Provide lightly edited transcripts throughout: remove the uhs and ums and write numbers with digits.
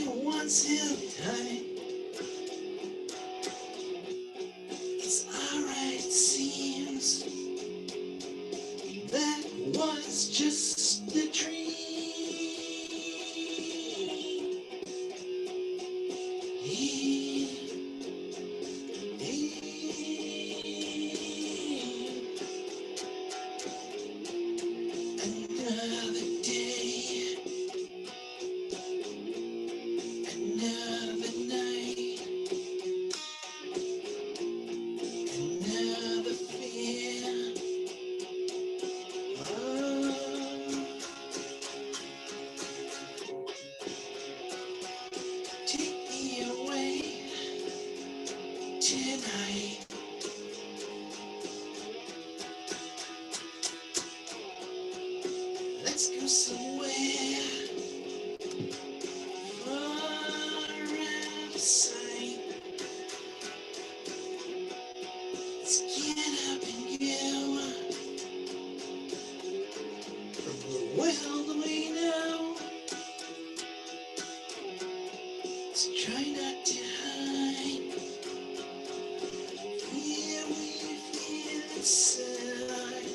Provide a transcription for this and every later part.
once in a time. It's alright, it seems. That was just a dream. Another day, another night, another fear. Oh, take me away tonight. Let's go somewhere far out of sight. Let's get up and go from the world we know. Let's try not to hide. Here we feel inside.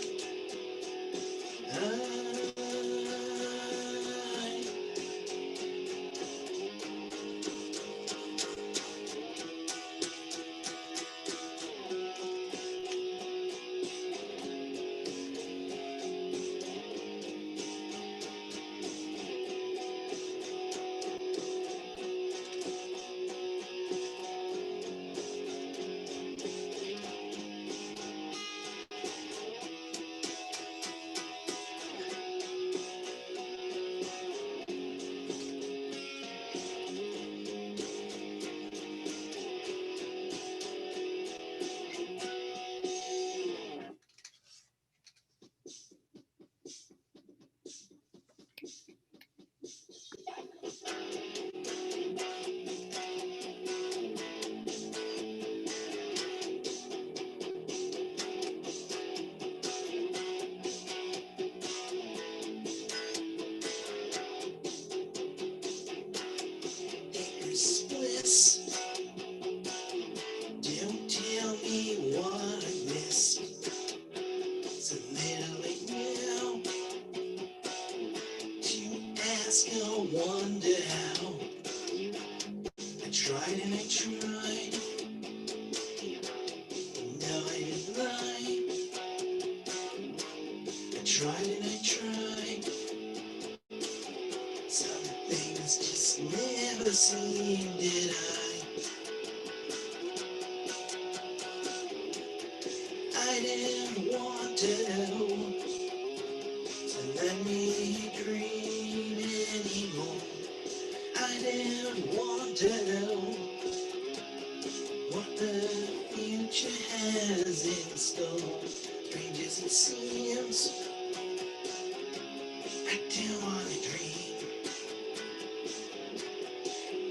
Don't tell me what I missed. It's a little late now to ask or wonder how. I tried and I tried, no I didn't lie. I tried and I tried, some things just never seemed that I didn't want to know, so let me dream anymore. I didn't want to know what the future has in store. Strange as it seems, I do want to dream.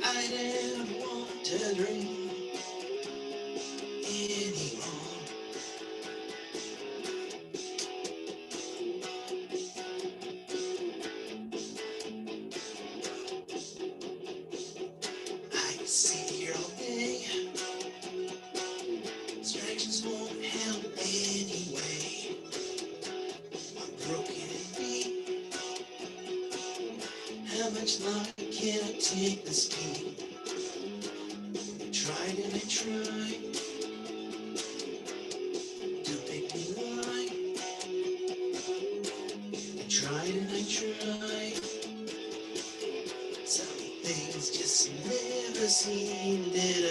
I didn't want to dream anymore. I can sit here all day. Distractions won't help anyway. I'm broken and beat. How much longer can I take this beat? I tried and I tried. Don't make me lie. I tried and I tried. Some things just never seem that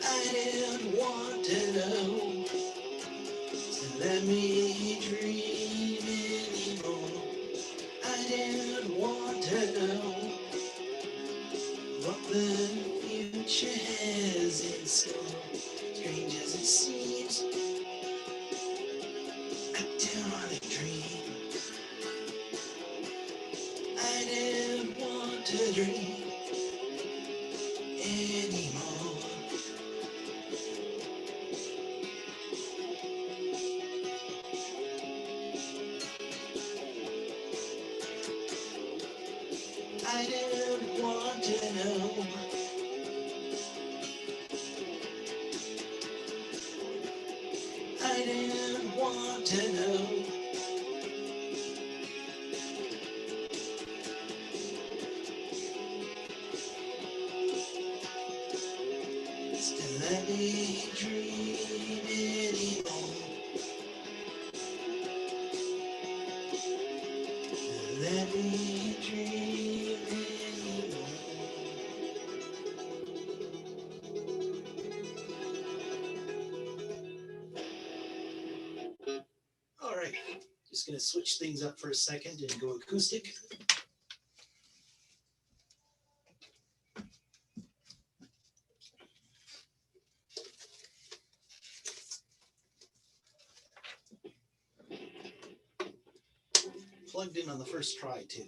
I didn't want to know. So let me dream anymore. I didn't want to know what the future has in store. Strange as it seems, I do want to dream. I didn't want to dream anymore. I don't want to know. I don't want to know. Still let me dream anymore. Let me dream anymore. All right, just gonna switch things up for a second and go acoustic. Plugged in on the first try too.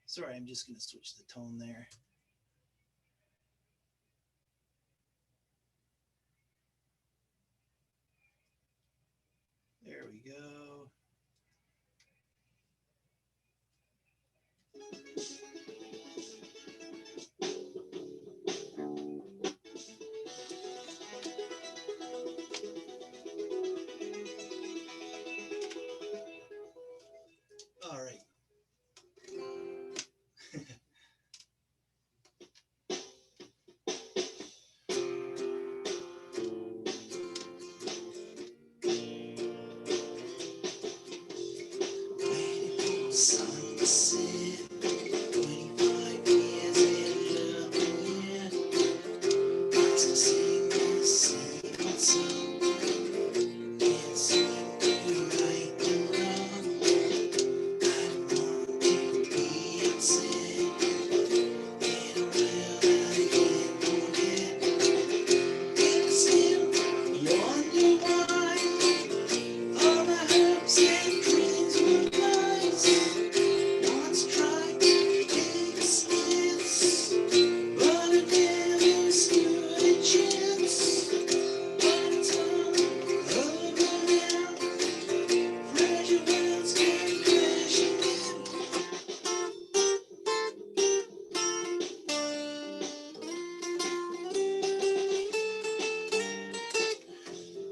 Sorry, I'm just gonna switch the tone there. There we go. All right. Waiting for sunset, 25 years and nothing yet. Lots of sing the same old song. Can't seem to right the wrong. I don't want to be upset. In a world I can't forget. And still wonder why all the hopes and dreams were lies. Once tried to take a stance, but I never stood a chance. But it's all over now. Fragile worlds come crashing in.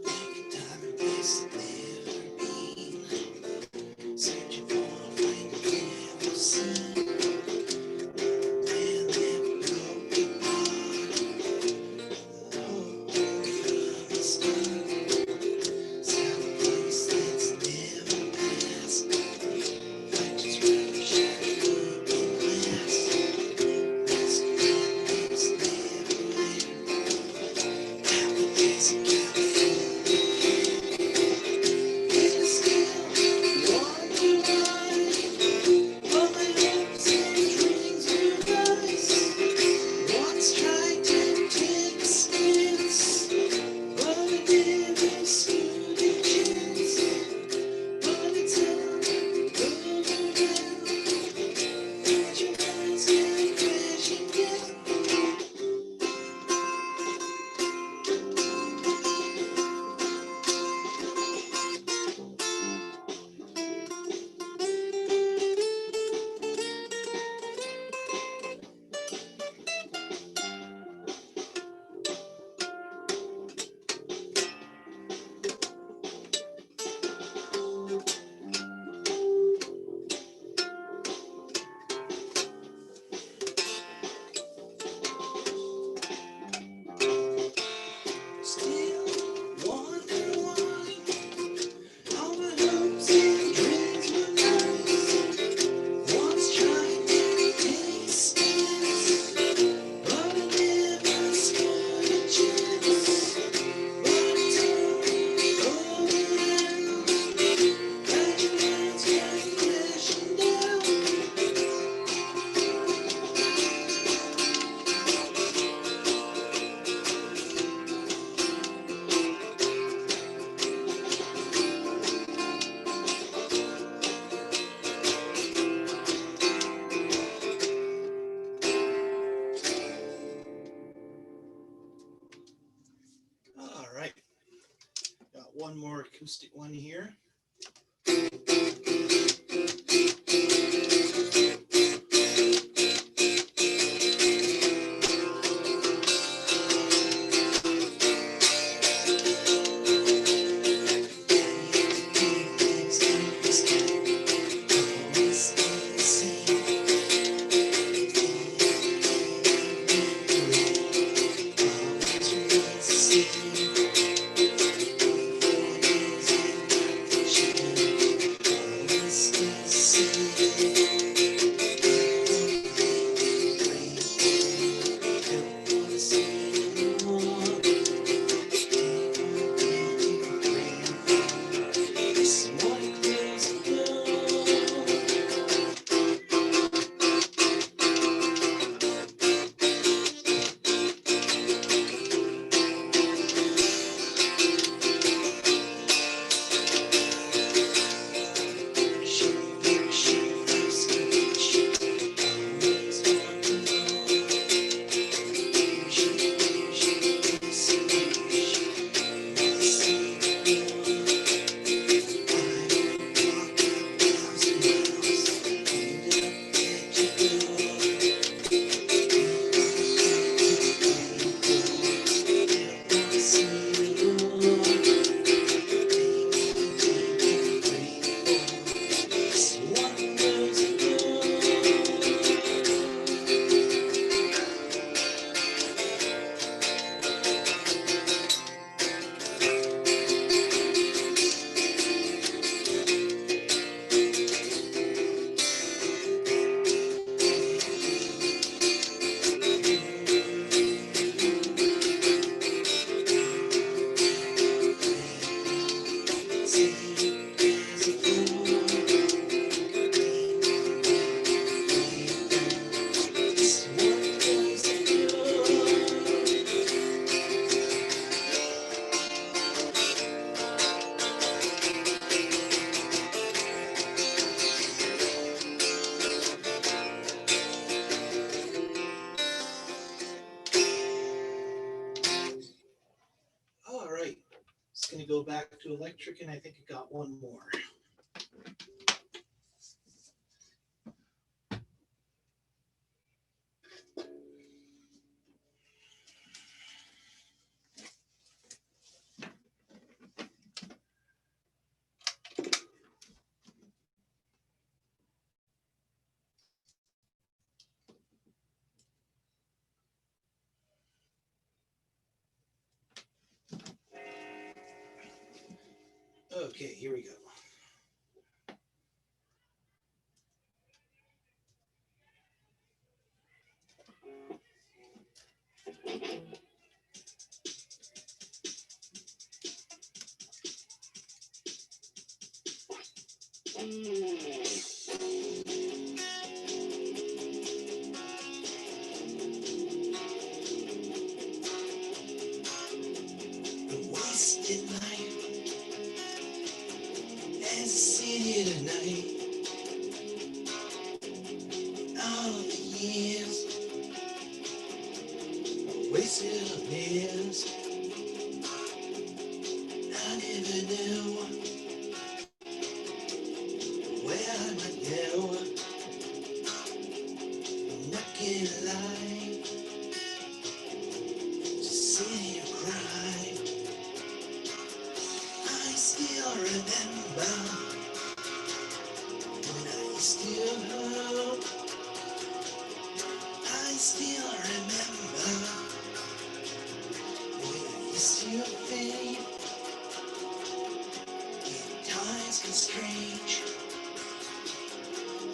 Making time and place that never been. Searching for a flame that never seen. Man, never broken heart. Hope from the start. Sound a place that's never passed. I just rather shadow looking glass. That's a friend that's never there. Applebee's in California. And I still wonder why all my one more acoustic one here. Go back to electric, and I think I got one more. Okay, here we go. The wasted life as a city tonight. All the years wasted on this. I never knew where I might go. I'm not gonna lie, just sit here cry. I still remember when I used to hope. I still remember when I used to think times get strange,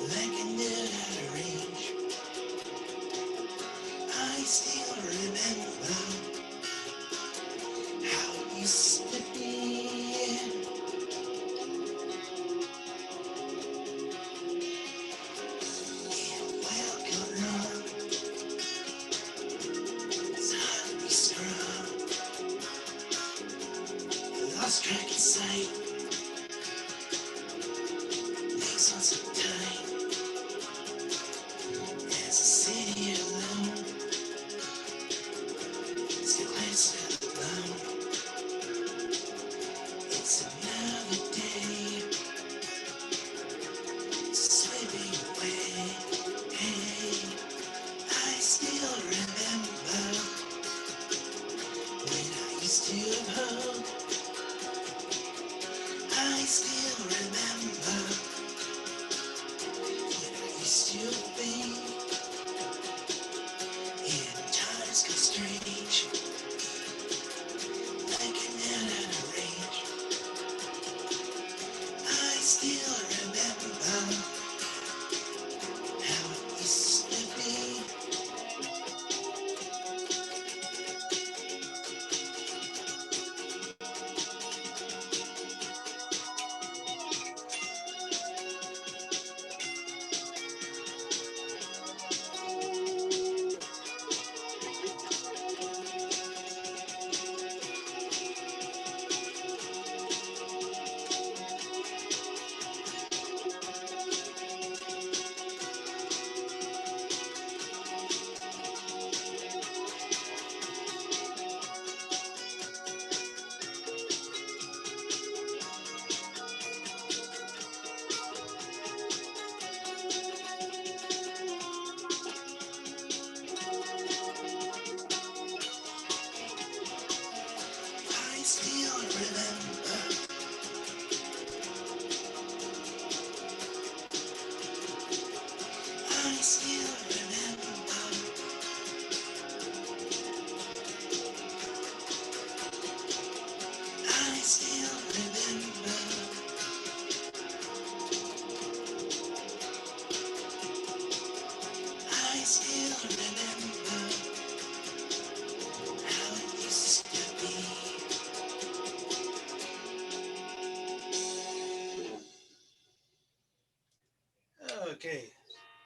like I knew how to range. I still remember how it used to be. Welcome home, it's hard to be strong. I lost track of sight, legs on so tight. As a city alone, still I sit alone. It's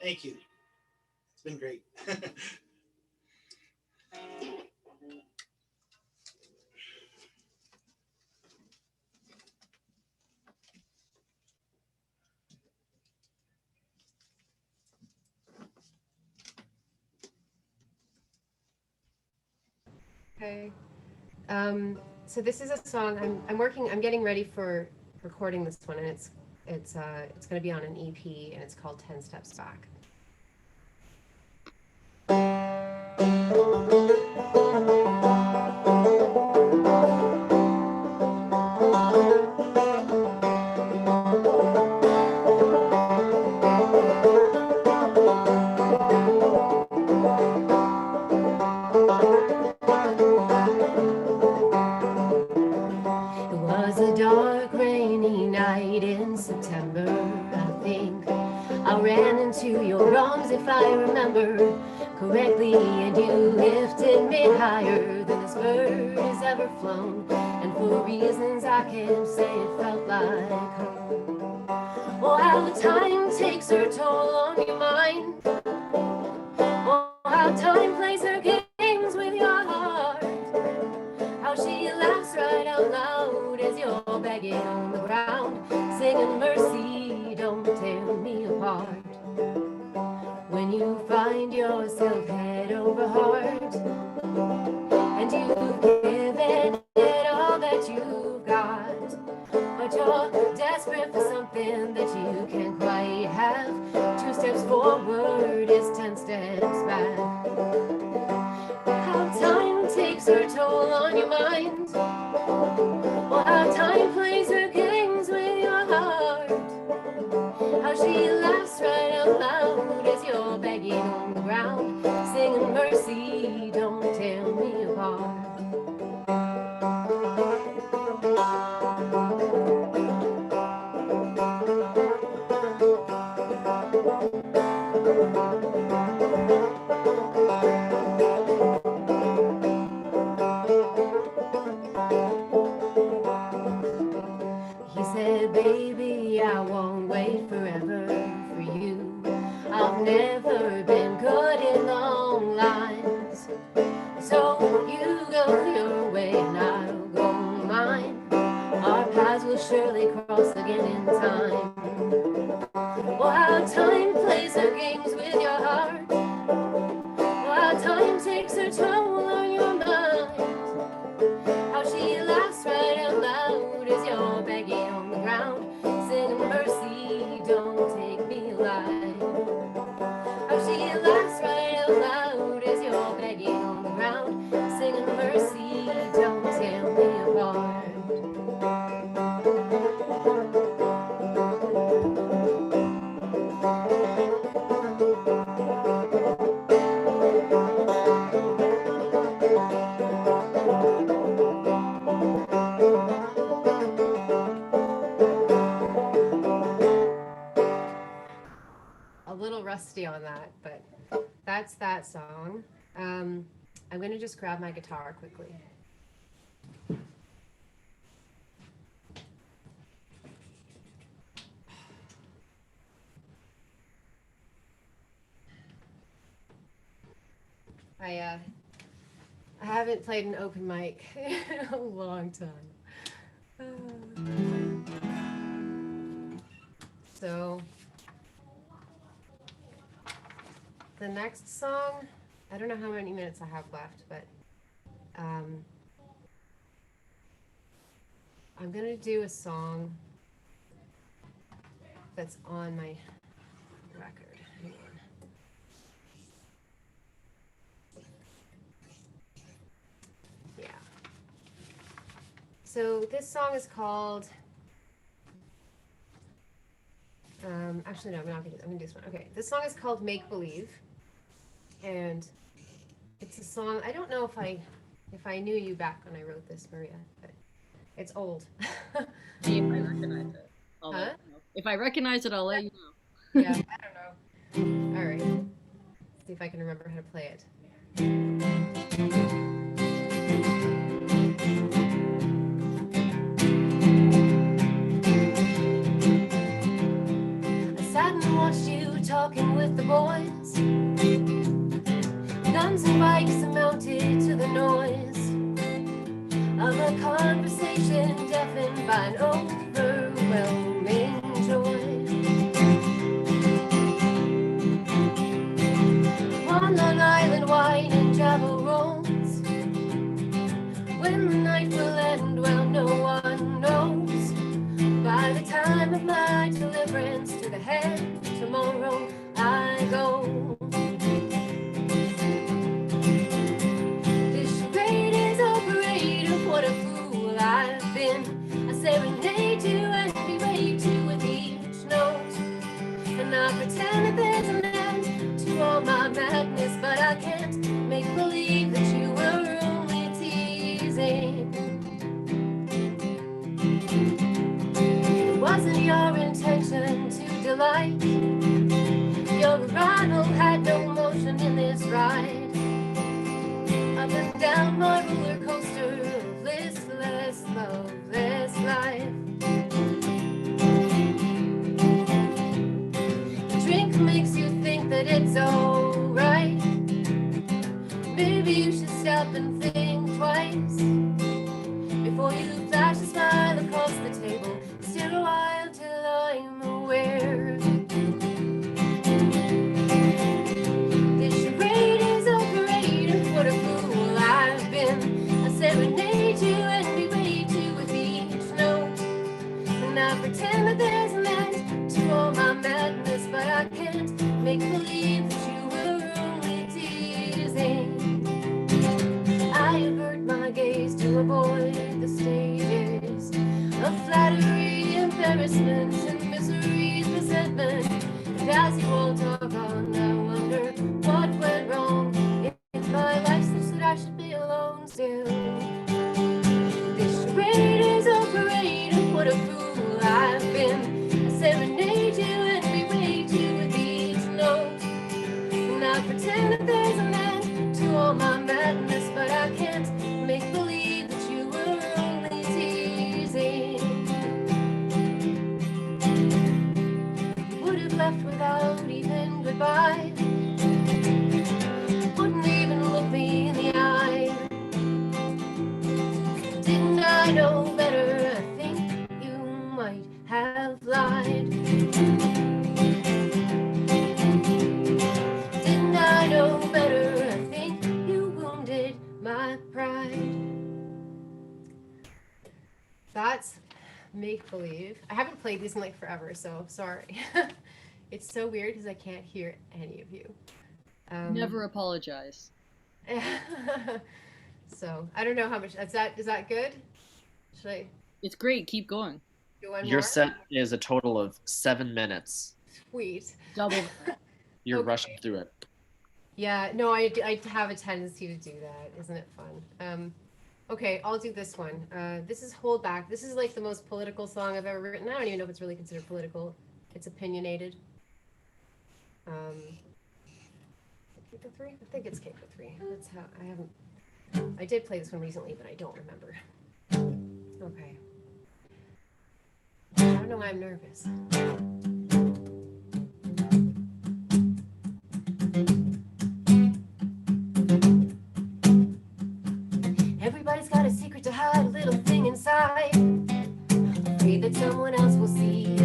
Thank you. It's been great. Okay. So this is a song I'm getting ready for recording this one, and it's going to be on an EP, and it's called 10 Steps Back. It was a dark, rainy night in September, I think. I ran into your arms, if I remember correctly, and you lifted me higher than this bird has ever flown. And for reasons I can't say, it felt like home. Oh, how time takes her toll on your mind. Oh, how time plays her games with your heart. How she laughs right out loud as you're begging on the ground, singing mercy, don't tear me apart. When you find yourself head over heart, and you've given it all that you've got, but you're desperate for something that you can't quite have. 2 steps forward is 10 steps back. How time takes her toll on your mind. Oh, how time plays her games with your heart. How she laughs right out loud as you're begging on the ground, singing mercy, don't tear me apart. He said, baby, I won't wait forever for you. I've never been good in long lines. So you go your way and I'll go mine. Our paths will surely cross again in time. Oh, how time plays her games with your heart. Oh, how time takes her toll on your mind. How she laughs right out loud as you're begging on the ground, singing mercy, don't take me alive. How she laughs right out loud as you're begging on the ground, singing mercy, don't tear me apart. A little rusty on that, but that's that song. I'm gonna just grab my guitar quickly. I haven't played an open mic in a long time. So the next song, I don't know how many minutes I have left, but I'm gonna do a song that's on my record. Hang on. Yeah. So this song is called. Actually, no, I'm not gonna. I'm gonna do this one. Okay, this song is called "Make Believe," and it's a song. I don't know if I knew you back when I wrote this, Maria, but it's old. See if I recognize it. Huh? If I recognize it, I'll let you know. Yeah, I don't know. All right. See if I can remember how to play it. I sat and watched you talking with the boys. Guns and bikes are mounted to the noise of a conversation deafened by an overwhelming joy. On Long Island, wine and travel roams. When the night will end, well, no one knows. By the time of my deliverance to the head, tomorrow I go. This charade is a parade of what a fool I've been. I serenade you and berate you with each note. And I pretend that there's an end to all my madness, but I can't make believe that you were only teasing. It wasn't your intention to delight. Your arrival had no motion in this ride. Up and down my roller coaster of listless, loveless life. The drink makes you think that it's alright. Maybe you should stop and think twice before you flash a smile across the table. Stare a while till I'm aware. This charade is a parade of what a fool I've been. I serenade you and berate you with each note. And I pretend that there's an end to all my madness, but I can't make believe that you were only teasing. I avert my gaze to avoid the stages of flattery, embarrassment, and misery's resentment. And as you all talk on, I wonder what went wrong in my life such that I should be alone still. This charade is a parade of what a fool I've been. I serenade you and berate you with each note. And I pretend that there's an end to all my madness, but I can't make believe that you were only teasing. You would have left without even goodbye. Wouldn't even look me in the eye. Didn't I know better? I think you might have lied. Didn't I know better? I think you wounded my pride. That's Make Believe. I haven't played these in like forever, so sorry. It's so weird because I can't hear any of you. Never apologize. So I don't know how much. Is that good? Should I It's great. Keep going. do one Your more? set is a total of 7 minutes. Sweet. Double. You're Okay. rushing through it. Yeah, no, I have a tendency to do that. Isn't it fun? Okay, I'll do this one. This is Hold Back. This is like the most political song I've ever written. I don't even know if it's really considered political. It's opinionated. Keep 3? I think it's Keep 3. That's how I did play this one recently, but I don't remember. Okay. I don't know why I'm nervous. Everybody's got a secret to hide, a little thing inside. Afraid that someone else will see.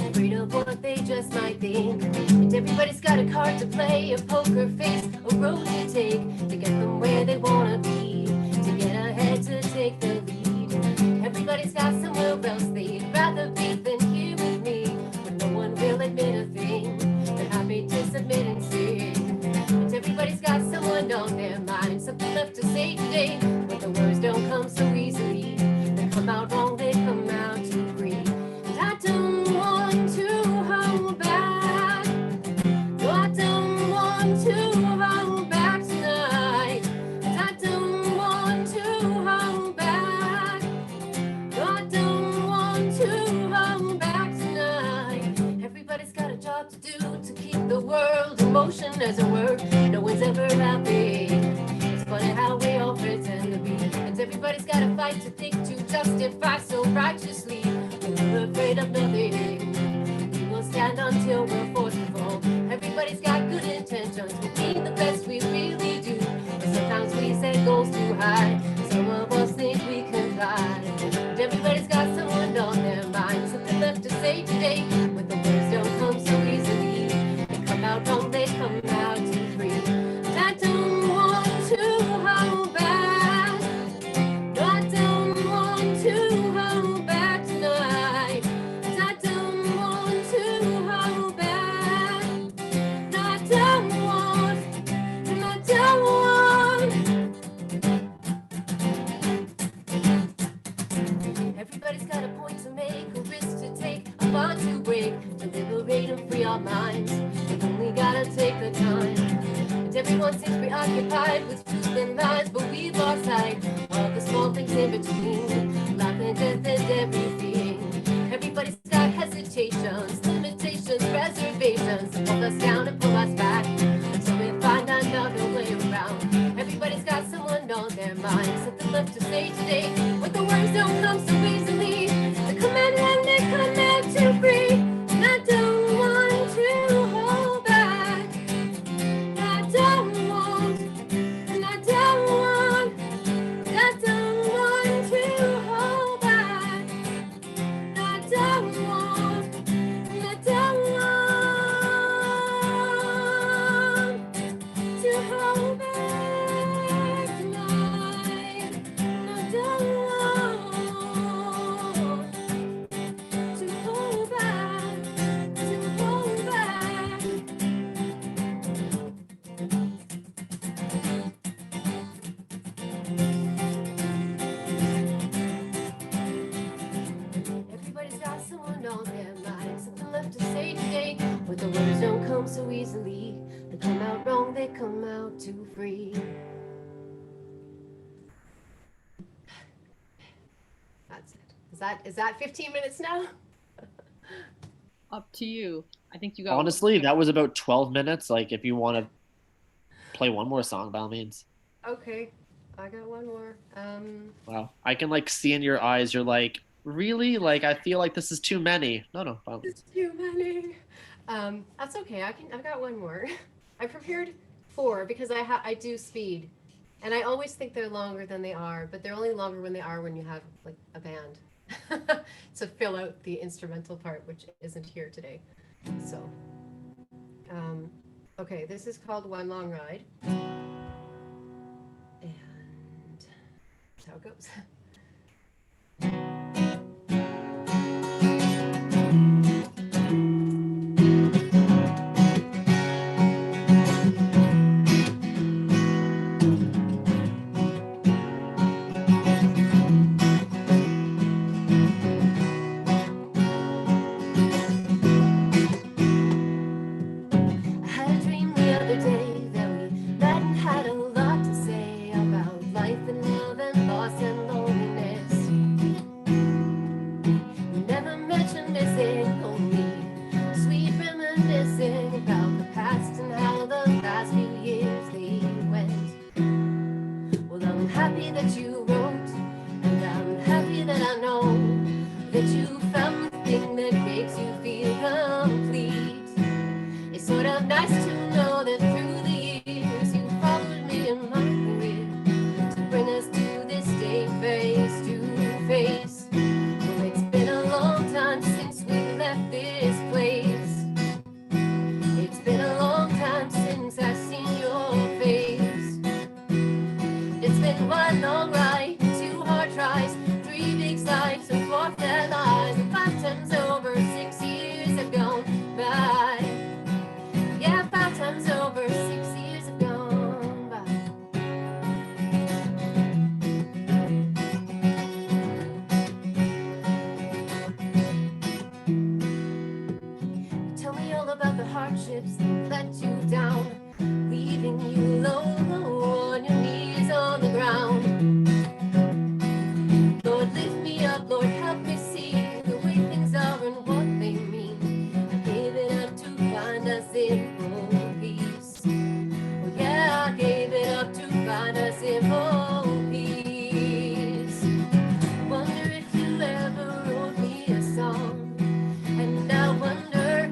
Afraid of what they just might think. And everybody's got a card to play, a poker face, a road to take to get them where they wanna be, to get ahead, to take the lead. Everybody's got somewhere else they'd rather be than here with me, but no one will admit a thing. They're happy to submit and sing. And everybody's got someone on their mind, something left to say today. But the words don't come so easily. They come out wrong, they come out too free. And I don't want to hold back. No, I don't want to hold back tonight. And I don't want to hold back. No, I don't want to hold back tonight. Everybody's got a job to do to keep the world in motion, as it were. No one's ever happy. It's funny how we all pretend to be. And everybody's got a fight to think, to justify so righteously. We're afraid of nothing. We will stand until we're forced to fall. Everybody's got good intentions, we mean the best, we really do. But sometimes we set goals too high, some of us think we can fly. And everybody's got someone on their mind, something left to say today. When the words don't come so easily, they come out wrong, they come out too free. And I don't want to hold back, I don't want to hold back tonight. I don't want to hold back, I don't want, and I don't want. Everybody's got a point to make, a risk to take, a bond to break, to liberate and free our minds. We've only gotta take the time. And everyone seems preoccupied with truth and lies, but we've lost sight of the small things in between, life and death and everything. Everybody's got hesitations, limitations, reservations to hold us down and pull us back until we find another way around. Everybody's got someone on their mind, something left to say today. But the words don't come so easily, they come out and they come out too free. And I don't want to hold back, I don't want, and I don't want, I don't want to hold back, I don't want, and I don't want to hold back tonight. I don't want to hold back, to hold back. Everybody's got someone on their mind, something left to say today. But the words don't come so easily, they come out wrong, they come out too free. That's it. Is that 15 minutes now? Up to you. I think you got. Honestly, that was about 12 minutes. Like, if you want to play one more song, by all means. Okay, I got one more. Wow. I can, like, see in your eyes, you're like, really? Like, I feel like this is too many. No, by all means. It's too many. That's okay. I've got one more. I prepared 4 because I do speed, and I always think they're longer than they are, but they're only longer when they are when you have like a band to fill out the instrumental part, which isn't here today. So, okay, this is called One Long Ride, and that's how it goes. I had a dream the other day that we met and had a lot to say about life and love and loss and loneliness. We never mentioned missing, only sweet reminiscing about the past and how the last few years they went. Well, I'm happy that you wrote, and I'm happy that I know that you found the thing that makes you feel complete. It's sort of nice to know that through the years you followed me in my career to bring us to this day face to face. Well, it's been a long time since we left this place. It's been a long time since I've seen your face. It's been one long ride, 2 hard tries, 3 big slides, and 4 fat lies, and 5 times over, 6 years have gone by. Yeah, 5 times over, 6 years have gone by. Tell me all about the hardships that let you down, leaving you low on your knees on the ground. Lord, lift me up, Lord, help me see the way things are and what they mean. I gave it up to find us in peace. Well, yeah, I gave it up to find us in peace. Wonder if you ever wrote me a song, and I wonder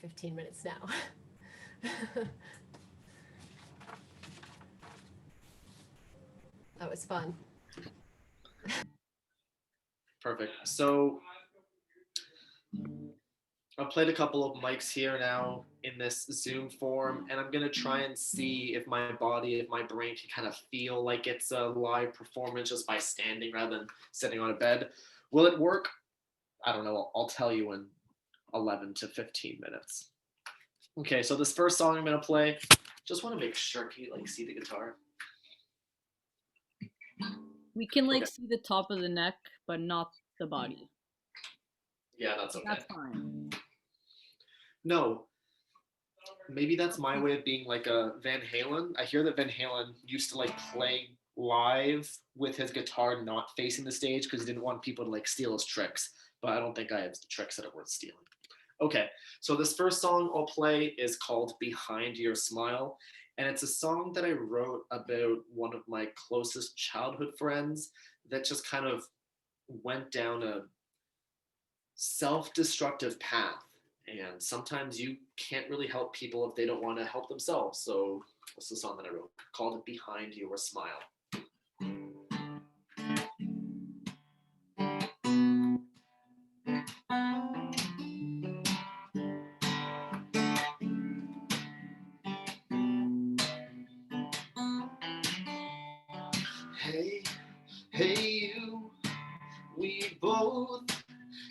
15 minutes now. That was fun. Perfect. So I've played a couple of mics here now in this Zoom form, and I'm gonna try and see if my body, if my brain can kind of feel like it's a live performance just by standing rather than sitting on a bed. Will it work? I don't know. I'll tell you in 11 to 15 minutes. Okay, so this first song I'm gonna play, just want to make sure, can you like see the guitar? We can like Okay. see the top of the neck, but not the body. Yeah, that's okay. That's fine. No, maybe that's my way of being like a Van Halen. I hear that Van Halen used to like play live with his guitar not facing the stage because he didn't want people to like steal his tricks. But I don't think I have the tricks that are worth stealing. Okay, so this first song I'll play is called Behind Your Smile. And it's a song that I wrote about one of my closest childhood friends that just kind of went down a self-destructive path. And sometimes you can't really help people if they don't want to help themselves. So what's the song that I wrote called Behind Your Smile? Hey, hey you, we both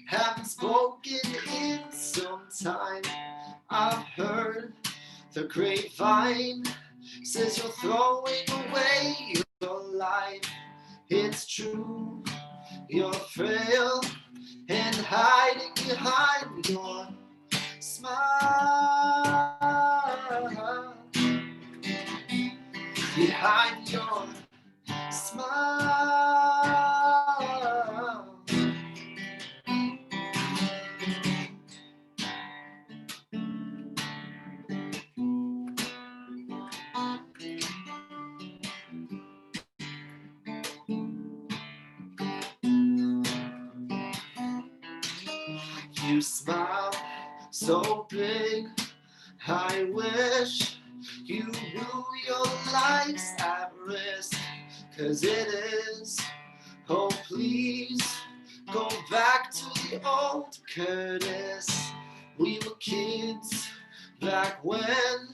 haven't spoken in some time. I've heard the grapevine says you're throwing away your life. It's true, you're frail and hiding behind your smile. Behind your smile. You smile so big, I wish you knew your life's at risk, 'cause it is. Oh please, go back to the old Curtis. We were kids back when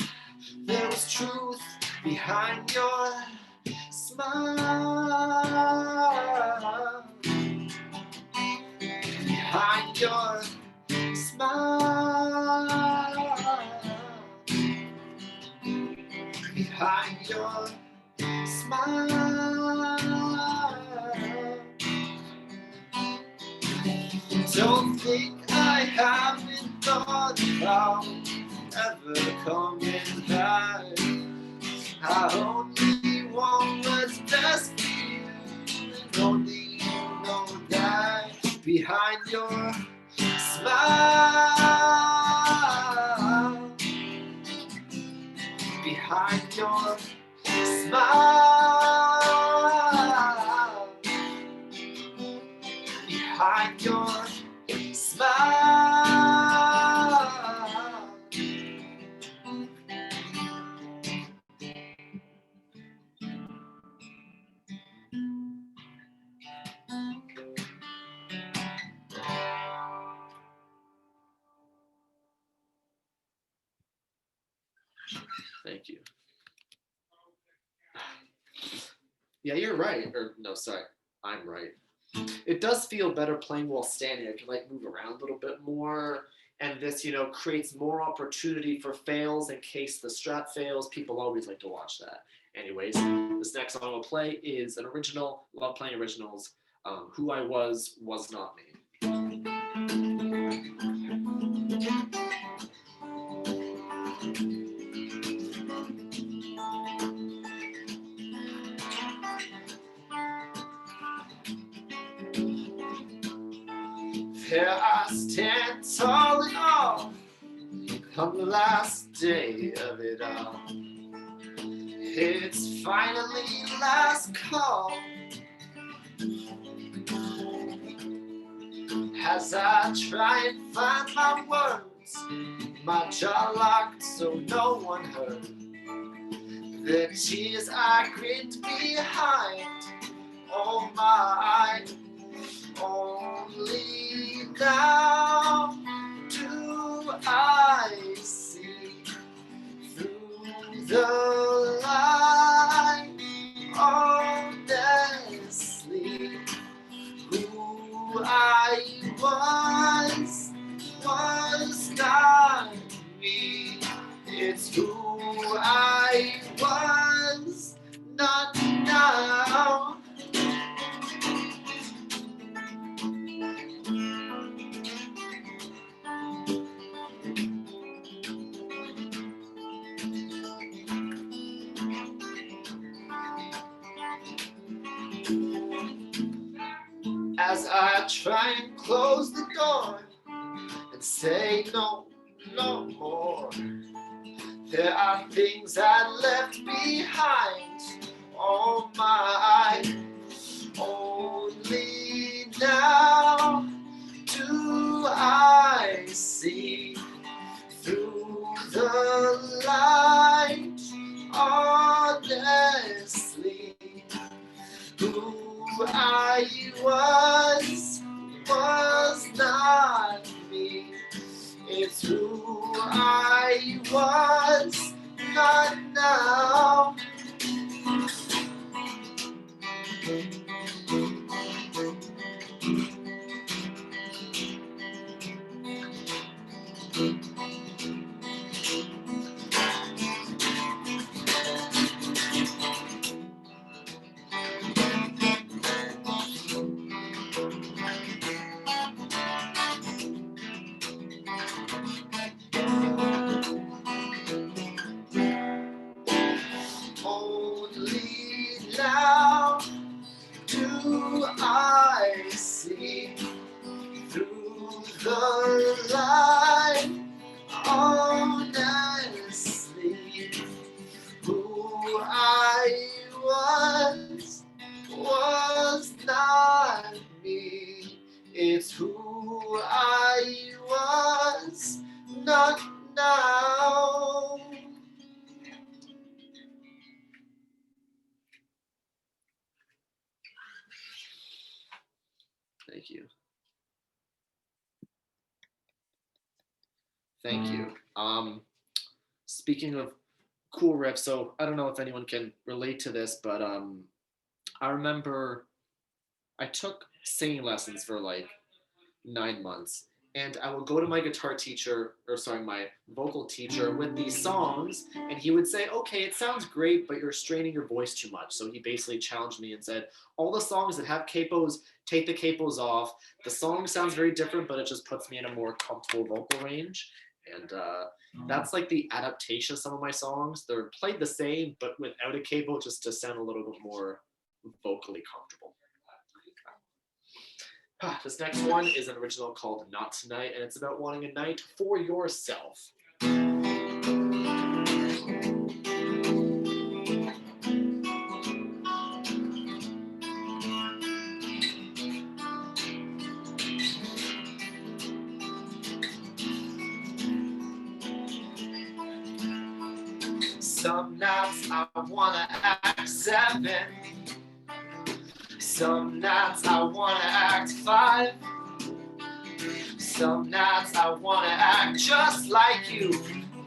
there was truth behind your smile. Behind your smile. Behind your smile. Don't think I haven't thought about ever coming back. I only want what's best for you, and only you know that. Behind your smile. Behind your smile. Behind your smile. Thank you. Yeah, you're right. Or no, sorry, I'm right. It does feel better playing while standing. I can like move around a little bit more. And this, creates more opportunity for fails in case the strat fails. People always like to watch that. Anyways, this next song I'll play is an original. Love playing originals. Who I Was Not Me. There I stand tall and all on the last day of it all. It's finally last call. As I try and find my words, my jaw locked so no one heard the tears I grinned behind. Oh my, only now do I see through the light, honestly, who I was not me. It's who I was not now. As I try and close the door and say no, no more, there are things I left behind. Oh my, only now do I see through the light, honestly, who I was not me. It's who I was not now. Only now do I see through the light, honestly, who I was not me. It's who I was not now. Thank you. Thank you. Speaking of cool riffs, so I don't know if anyone can relate to this, but I remember I took singing lessons for like 9 months, and I would go to my guitar teacher, or sorry, my vocal teacher with these songs, and he would say, okay, it sounds great, but you're straining your voice too much. So he basically challenged me and said, all the songs that have capos, take the capos off. The song sounds very different, but it just puts me in a more comfortable vocal range. And that's like the adaptation of some of my songs. They're played the same, but without a capo, just to sound a little bit more vocally comfortable. This next one is an original called Not Tonight, and it's about wanting a night for yourself. Some nights I wanna act 7. Some nights I wanna act 5. Some nights I wanna act just like you,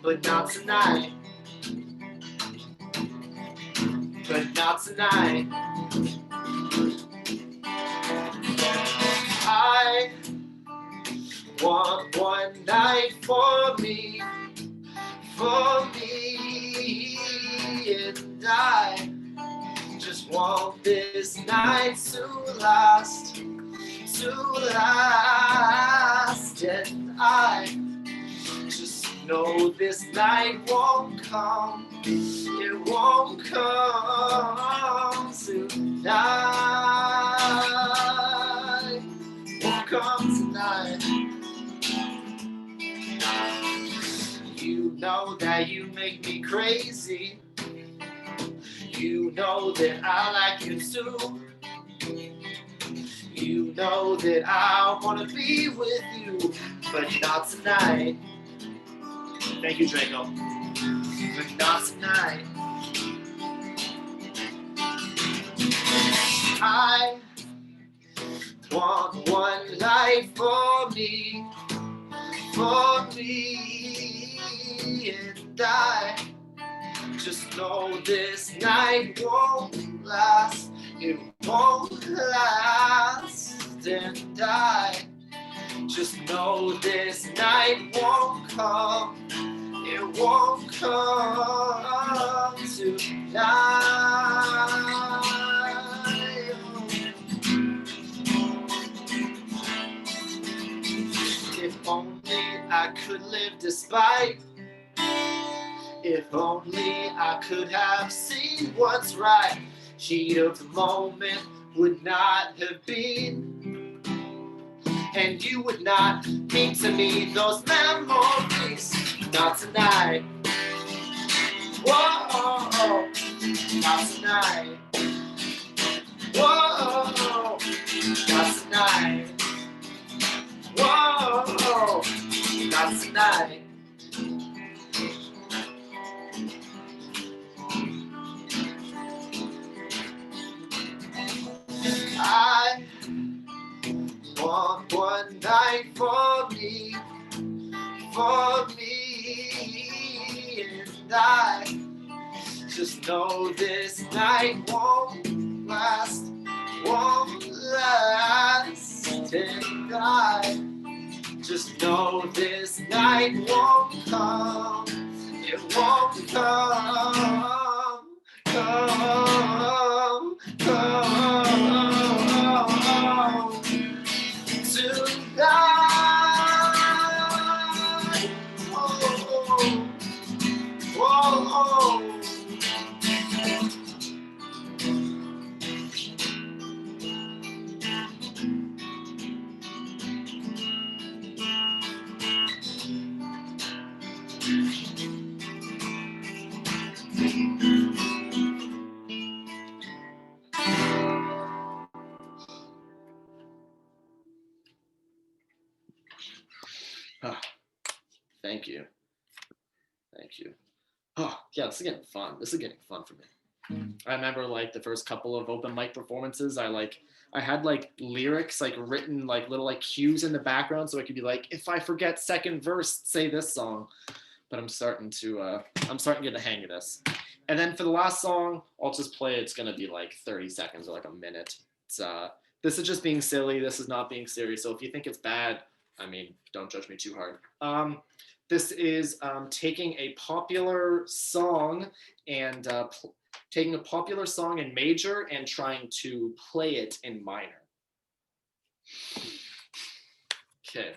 but not tonight. But not tonight. I want one night for me, and I just want this night to last, and I just know this night won't come, it won't come tonight, won't come tonight. You know that you make me crazy. You know that I like you too. You know that I wanna be with you, but not tonight. Thank you, Draco. But not tonight. I want one life for me, and I just know this night won't last, it won't last, and I just know this night won't come, it won't come tonight. If only I could live despite, if only I could have seen what's right, heat of the moment would not have been, and you would not mean to me those memories. Not tonight. Whoa, not tonight. Whoa, not tonight. Whoa, not tonight. I want one night for me, and I just know this night won't last, and I just know this night won't come, it won't come tonight. Whoa. Thank you. Oh, yeah, this is getting fun. For me. I remember like the first couple of open mic performances, I had like lyrics like written like little like cues in the background so I could be like, if I forget second verse, say this song. But I'm starting to get the hang of this. And then for the last song, I'll just play it's gonna be like 30 seconds or like a minute. This is just being silly, this is not being serious. So if you think it's bad, I mean, don't judge me too hard. This is taking a popular song and taking a popular song in major and trying to play it in minor. Okay.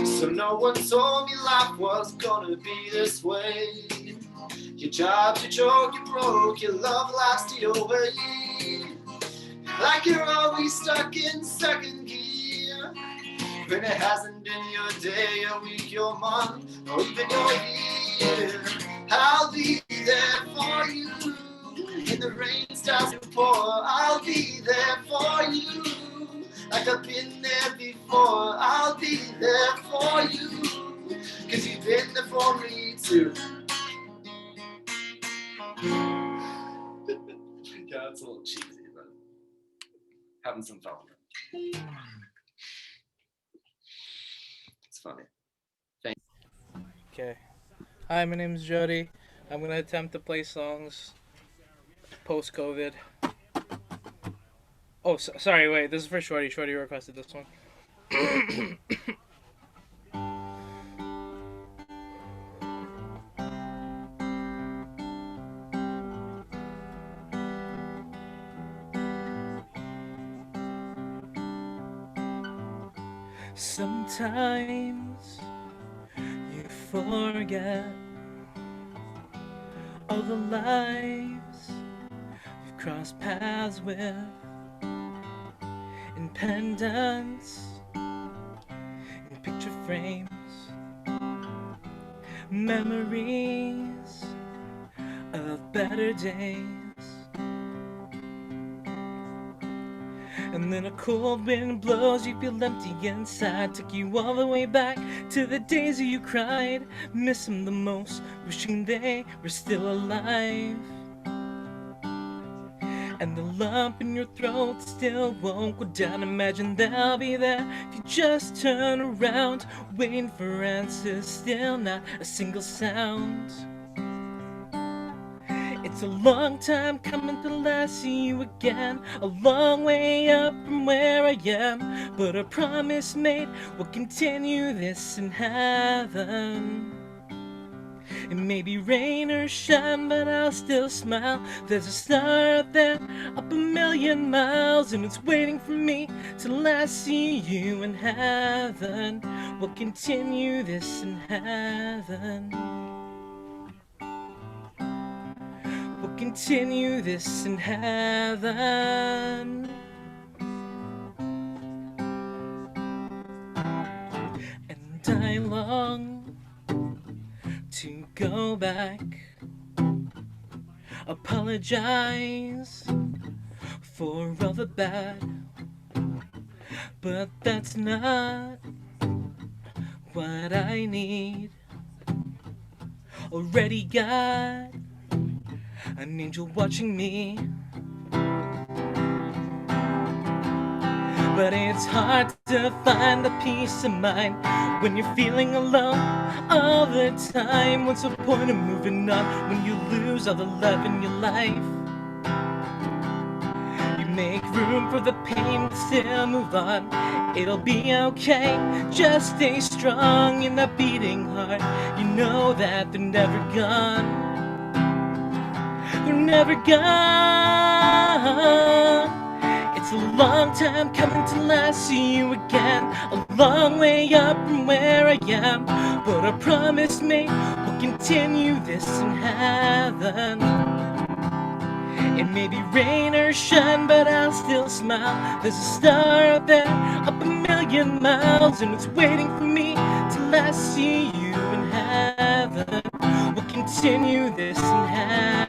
So no one told me life was gonna be this way. Your job, your joke, you broke, your love lasted your way. Like you're always stuck in second gear. When it hasn't been your day, your week, your month, or even your year. I'll be there for you. When the rain starts to pour, I'll be there for you. Like I've been there before, I'll be there for you. 'Cause you've been there for me too. Yeah, it's a little cheesy, but having some fun with it. It's funny. Thank you. Okay. Hi, my name is Jody. I'm gonna attempt to play songs post-COVID. Oh, sorry, wait. This is for Shorty. Shorty requested this one. Sometimes you forget all the lives you've crossed paths with, in pendants, in picture frames, memories of better days. And then a cold wind blows, you feel empty inside. Took you all the way back to the days you cried. Miss them the most, wishing they were still alive. And the lump in your throat still won't go down. Imagine they'll be there if you just turn around. Waiting for answers, still not a single sound. It's a long time coming till I see you again. A long way up from where I am. But a promise made will continue this in heaven. It may be rain or shine, but I'll still smile. There's a star out there, up a million miles, and it's waiting for me till I see you in heaven. We'll continue this in heaven. We'll continue this in heaven. And I long to go back, apologize for all the bad, but that's not what I need. Already got an angel watching me, but it's hard to find the peace of mind when you're feeling alone all the time. What's the point of moving on when you lose all the love in your life? You make room for the pain, but still move on. It'll be okay, just stay strong in that beating heart. You know that they're never gone. They're never gone. It's a long time coming till I see you again. A long way up from where I am. But I promise me we'll continue this in heaven. It may be rain or shine, but I'll still smile. There's a star out there, up a million miles, and it's waiting for me till I see you in heaven. We'll continue this in heaven.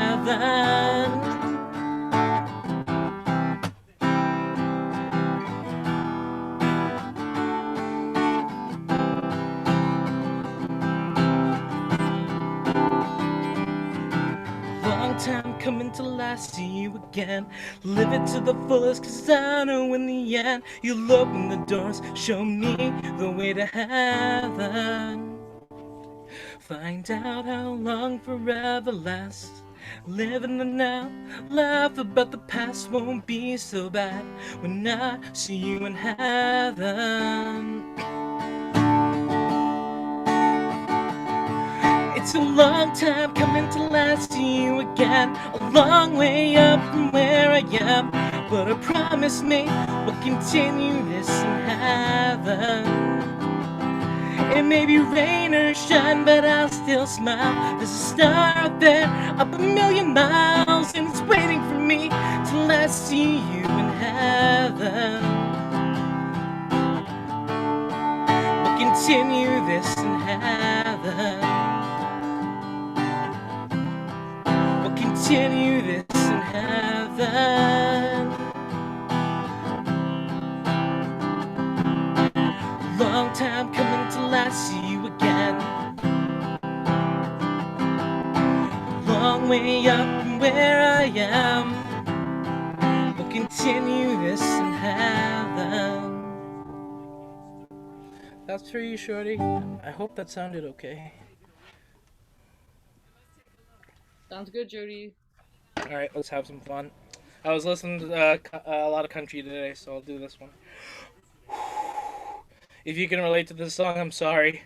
Time coming till I see you again. Live it to the fullest, cause I know in the end you'll open the doors, show me the way to heaven. Find out how long forever lasts. Live in the now, laugh about the past, won't be so bad when I see you in heaven. It's a long time coming till I see you again. A long way up from where I am. But I promise me we'll continue this in heaven. It may be rain or shine, but I'll still smile. There's a star out there, up a million miles, and it's waiting for me till I see you in heaven. We'll continue this in heaven. Continue this in heaven. Long time coming till I see you again. Long way up from where I am. We'll continue this in heaven. That's for you, Shorty. I hope that sounded okay. Sounds good, Jody. Alright, let's have some fun. I was listening to a lot of country today, so I'll do this one. If you can relate to this song, I'm sorry.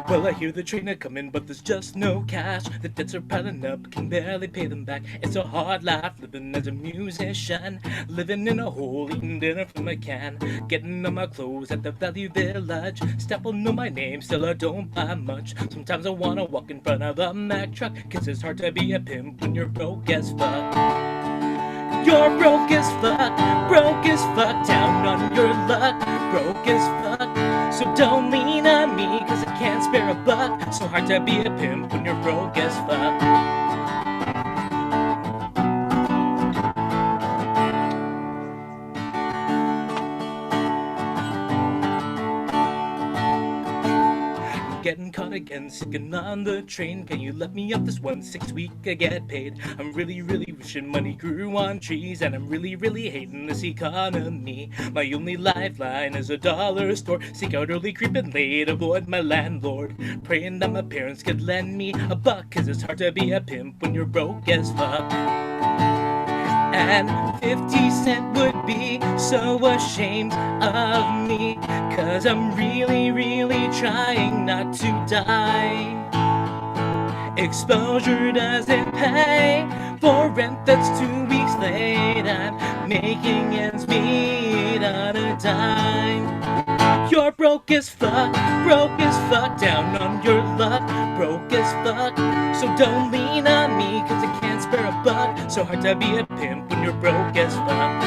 Well, I hear the train a-comin', but there's just no cash. The debts are piling up, can barely pay them back. It's a hard life living as a musician, living in a hole, eating dinner from a can, getting on my clothes at the Value Village. Staple know my name, still I don't buy much. Sometimes I wanna walk in front of a Mack truck, 'cause it's hard to be a pimp when you're broke as fuck. You're broke as fuck, down on your luck, broke as fuck. So don't lean on me, 'cause I can't spare a buck. So hard to be a pimp when you're broke as fuck. Getting caught again, sicking on the train. Can you let me up this 1/6 week I get paid? I'm really wishing money grew on trees, and I'm really hating this economy. My only lifeline is a dollar store. Seek out early, creeping late, avoid my landlord. Praying that my parents could lend me a buck, 'cause it's hard to be a pimp when you're broke as fuck. And 50 cent would be so ashamed of me, 'cause I'm really trying not to die. Exposure doesn't pay for rent that's 2 weeks late. I'm making ends meet on a dime. You're broke as fuck, down on your luck, broke as fuck. So don't lean on me, 'cause I can't spare a buck. So hard to be a pimp when you're broke as fuck.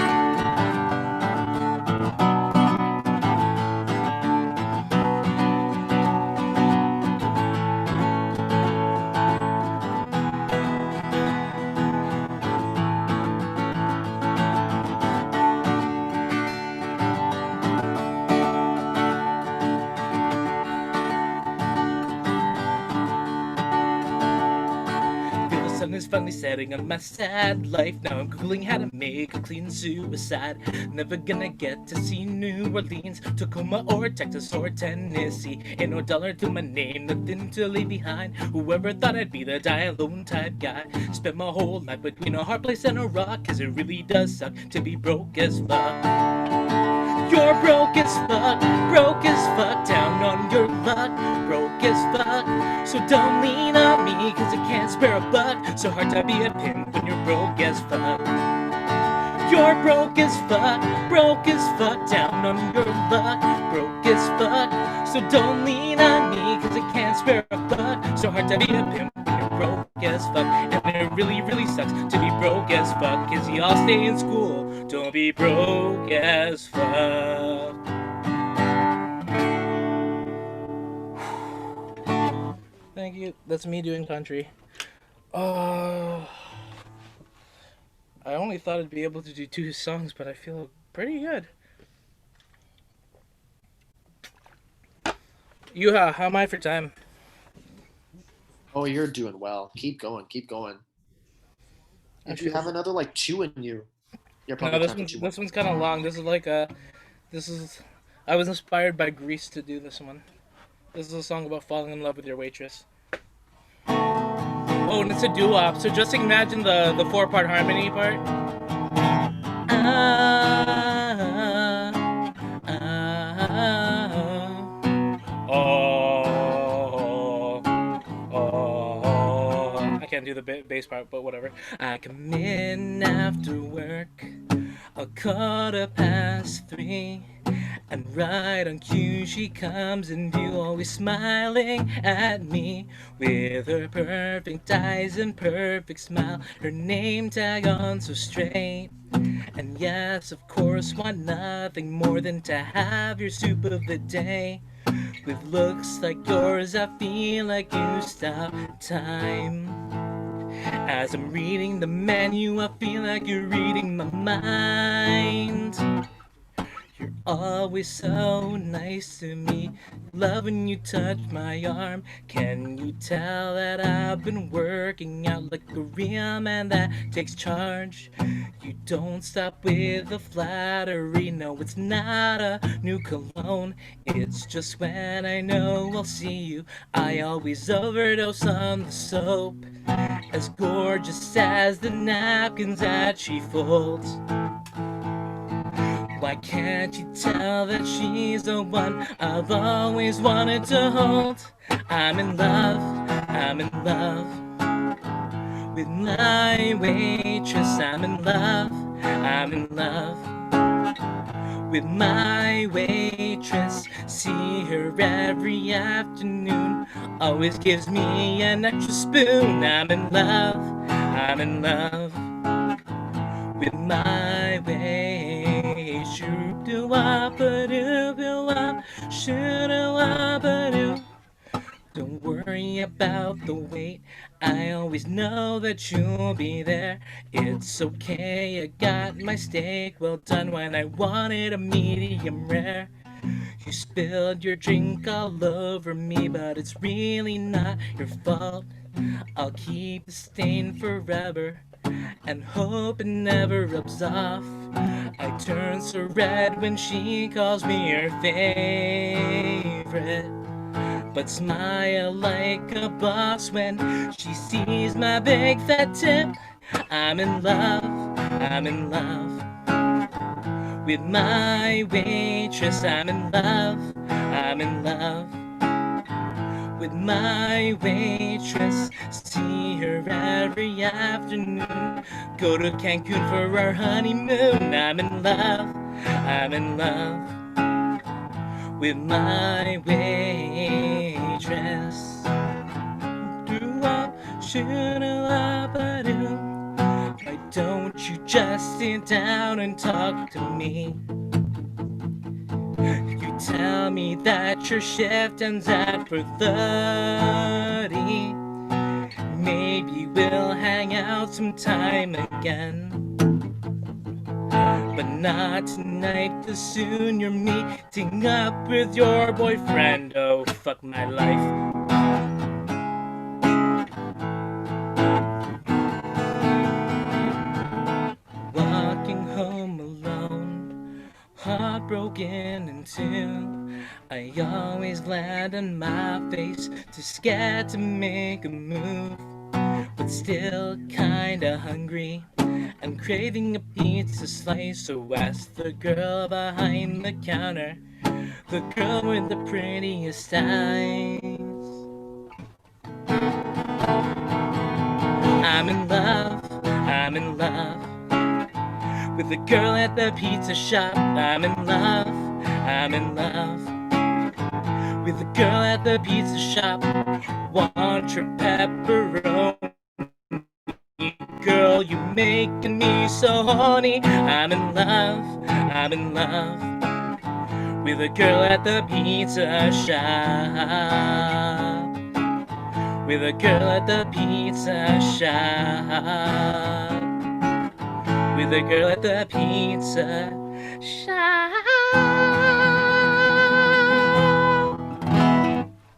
Is finally setting on my sad life. Now I'm googling how to make a clean suicide. Never gonna get to see New Orleans, Tacoma or Texas or Tennessee. Ain't no dollar to my name, nothing to leave behind. Whoever thought I'd be the die alone type guy. Spent my whole life between a hard place and a rock, 'cause it really does suck to be broke as fuck. You're broke as fuck, down on your luck, broke as fuck. So don't lean on me, 'cause I can't spare a buck. So hard to be a pimp when you're broke as fuck. You're broke as fuck, down on your luck, broke as fuck. So don't lean on me, 'cause I can't spare a buck. So hard to be a pimp when you're broke as fuck. And it really sucks to be broke as fuck. 'Cause y'all stay in school, don't be broke as fuck. Thank you. That's me doing country. I only thought I'd be able to do 2 songs, but I feel pretty good. Juha, how am I for time? Oh, you're doing well. Keep going. If you have another like 2 in you, you're probably this one's kind of long. This is I was inspired by Grease to do this one. This is a song about falling in love with your waitress. Oh, and it's a doo-wop, so just imagine the 4-part harmony part. I can't do the bass part, but whatever. I come in after work, 3:15, and right on cue she comes in view, always smiling at me with her perfect eyes and perfect smile, her name tag on so straight. And yes, of course, want nothing more than to have your soup of the day. With looks like yours, I feel like you stop time. As I'm reading the menu, I feel like you're reading my mind. You're always so nice to me. Love when you touch my arm. Can you tell that I've been working out like a real man that takes charge? You don't stop with the flattery. No, it's not a new cologne. It's just when I know I'll see you, I always overdose on the soap. As gorgeous as the napkins that she folds. Why can't you tell that she's the one I've always wanted to hold? I'm in love, I'm in love with my waitress. I'm in love, I'm in love with my waitress. See her every afternoon, always gives me an extra spoon. I'm in love, I'm in love with my waitress. Shoo-doo-wah-ba-doo-doo-wah, shoo-doo-wah-ba-doo. Don't worry about the wait, I always know that you'll be there. It's okay, I got my steak well done when I wanted a medium rare. You spilled your drink all over me, but it's really not your fault. I'll keep the stain forever and hope it never rubs off. I turn so red when she calls me her favorite, but smile like a boss when she sees my big fat tip. I'm in love, I'm in love with my waitress. I'm in love, I'm in love with my waitress. See her every afternoon, go to Cancun for our honeymoon. I'm in love, I'm in love with my waitress. Do-wop, shoo-doo-wop-a-doo. Why don't you just sit down and talk to me? You tell me that your shift ends at 4:30. Maybe we'll hang out sometime again, but not tonight, 'cause soon you're meeting up with your boyfriend. Oh, fuck my life. Walking home alone, heartbroken in two. I always land on my face, too scared to make a move, but still kinda hungry and craving a pizza slice. So ask the girl behind the counter, the girl with the prettiest eyes. I'm in love, I'm in love with the girl at the pizza shop. I'm in love, I'm in love with the girl at the pizza shop. Want your pepperoni, girl, you making me so horny. I'm in love, I'm in love with the girl at the pizza shop. With a girl at the pizza shop. With a girl at the pizza shop.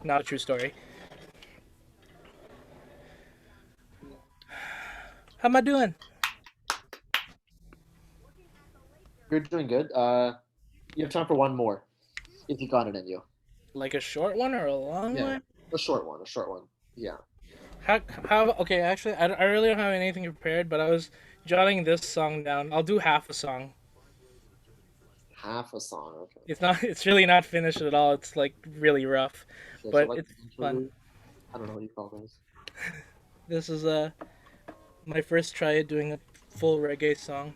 Not a true story. How am I doing? You're doing good. You have time for one more, if you got it in you. Like a short one or a long Yeah, one? a short one. A short one. Yeah. How? Okay, actually, I really don't have anything prepared, but I was jotting this song down. I'll do half a song. Half a song. Okay. It's not. It's really not finished at all. It's like really rough, Okay, so but like it's an fun. interlude. I don't know what you call those. This is my first try at doing a full reggae song.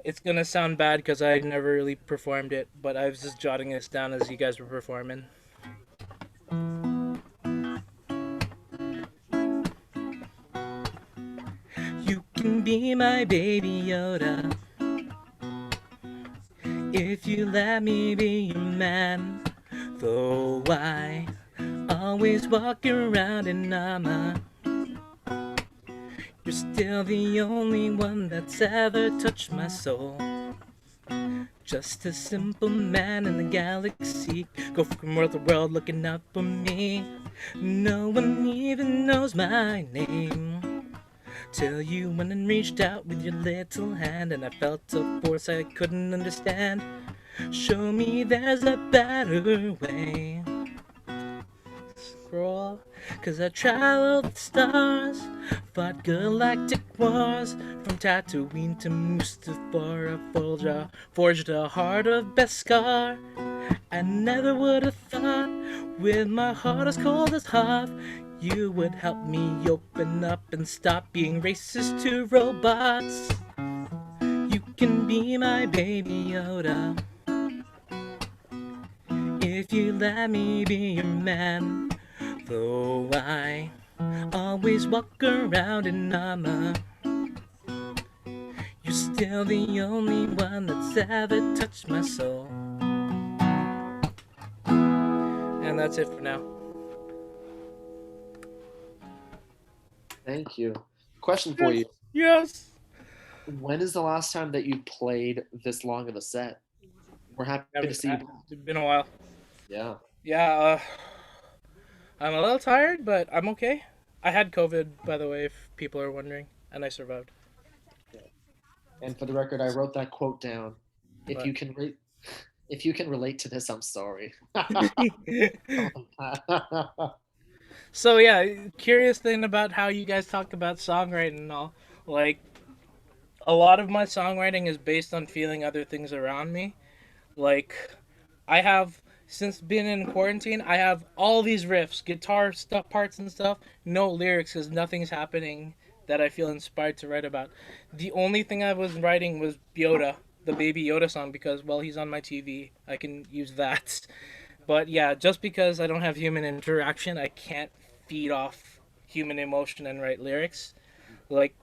It's gonna sound bad because I never really performed it, but I was just jotting this down as you guys were performing. You can be my baby Yoda if you let me be your man. Though I always walk around in armor, you're still the only one that's ever touched my soul. Just a simple man in the galaxy, go from world to world looking up for me. No one even knows my name till you went and reached out with your little hand, and I felt a force I couldn't understand. Show me there's a better way. Scroll, 'cause I traveled the stars, fought galactic wars, from Tatooine to Mustafar. I forged a heart of Beskar. I never would have thought With my heart as cold as hearth, you would help me open up and stop being racist to robots. You can be my baby Yoda if you let me be your man. Though I always walk around in armor, you're still the only one that's ever touched my soul. And that's it for now. Thank you. Question for you. Yes. When is the last time that you played this long of a set? We're happy to see you. It's been a while. Yeah. Yeah, I'm a little tired, but I'm okay. I had COVID, by the way, if people are wondering, and I survived. And for the record, I wrote that quote down. If But- you can rate, if you can relate to this, I'm sorry. So yeah, curious thing about how you guys talk about songwriting and all. Like, a lot of my songwriting is based on feeling other things around me. Like, I have since been in quarantine, I have all these riffs, guitar stuff, parts and stuff, no lyrics because nothing's happening that I feel inspired to write about. The only thing I was writing was Yoda, the Baby Yoda song, because well, he's on my TV. I can use that. But yeah, just because I don't have human interaction, I can't feed off human emotion and write lyrics. Like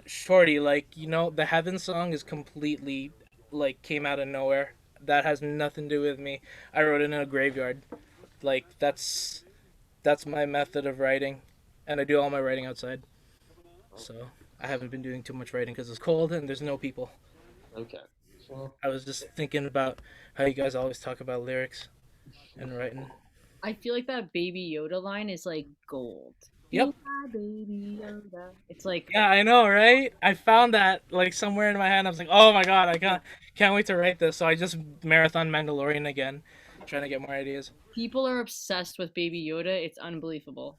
Shorty, like the Heaven song is completely like came out of nowhere. That has nothing to do with me. I wrote it in a graveyard. Like that's my method of writing, and I do all my writing outside. So I haven't been doing too much writing because it's cold and there's no people. Okay. Well, I was just thinking about how you guys always talk about lyrics and writing. I feel like that Baby Yoda line is like gold. Be Yep. my Baby Yoda. It's like Yeah, I know, right? I found that like somewhere in my head. I was like, oh my god, I can't wait to write this. So I just marathon Mandalorian again, trying to get more ideas. people are obsessed with Baby Yoda. It's unbelievable.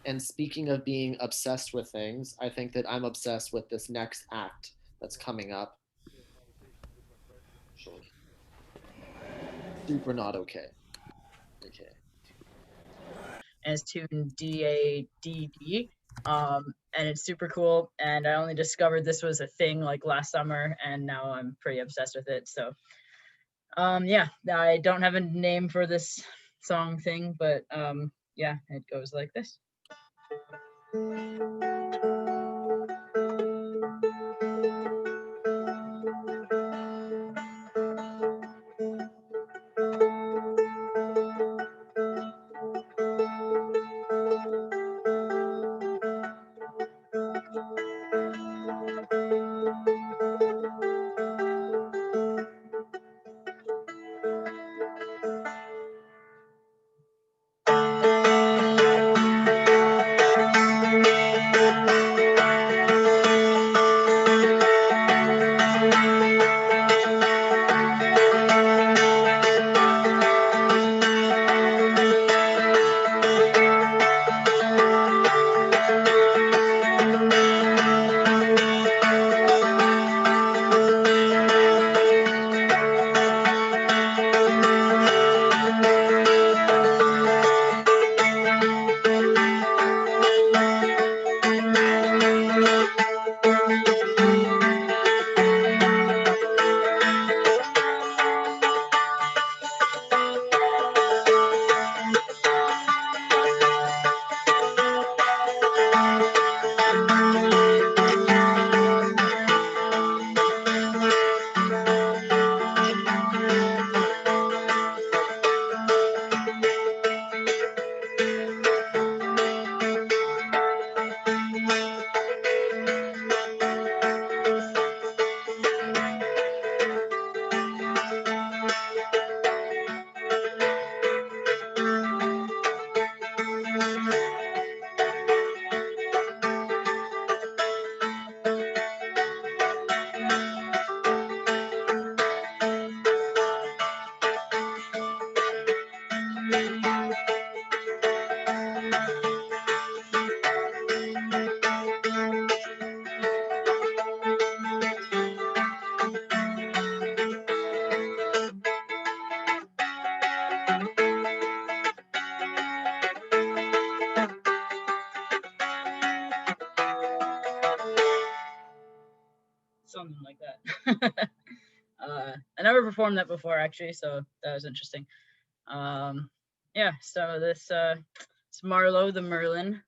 and speaking of being obsessed with things, I think that I'm obsessed with this next act that's coming up. Super not okay. Okay. And it's tuned DADD. And it's super cool. And I only discovered this was a thing like last summer, and now I'm pretty obsessed with it. So, yeah, I don't have a name for this song thing, but yeah, it goes like this. I never performed that before actually, so that was interesting. Yeah, so this it's Marlowe the Merlin.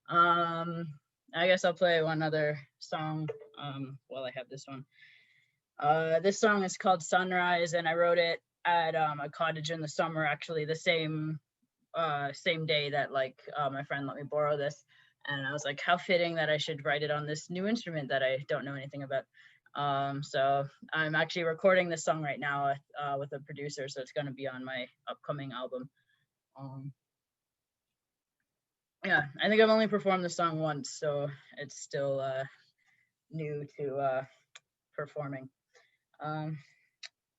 I guess I'll play one other song while I have this one. This song is called Sunrise, and I wrote it at a cottage in the summer, actually the same day that like my friend let me borrow this, and I was like, how fitting that I should write it on this new instrument that I don't know anything about. So I'm actually recording this song right now with a producer, so it's going to be on my upcoming album. Yeah, I think I've only performed the song once, so it's still new to performing.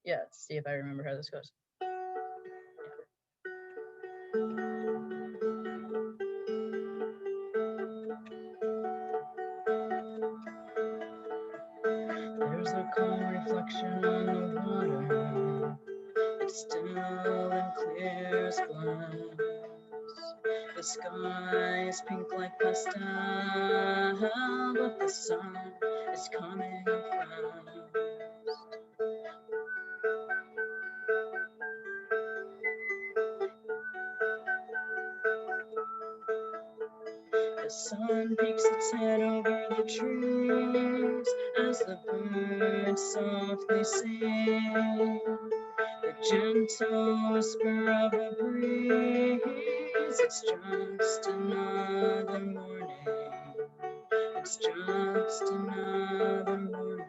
Yeah, let's see if I remember how this goes. There's a calm reflection on the water. It's still and clear as glass. The sky is pink like pastel, but the sun is coming up fast. The sun peeks its head over the trees as the birds softly sing. The gentle whisper of a breeze. It's just another morning. It's just another morning.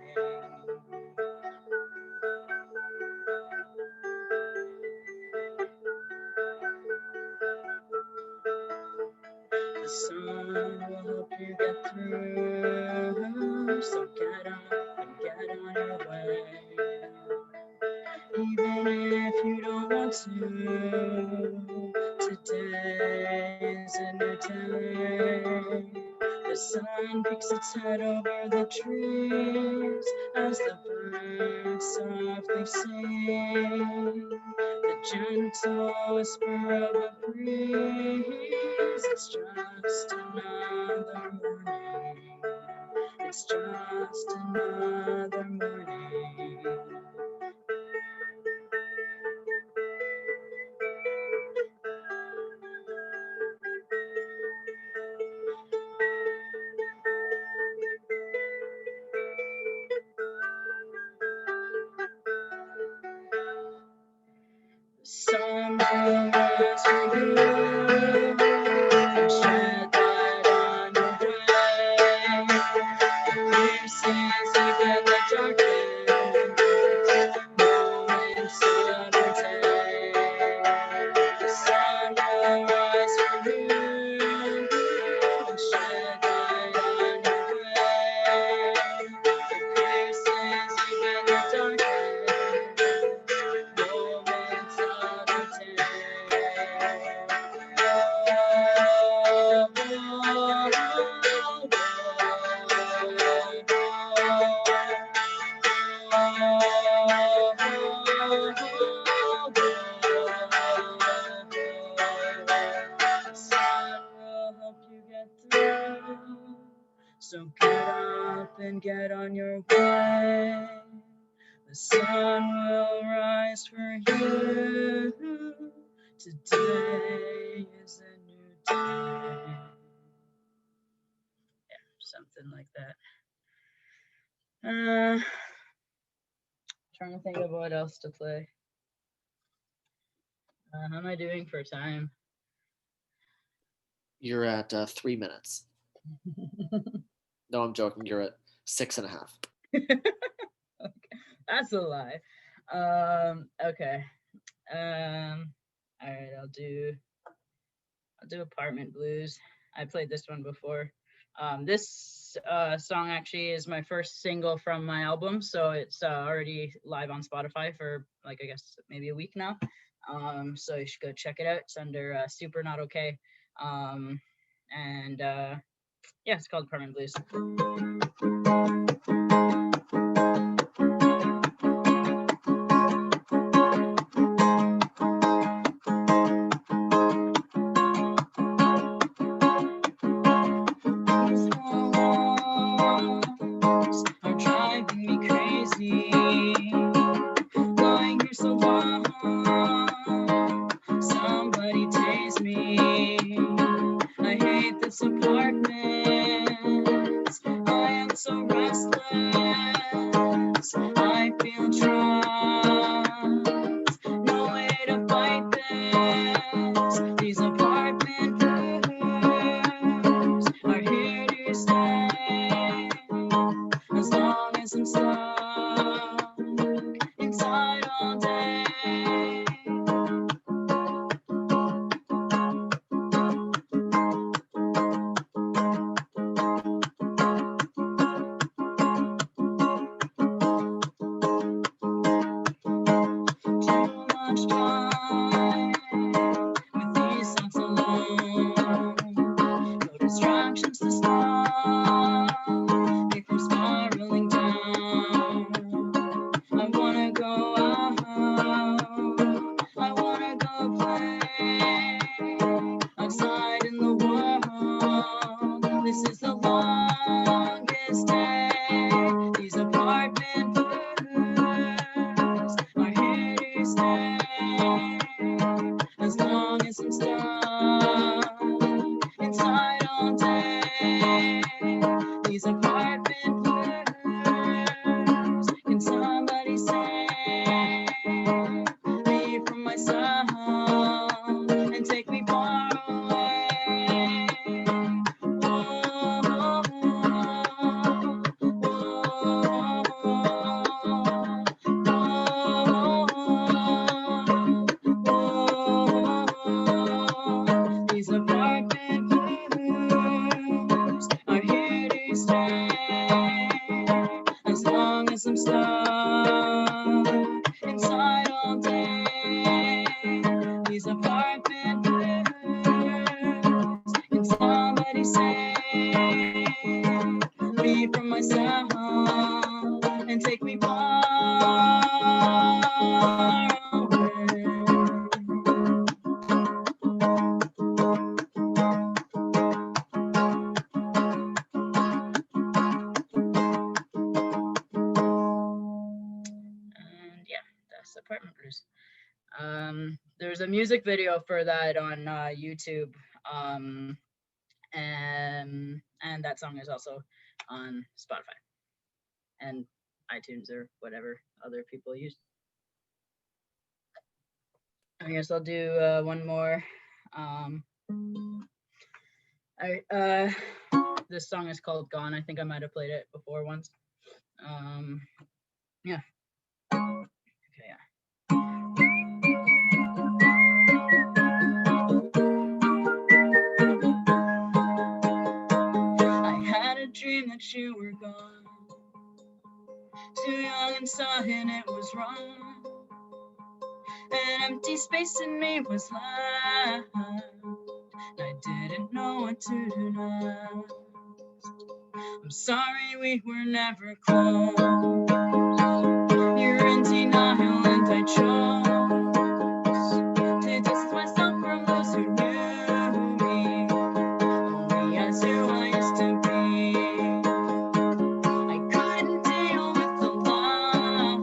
The sun will help you get through, so get up and get on your way. Even if you don't want to, today is a new day. The sun peeks its head over the trees as the birds softly sing. The gentle whisper of a breeze. It's just another morning. It's just another morning. Sun will rise for you and shed light on your way. The clear seas even the darkest moments of the day. The sun will rise for you and shed light on your way. The clear seas even the darkest moments of the day. The sun will help you get through, so get up and get on your way. The sun will rise for you. Today is a new day. Yeah, something like that. Trying to think of what else to play. How am I doing for time? You're at 3 minutes. No, I'm joking. You're at 6.5. Okay, that's a lie. Okay. All right, I'll do Apartment Blues. I played this one before. This song actually is my first single from my album, so it's already live on Spotify for like I guess maybe a week now. So you should go check it out. It's under Super Not Okay. And yeah, it's called Apartment Blues. Are driving me crazy. me. Lying here so long, somebody tase me. I hate this apartment. I am so restless. I feel trapped. No way to fight this. These apartment blues are here to stay. As long as I'm stuck inside all day. Too much time with these thoughts alone. No distractions to stop me from spiraling down. I wanna go out. I wanna go play outside in the world. This is the longest day. These apartment blues are here to stay. As long as I'm stuck inside all day. These apartment blues, can somebody save me from myself and take me far away? Whoa, these apartment blues are here to stay. As long as I'm stuck inside all day. These apartment blues, can somebody save me from myself and take me far away? And yeah, that's apartment blues. There's a music video for that on YouTube, and that song is also on Spotify and iTunes or whatever other people use. I guess I'll do one more. This song is called Gone. I think I might have played it before once. Yeah. Okay, yeah. I had a dream that you were gone. Too young and saw and it was wrong. An empty space in me was left. I didn't know what to do next. I'm sorry we were never close. You're in denial and I chose to distance myself from those who knew me only as who I used to be. I couldn't deal with the lies,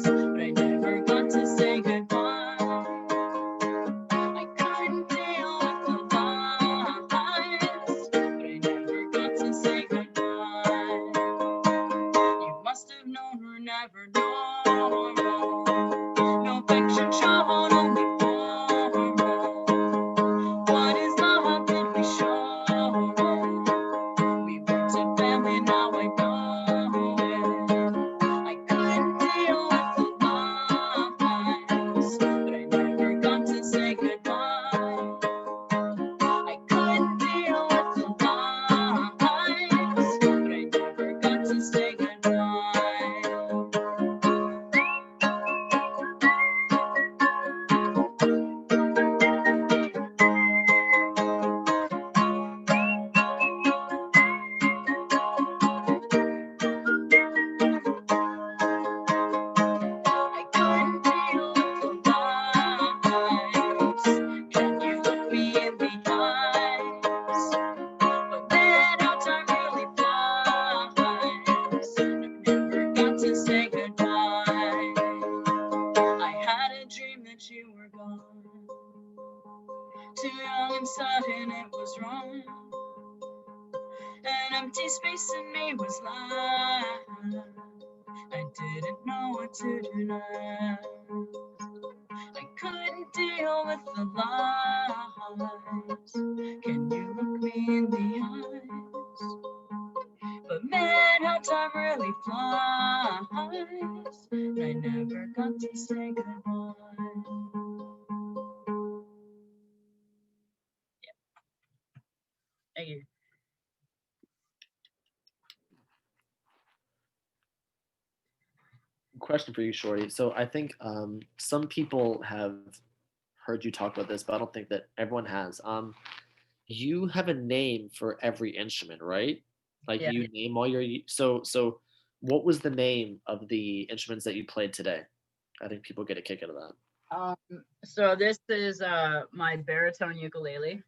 but I never got to say goodbye. I couldn't deal with the lies, but I never got to say goodbye. You must have known we're never normal. No affection shown, only formal. What is love? Did we show it? We weren't a family, now I know it. I couldn't deal with the lies, but I never got to say goodbye. I couldn't deal with the lies, but I never got to say goodbye. empty space in me was life. I didn't know what to do now. I couldn't deal with the lies. Can you look me in the eyes? But man, how time really flies. And I never got to say goodbye. Yeah. Thank you. Question for you, Shorty. So I think some people have heard you talk about this, but I don't think that everyone has. You have a name for every instrument, right? Like Yeah. you name all your so what was the name of the instruments that you played today? I think people get a kick out of that. So this is my baritone ukulele,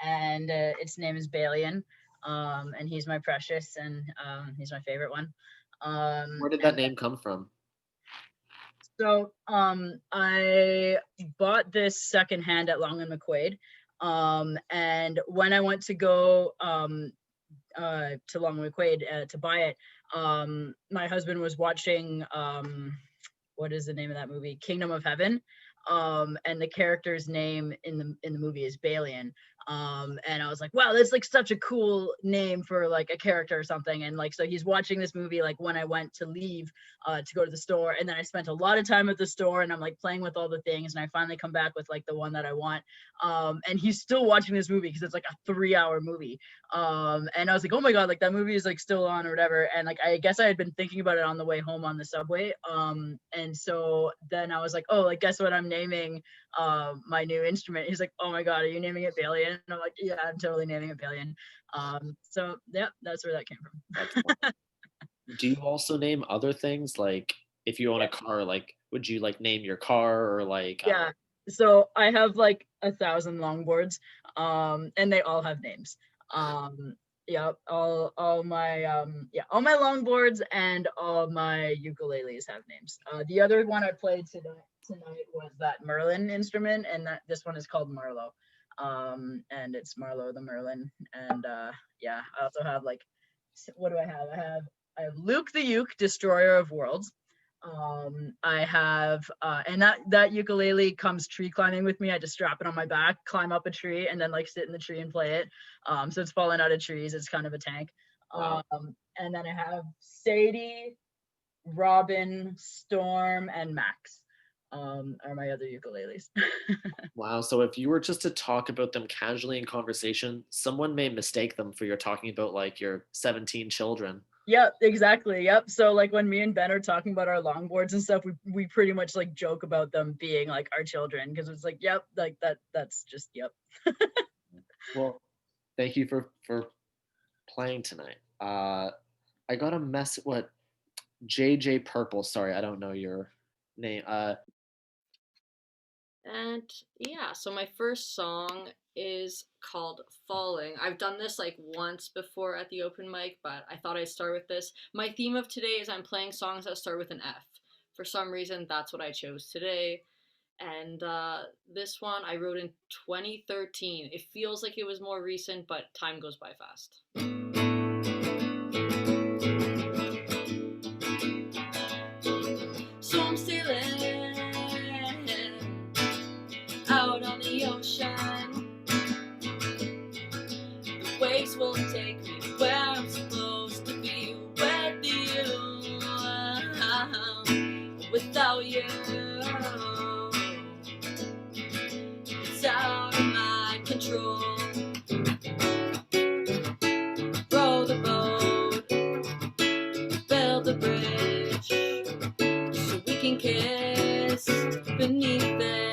and its name is Balian, and he's my precious, and he's my favorite one. Where did that name come from? So I bought this secondhand at Long and McQuaid, and when I went to go to Long and McQuaid to buy it, my husband was watching what is the name of that movie? Kingdom of Heaven. And the character's name in the movie is Balian. And I was like, wow, that's like such a cool name for like a character or something. And like, so he's watching this movie like when I went to leave to go to the store, and then I spent a lot of time at the store, and I'm like playing with all the things, and I finally come back with like the one that I want. And he's still watching this movie because it's like a 3-hour movie. And I was like, oh my god, like that movie is like still on or whatever. And like I guess I had been thinking about it on the way home on the subway. And so then I was like, oh, like guess what I'm naming my new instrument. He's like, oh my god, are you naming it Balian? And I'm like, yeah, I'm totally naming it Balian. So yeah, that's where that came from. Do you also name other things? Like if you own a car, like would you like name your car or like Yeah. So I have like 1,000 longboards, and they all have names. Yeah, all my longboards and all my ukuleles have names. The other one I played tonight was that Merlin instrument, and this one is called Marlowe. And it's Marlowe the Merlin. And yeah, I also have like, what do I have? I have Luke the Uke, Destroyer of Worlds. I have and that ukulele comes tree climbing with me. I just strap it on my back, climb up a tree, and then like sit in the tree and play it. So it's falling out of trees. It's kind of a tank. Wow. And then I have Sadie, Robin, Storm, and Max are my other ukuleles. Wow. So if you were just to talk about them casually in conversation, someone may mistake them for you're talking about like your 17 children. Yep, exactly. Yep. So like when me and Ben are talking about our longboards and stuff, we pretty much like joke about them being like our children, because it's like, yep, like that's just yep. Well, thank you for playing tonight. I got a mess. What? JJPurple. Sorry, I don't know your name. And yeah, so my first song is called Falling. I've done this like once before at the open mic, but I thought I'd start with this. My theme of today is I'm playing songs that start with an F. For some reason, that's what I chose today. And this one I wrote in 2013. It feels like it was more recent, but time goes by fast. So I'm sailing out on the ocean. The waves will take me where I'm supposed to be with you. Without you, it's out of my control. Row the boat, build the bridge, so we can kiss beneath it.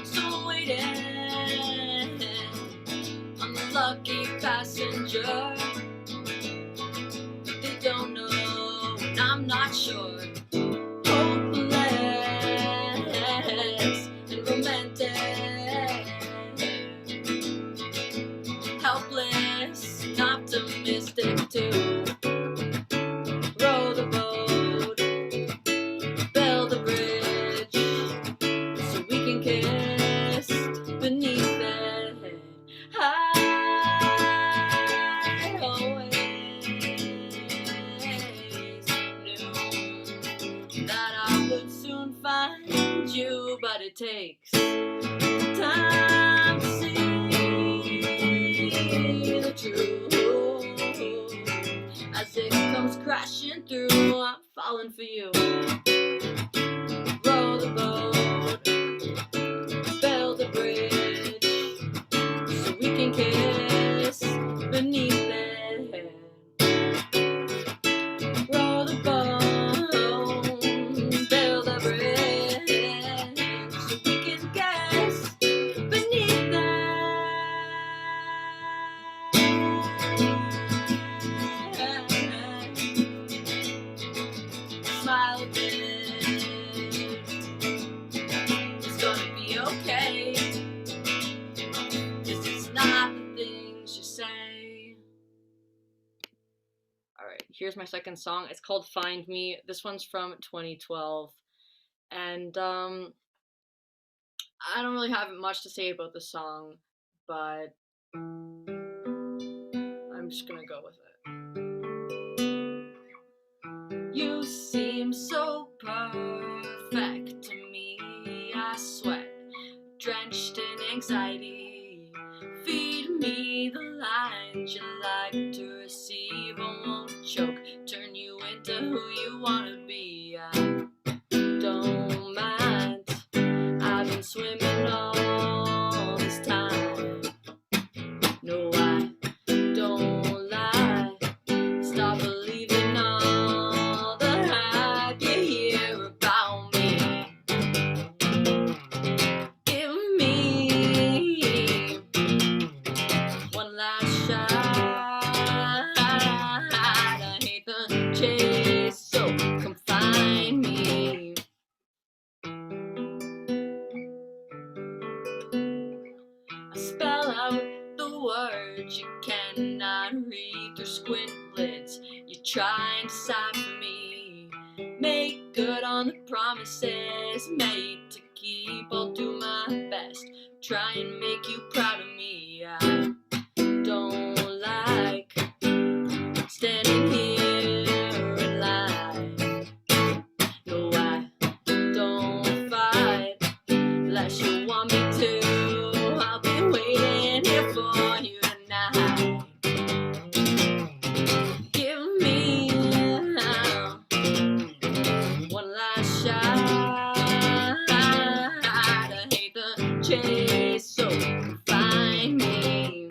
So waiting on the lucky passenger. They don't know, and I'm not sure. Hopeless and romantic, helpless and optimistic too. Row the boat, build a bridge, so we can kiss takes time to see the truth. As it comes crashing through, I'm falling for you. Row the boat, build a bridge, so we can kiss beneath it. Row the boat, build a bridge, so we can kiss beneath it. Smile a bit, it's gonna be okay. This is not the things you say. Alright, here's my second song. It's called Find Me. This one's from 2012. And I don't really have much to say about the song, but I'm just gonna go with it. You seem so perfect to me. I sweat, drenched in anxiety. Feed me the lines you like to receive. I won't choke, turn you into who you wanna be. I don't mind. I've been swimming all this time. No, I don't lie. Stop believing all the hype you hear about me. Give me one last shot. I hate the chase, so come find me. I spell out the words you cannot read through squint lids. You're trying to decipher me. Make good on the promises made to keep. I'll do my best. Try and make you proud of me. I don't like standing here in line. No, I don't fight unless you want me to. I'll be waiting here for you tonight. Give me one last shot. I hate the chase, so find me.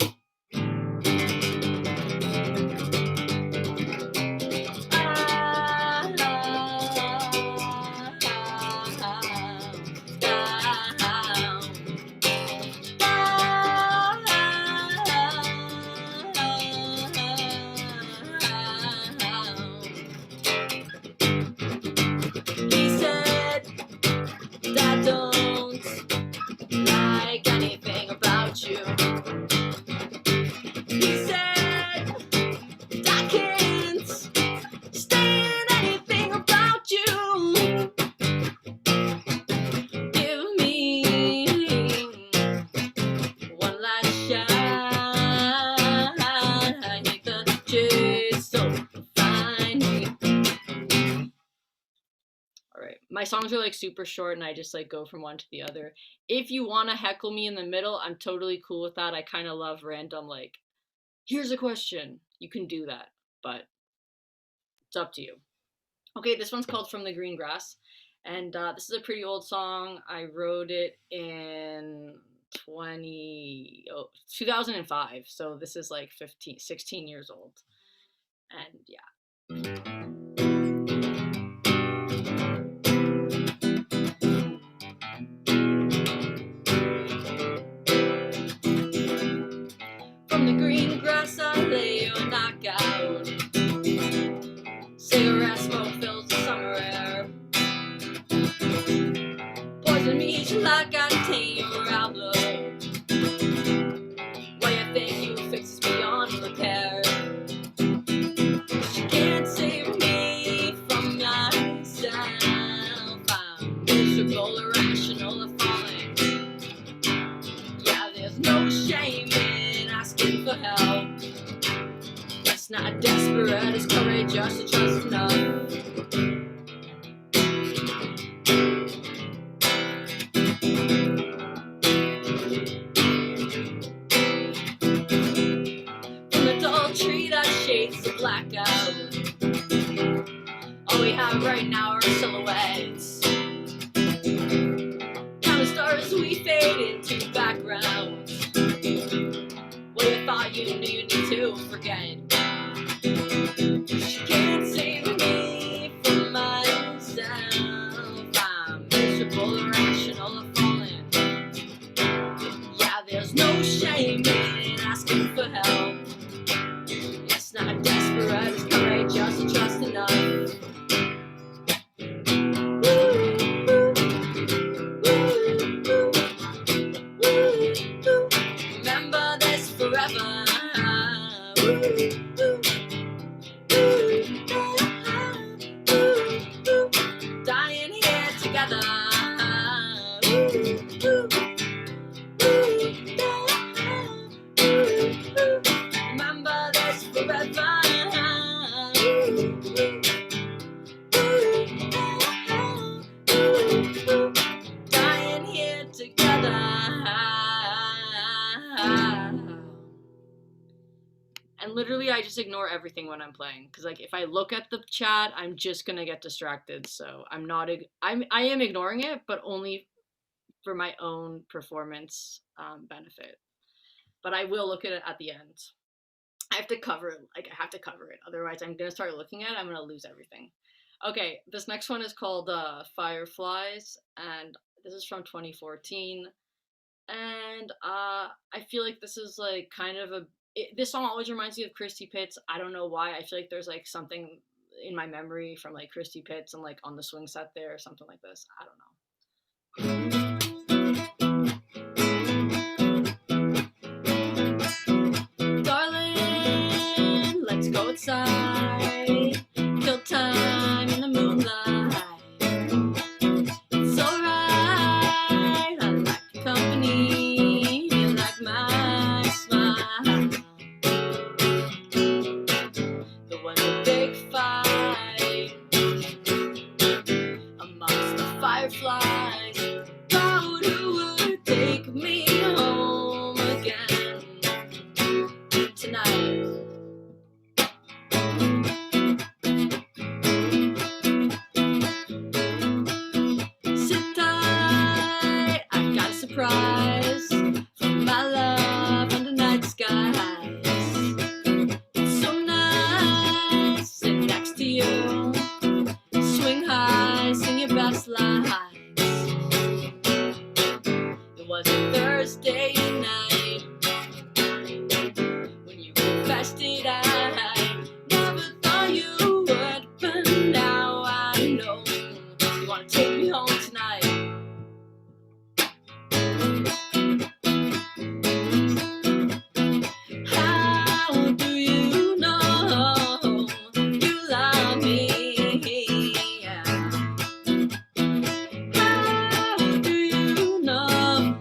He said that I don't like anything about you. He said that I can't stand anything about you. Give me one last shot. I hate the chase, so find me. Alright, my songs are like super short and I just like go from one to the other. If you want to heckle me in the middle, I'm totally cool with that. I kind of love random, like, here's a question. You can do that, but it's up to you. Okay, this one's called From the Green Grass. And this is a pretty old song. I wrote it in 2005. So this is like 16 years old. And yeah. From the green grass I lay your knockout. Cigarette smoke fills the summer air. Poison me like I taint your outlook. Why you think you fix is beyond repair? But you can't save me from myself. I'm miserable, irrational, or falling. Yeah, there's no shame in asking for help. It's not desperate, it's courageous to trust enough. yeah, right now our silhouettes. Counting stars, we fade into backgrounds. What you thought you knew you need to forget. She can't save me from myself. I'm miserable, irrational, or falling. Yeah, there's no shame in asking for help. It's not desperate, it's courageous and just enough. Remember this forever. Dying here together. Remember this forever. Dying here together. And literally I just ignore everything when I'm playing, because like if I look at the chat I'm just gonna get distracted. So I am ignoring it, but only for my own performance benefit. But I will look at it at the end. I have to cover it, otherwise I'm gonna start looking at it, I'm gonna lose everything. Okay, this next one is called Fireflies, and this is from 2014. And I feel like this is like kind of this song always reminds me of Christy Pitts. I don't know why. I feel like there's like something in my memory from like Christy Pitts and like On the Swing Set there or something like this. I don't know. Darling, let's go outside, kill time in the moonlight. It's alright, I like your company, you like my smile. There was a big fight amongst the fireflies about who would take me home again tonight. Sit tight, I've got a surprise from my love under night skies. It's so nice, sit next to you, swing high, sing your best lines. It was a Thursday night when you confessed it. I never thought you would, but now I know you wanna take me home tonight. How do you know you love me? How do you know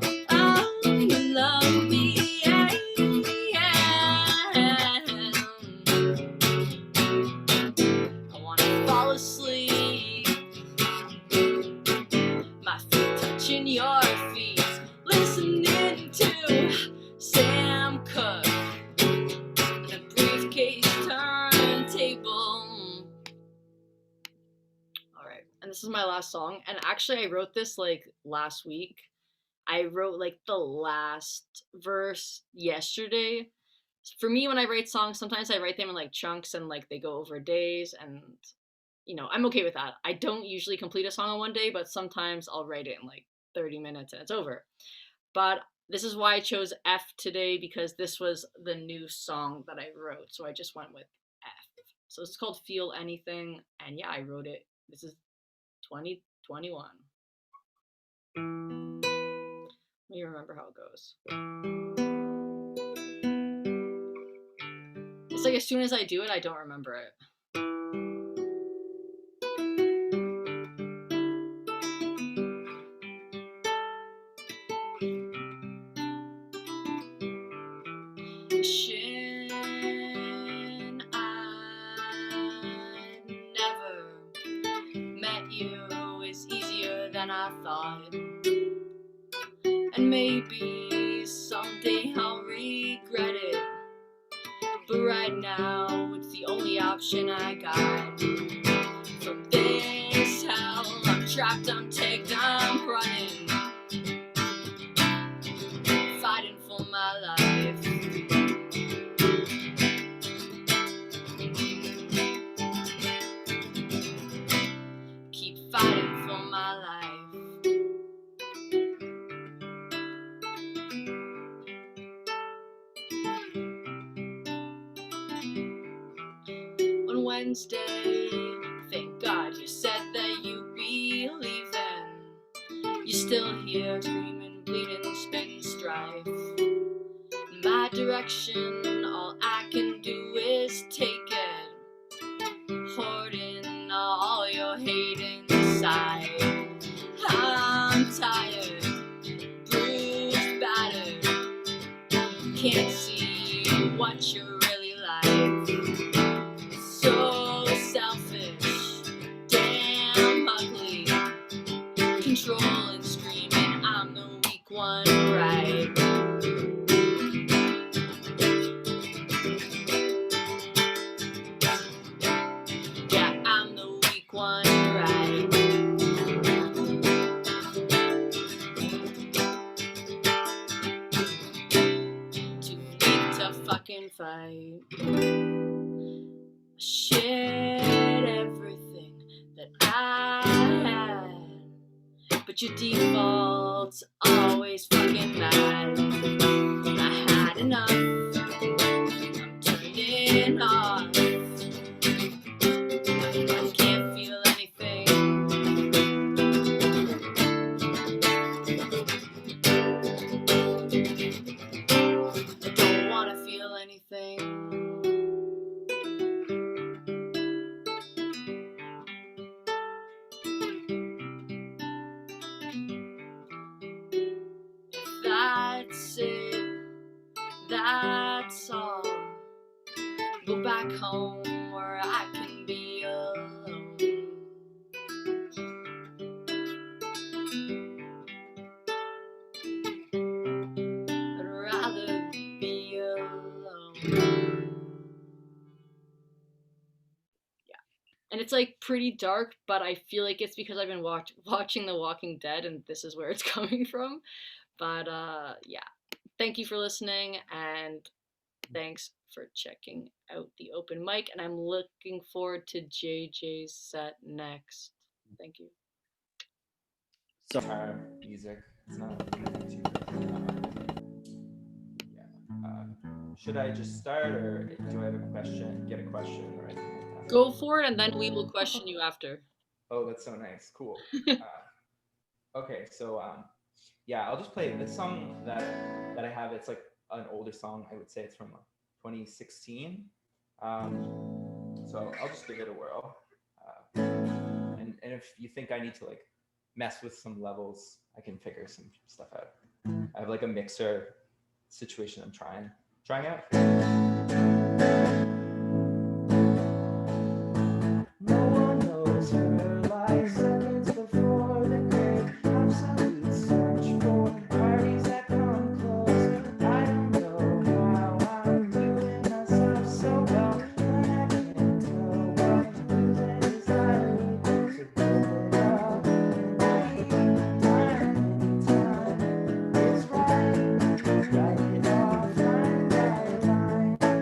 you love me? I wanna fall asleep, my feet touching your feet, listening to Sam Cooke and a briefcase turntable. Alright, and this is my last song, and actually I wrote this like last week. I wrote like the last verse yesterday. For me, when I write songs, sometimes I write them in like chunks and like they go over days, and you know, I'm okay with that. I don't usually complete a song in one day, but sometimes I'll write it in like 30 minutes and it's over. But this is why I chose F today, because this was the new song that I wrote. So I just went with F. So it's called Feel Anything. And yeah, I wrote it. This is 2021. Let me remember how it goes. It's like as soon as I do it, I don't remember it. Wishing I'd never met you is easier than I thought. And maybe someday I'll regret it, but right now it's the only option I got. from this hell. I'm trapped, I'm tagged, I'm running, fighting for my life. Keep fighting for my life. On Wednesday, thank God you said that you believe in. You're still here, screaming, bleeding, spitting strife. In my direction, all I can do is take it, hoarding all your hate inside. I'm tired, bruised, battered, can't see what you're really like. So selfish, damn ugly, controlling, screaming, I'm the weak one, right? Yeah, I'm the weak one, right? Too weak to fucking fight. Shared everything that I had, but your default's always fucking mad. I had enough, I'm turning off. I can't feel anything. I don't wanna feel anything. That's it, that's all. Go back home where I can be alone. I'd rather be alone. Yeah. And it's like pretty dark, but I feel like it's because I've been watching The Walking Dead and this is where it's coming from. But yeah. Thank you for listening and thanks for checking out the open mic. And I'm looking forward to JJ's set next. Thank you. So music. It's not too should I just start or do I have a question? Get a question or anything like that? Go for it and then we will question you after. Oh, that's so nice. Cool. Okay, so yeah, I'll just play this song that I have. It's like an older song. I would say it's from 2016. So I'll just give it a whirl. And if you think I need to like mess with some levels, I can figure some stuff out. I have like a mixer situation I'm trying out. No one knows her like seconds before the great absolute search for parties that come close. I don't know how I'm doing myself so well, but I can't tell what music is I need to build it up. Anytime is right, write it off line by line.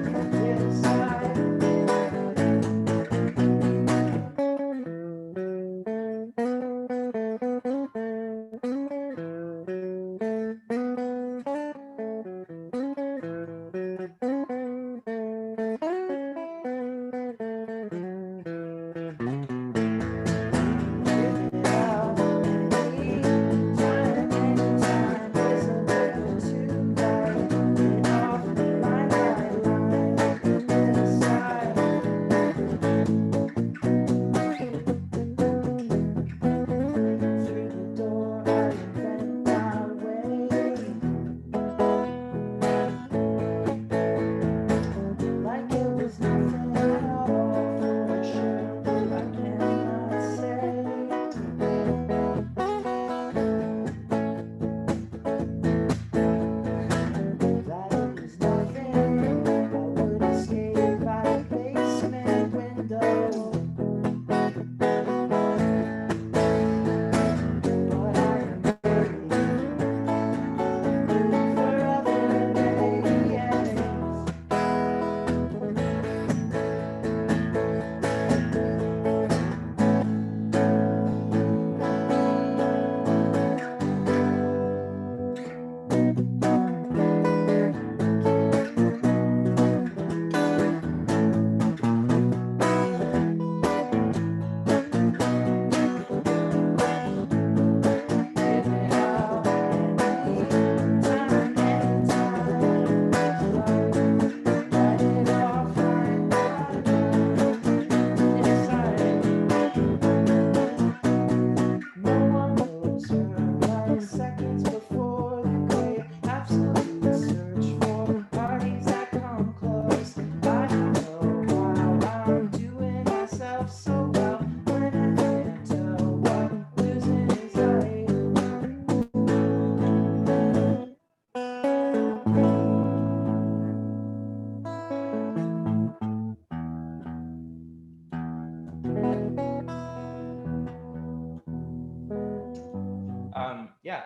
yeah,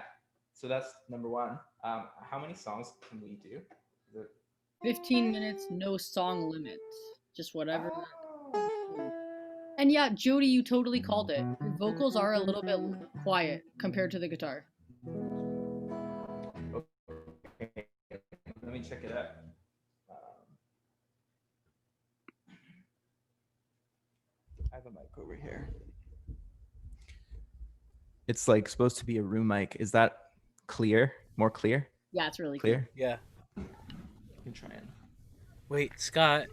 so that's number one. How many songs can we do? Is it... 15 minutes, no song limit. Just whatever. Oh. And yeah, Jody, you totally called it. Your vocals are a little bit quiet compared to the guitar. Okay, let me check it out. I have a mic over here. It's like supposed to be a room mic. Is that clear? More clear? Yeah, it's really Clear? Yeah. You can try and... Wait, Scott,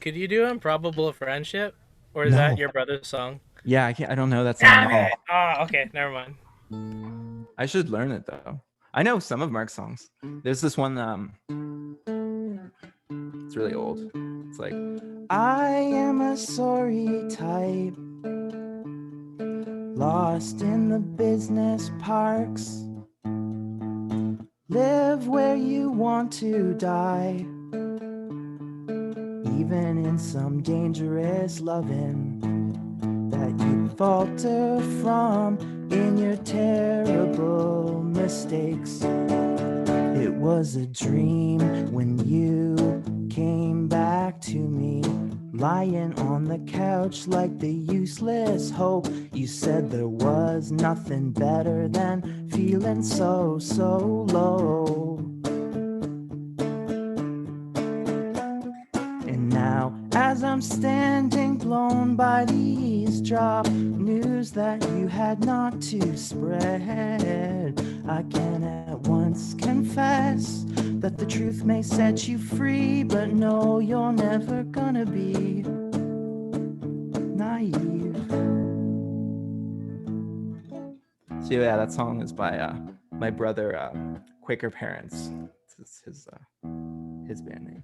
could you do Improbable Friendship? Or is No. that your brother's song? Yeah, I don't know that song Damn at it! Oh, okay, never mind. all. I should learn it though. I know some of Mark's songs. There's this one, it's really old. It's like, I am a sorry type, lost in the business parks, live where you want to die, even in some dangerous loving that you falter from in your terrible mistakes. It was a dream when you came back to me, lying on the couch like the useless hope. You said there was nothing better than feeling so low. And now, as I'm standing blown by the eavesdrop news that you had not to spread, I can at once confess that the truth may set you free, but no, you're never gonna be naive. So yeah, that song is by my brother, Quaker Parents. It's his band name.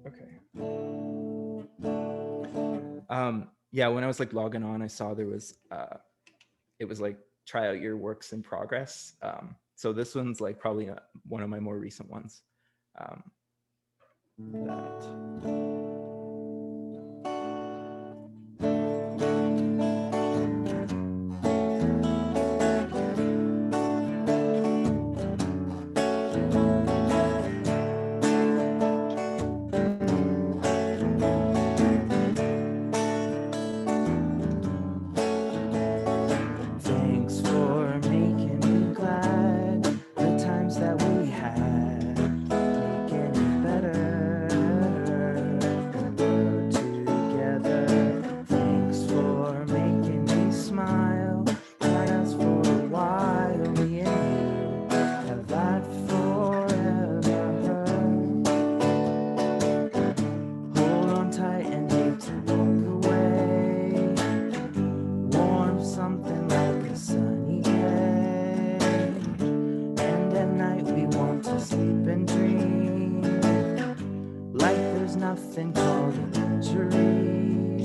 Okay. Yeah, when I was like logging on, I saw there was it was like try out your works in progress. So this one's like probably one of my more recent ones. Thanks for making me glad the times that we had, making it better when we're together. Thanks for making me smile, that us for a while, me and you have that forever. Hold on tight and hate to walk away, warm something like a sunny day, and at night we want to sleep and dream like there's nothing called an injury.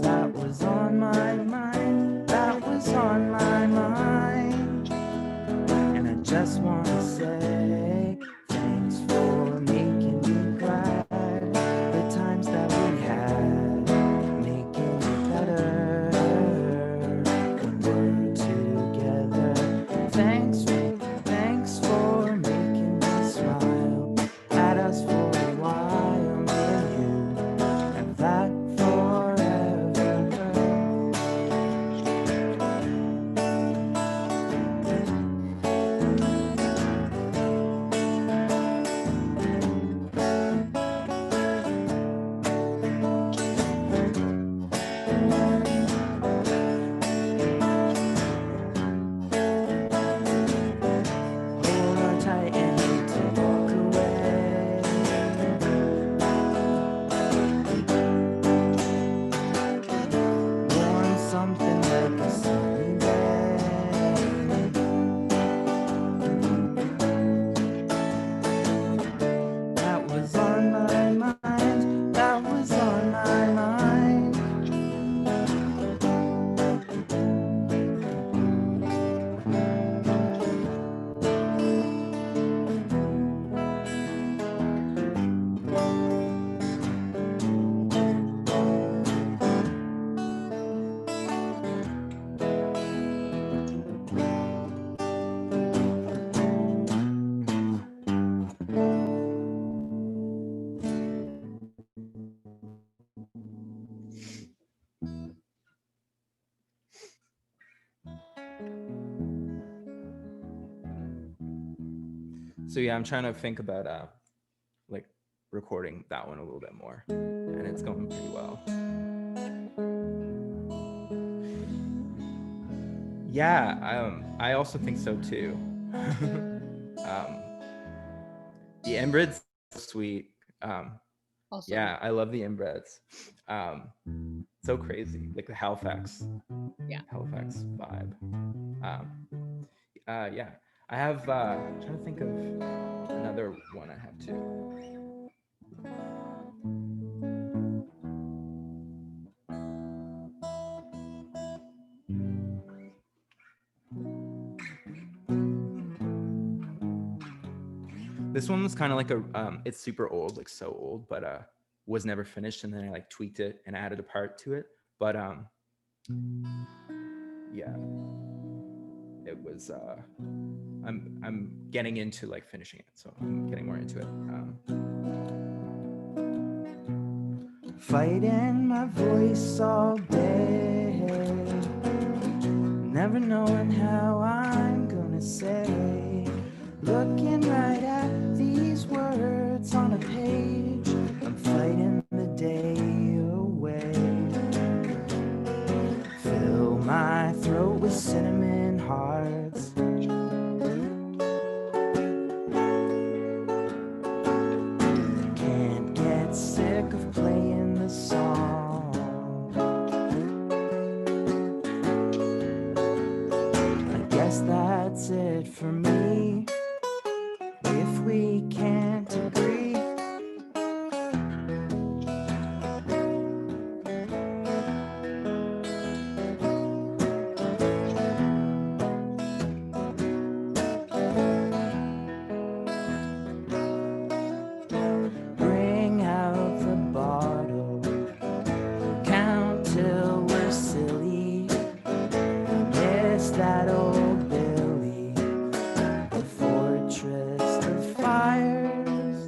That was on my mind, that was on my mind, and I just want to say thanks for making me glad the times that we had, making it better when we're together. Thanks for making me smile at us for a while, me and you, and that forever. So yeah, I'm trying to think about like recording that one a little bit more, and it's going pretty well. Yeah, I also think so too. The inbreds sweet. Also, Yeah, I love the inbreds. So crazy, like the Halifax vibe. Yeah, I have. I'm trying to think of another one I have too. This one was kind of like a. It's super old, like so old, but was never finished, and then I like tweaked it and added a part to it. But yeah, it was. I'm getting into like finishing it, so I'm getting more into it. Fighting my voice all day, never knowing how I'm gonna say, looking right at these words on a page, I'm fighting the day away. Fill my throat with cinnamon hearts, can't get sick of playing the song. I guess that's it for me. If we can't agree, bring out the bottle, count till we're silly. Miss that old Billy, the fortress of fires,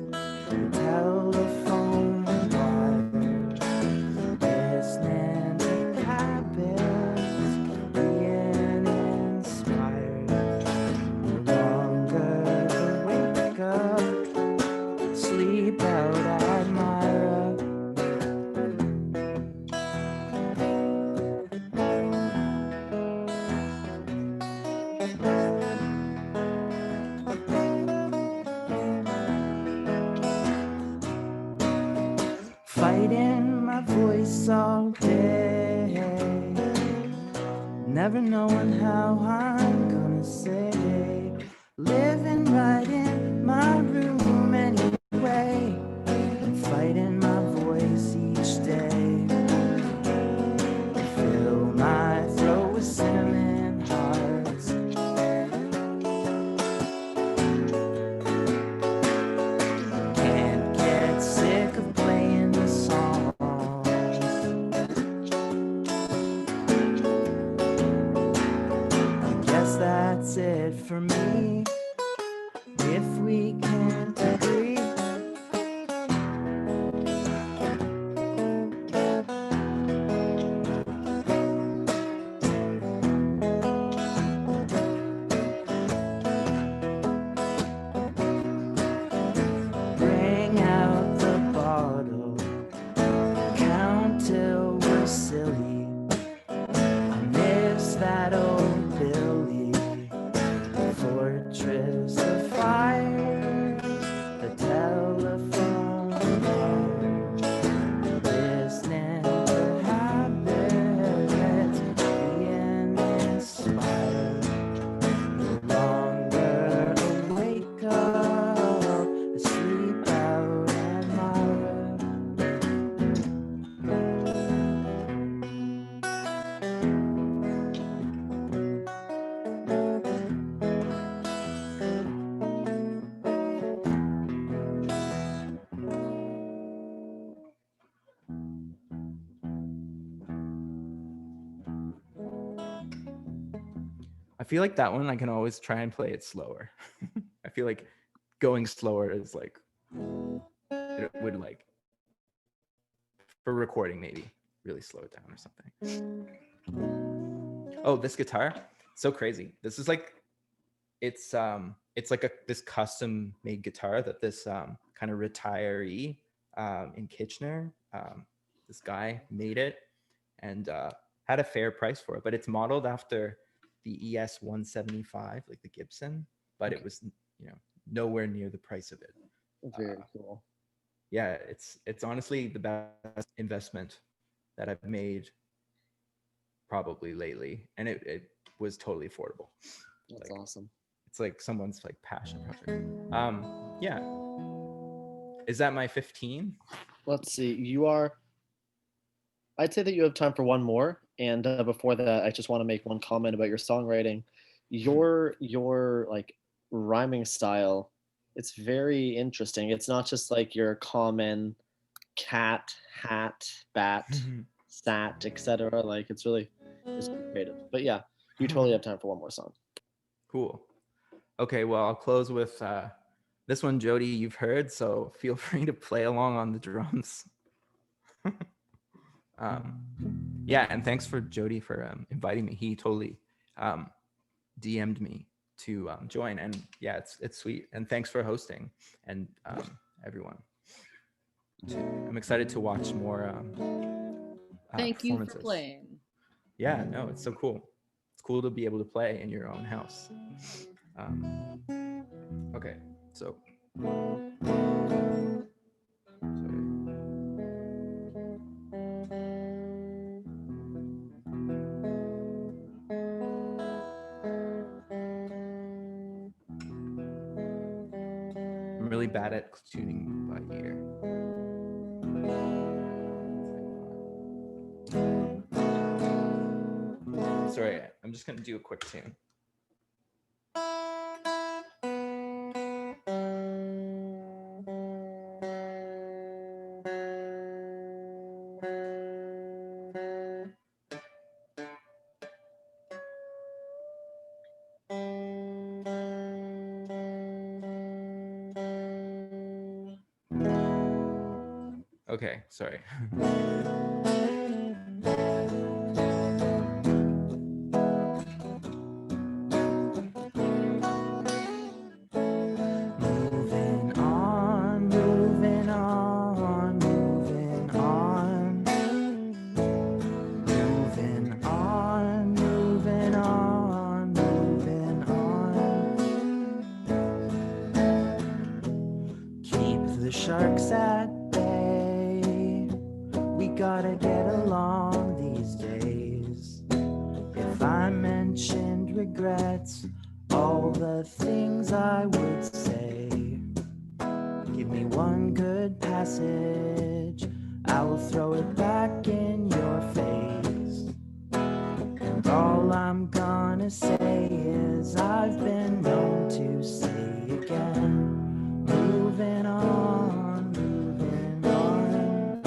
the telephone wires, listening to habits, being inspired. No longer the wake up, sleep out Admira. Fighting my voice all day, never knowing how I'm gonna say, living right in my room anyway, and fighting my voice each day. Fill my throat with cinnamon hearts, can't get sick of playing the songs. I guess that's it for me. If we can't agree, bring out the bottle, count till we're silly. I miss that old Billy, the fortress of fire, the telephone wire, listening to habits, being inspired. No longer a wake up, a sleep out Admira. I feel like that one I can always try and play it slower. I feel like going slower is like it would like for recording maybe really slow it down or something. Oh, this guitar, so crazy. This is like it's it's like this custom made guitar that this kind of retiree in Kitchener, this guy made it and had a fair price for it, but it's modeled after the ES 175, like the Gibson, but it was, you know, nowhere near the price of it. Very cool. Yeah, it's honestly the best investment that I've made probably lately, and it was totally affordable. That's like, awesome. It's like someone's like passion project. Yeah. Is that my 15? Let's see. I'd say that you have time for one more. And before that, I just want to make one comment about your songwriting. Your like rhyming style, it's very interesting. It's not just like your common cat, hat, bat, sat, etc. Like it's really creative. But yeah, you totally have time for one more song. Cool. Okay, well, I'll close with this one, Jody, you've heard, so feel free to play along on the drums. Yeah, and thanks for Jody for inviting me. He totally DM'd me to join, and yeah, it's sweet. And thanks for hosting, and everyone. I'm excited to watch more Thank you for performances. playing. Yeah, no, it's so cool. It's cool to be able to play in your own house. Okay, so. I'm really bad at tuning by ear. Sorry, I'm just gonna do a quick tune. Okay, sorry. Sharks at bay. We gotta get along these days. If I mentioned regrets, all the things I would say. Give me one good passage, I will throw it back in your face. And all I'm gonna say is I've been known to say again. Moving on, moving on,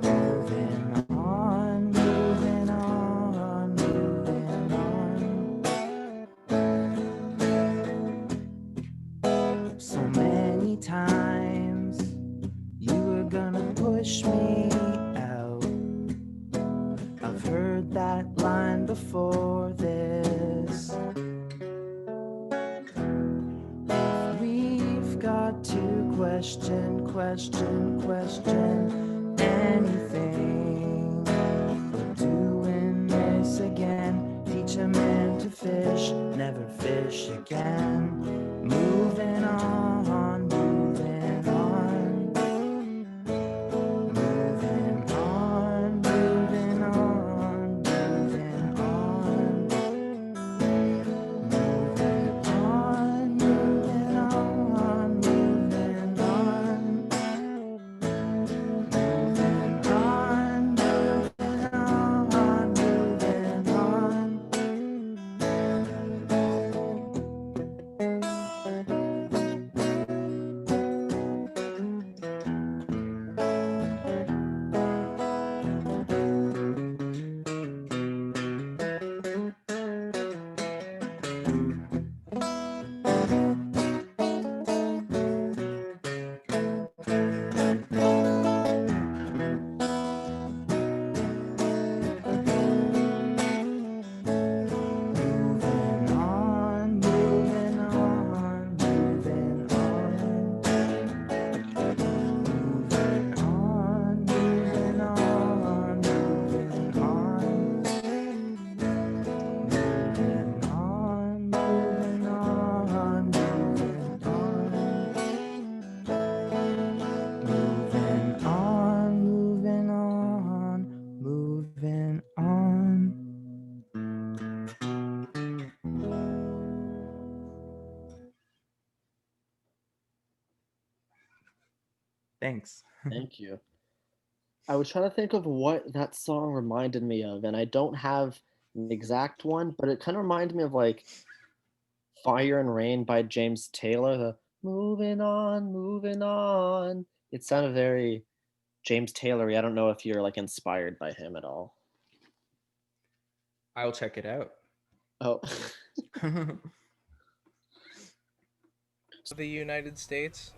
moving on, moving on, moving on. So many times you were gonna push me out. I've heard that line before this. Got to question anything. We're doing this again. Teach a man to fish, never fish again. Moving on, moving on. Moving on, moving on, moving on. Moving on, moving on. Moving on, Thanks. Thank you. I was trying to think of what that song reminded me of, and I don't have an exact one, but it kind of reminded me of like Fire and Rain by James Taylor. The moving on, moving on. It sounded very James Taylory. I don't know if you're like inspired by him at all. I'll check it out. Oh, The United States.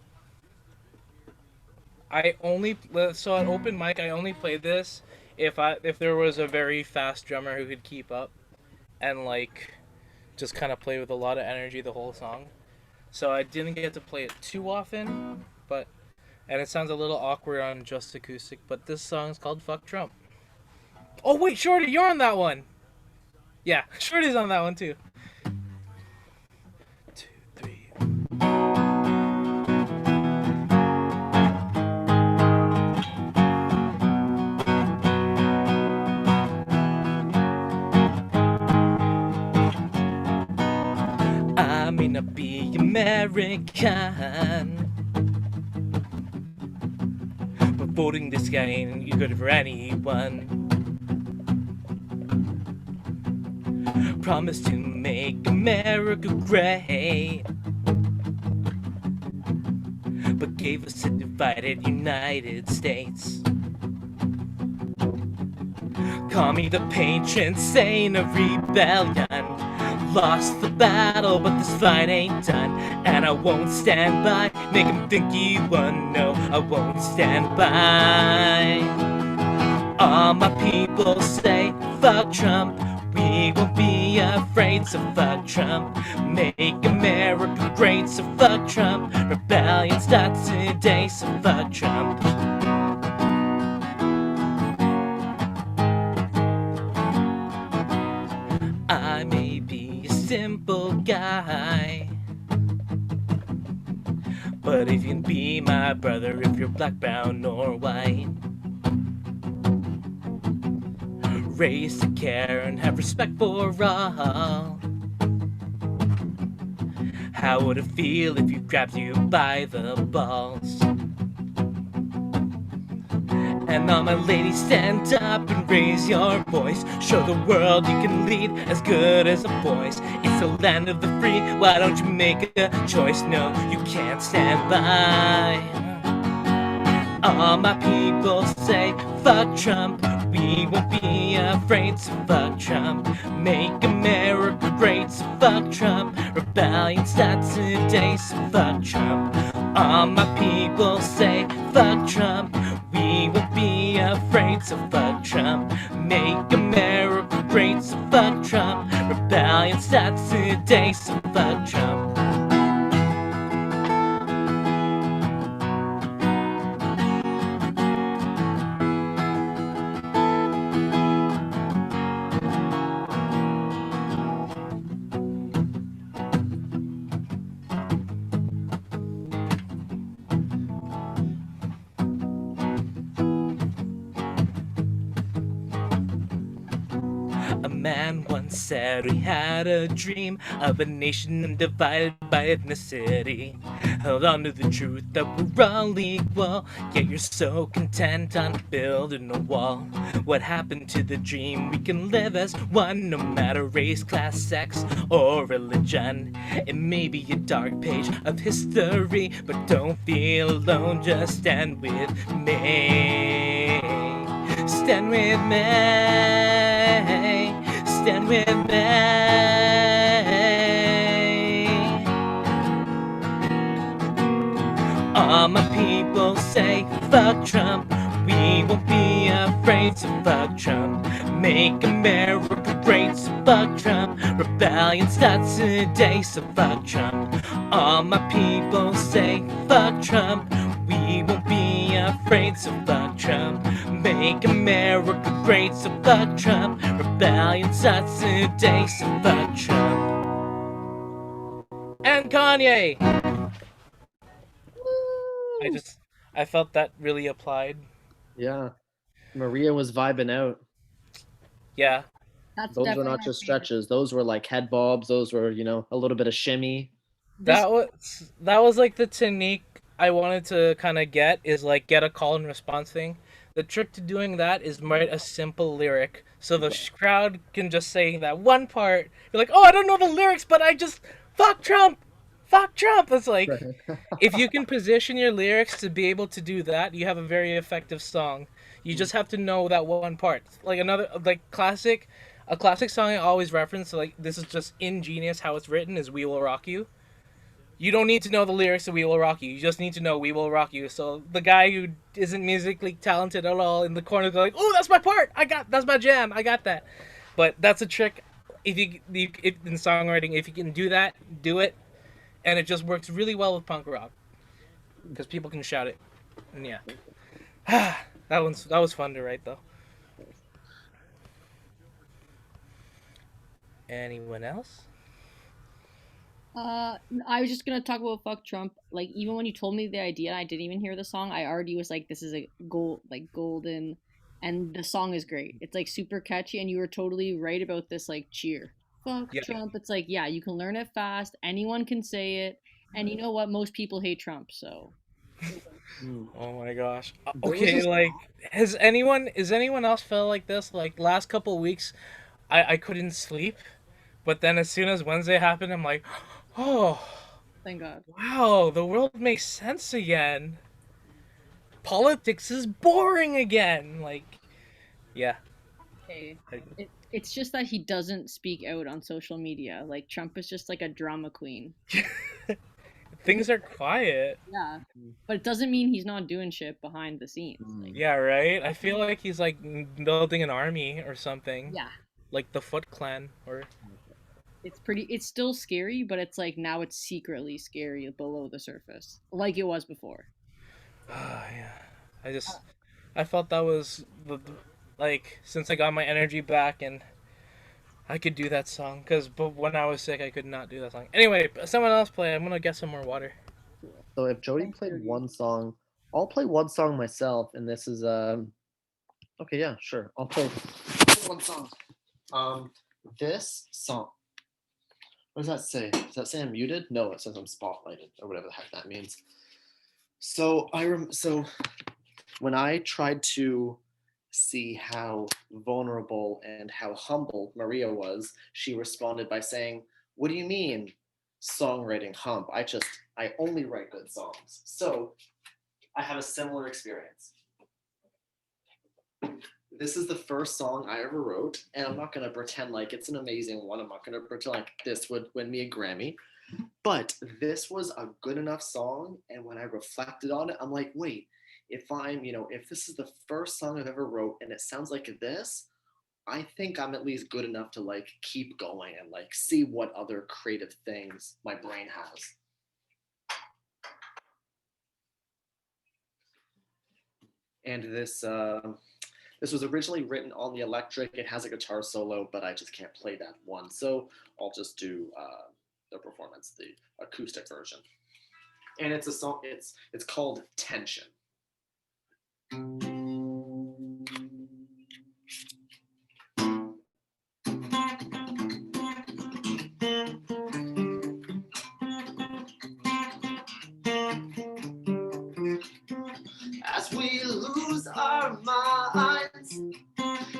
I only so at open mic I only played this if there was a very fast drummer who could keep up and like just kind of play with a lot of energy the whole song. So I didn't get to play it too often, and it sounds a little awkward on just acoustic, but this song's called Fuck Trump. Oh wait, Shorty, you're on that one. Yeah, Shorty's on that one too. 2, 3. I may not be American, but voting this guy ain't good for anyone. Promise to make America great, but gave us a divided United States. Call me the patron saint of rebellion. Lost the battle, but this fight ain't done, and I won't stand by. Make 'em think you won. No, I won't stand by. All my people say, fuck Trump. We won't be afraid, so fuck Trump. Make America great, so fuck Trump. Rebellion starts today, so fuck Trump. I may be a simple guy, but if you can be my brother, if you're black, brown, or white, raised to care and have respect for all. How would it feel if you grabbed you by the balls? And all my ladies, stand up and raise your voice. Show the world you can lead as good as the boys. It's the land of the free, why don't you make a choice? No, you can't stand by. All my people say, fuck Trump. We won't be afraid, so fuck Trump. Make America great, so fuck Trump. Rebellion starts today, so fuck Trump. All my people say, fuck Trump. We won't be afraid, so fuck Trump. Make America great, so fuck Trump. Rebellion starts today, so fuck Trump. A man once said he had a dream of a nation undivided by ethnicity. Held on to the truth that we're all equal, yet you're so content on building a wall. What happened to the dream? We can live as one, no matter race, class, sex, or religion. It may be a dark page of history, but don't feel alone, just stand with me. Stand with me. Stand with me. All my people say, fuck Trump. We won't be afraid, so fuck Trump. Make America great, so fuck Trump. Rebellion starts today, so fuck Trump. All my people say, fuck Trump. We won't be afraid, so fuck Trump. Make America great, so fuck Trump. Rebellion starts today, so fuck Trump. And Kanye! I felt that really applied. yeah. Maria was vibing out. Yeah. That's Those were definitely not my just favorite. stretches. Those were like head bobs. Those were, a little bit of shimmy. This- That was like the technique I wanted to kind of get is like get a call and response thing. The trick to doing that is write a simple lyric so the crowd can just say that one part. You're like, oh, I don't know the lyrics, but I just fuck Trump, fuck Trump. It's like if you can position your lyrics to be able to do that, you have a very effective song. You just have to know that one part. Like another like classic, a classic song I always reference. Like this is just ingenious how it's written. Is "We Will Rock You." You don't need to know the lyrics of "We Will Rock You." You just need to know "We Will Rock You." So the guy who isn't musically talented at all in the corner is like, "Oh, that's my part. That's my jam. I got that." But that's a trick. If if in songwriting, if you can do that, do it, and it just works really well with punk rock because people can shout it. And yeah, that was fun to write though. Anyone else? I was just gonna talk about fuck Trump. Like even when you told me the idea, and I didn't even hear the song. I already was like, this is a golden, and the song is great. It's like super catchy, and you were totally right about this like cheer. Fuck Yeah. Trump. It's like yeah, you can learn it fast. Anyone can say it, and you know what? Most people hate Trump, so Oh my gosh. There was Okay, this- like has anyone else felt like this? Like last couple weeks, I couldn't sleep, but then as soon as Wednesday happened, I'm like, oh thank God. wow, the world makes sense again. Politics is boring again. Like, yeah. Okay. I- It's just that he doesn't speak out on social media. Like Trump is just like a drama queen. Things are quiet. Yeah, but it doesn't mean he's not doing shit behind the scenes. Like, Yeah, right? I feel like he's like building an army or something. yeah, Like the Foot Clan or it's still scary, but it's like now it's secretly scary below the surface, like it was before. yeah. I felt that was like since I got my energy back and I could do that song but when I was sick I could not do that song. Anyway, someone else play. I'm gonna get some more water. So if Jody Thanks, played Jody. one song, I'll play one song myself, and this is okay, yeah, sure. I'll play one song. This song. What does that say? Does that say I'm muted? No, it says I'm spotlighted or whatever the heck that means. So so when I tried to see how vulnerable and how humble Maria was, she responded by saying, "What do you mean, songwriting hump? I only write good songs." So I have a similar experience. This is the first song I ever wrote, and I'm not going to pretend like it's an amazing one. I'm not going to pretend like this would win me a Grammy. But this was a good enough song, and when I reflected on it, I'm like, wait, if this is the first song I've ever wrote and it sounds like this, I think I'm at least good enough to like keep going and like see what other creative things my brain has. And this was originally written on the electric. It has a guitar solo, but I just can't play that one. So I'll just do the performance, the acoustic version. And it's a song, it's called Tension. As we lose our minds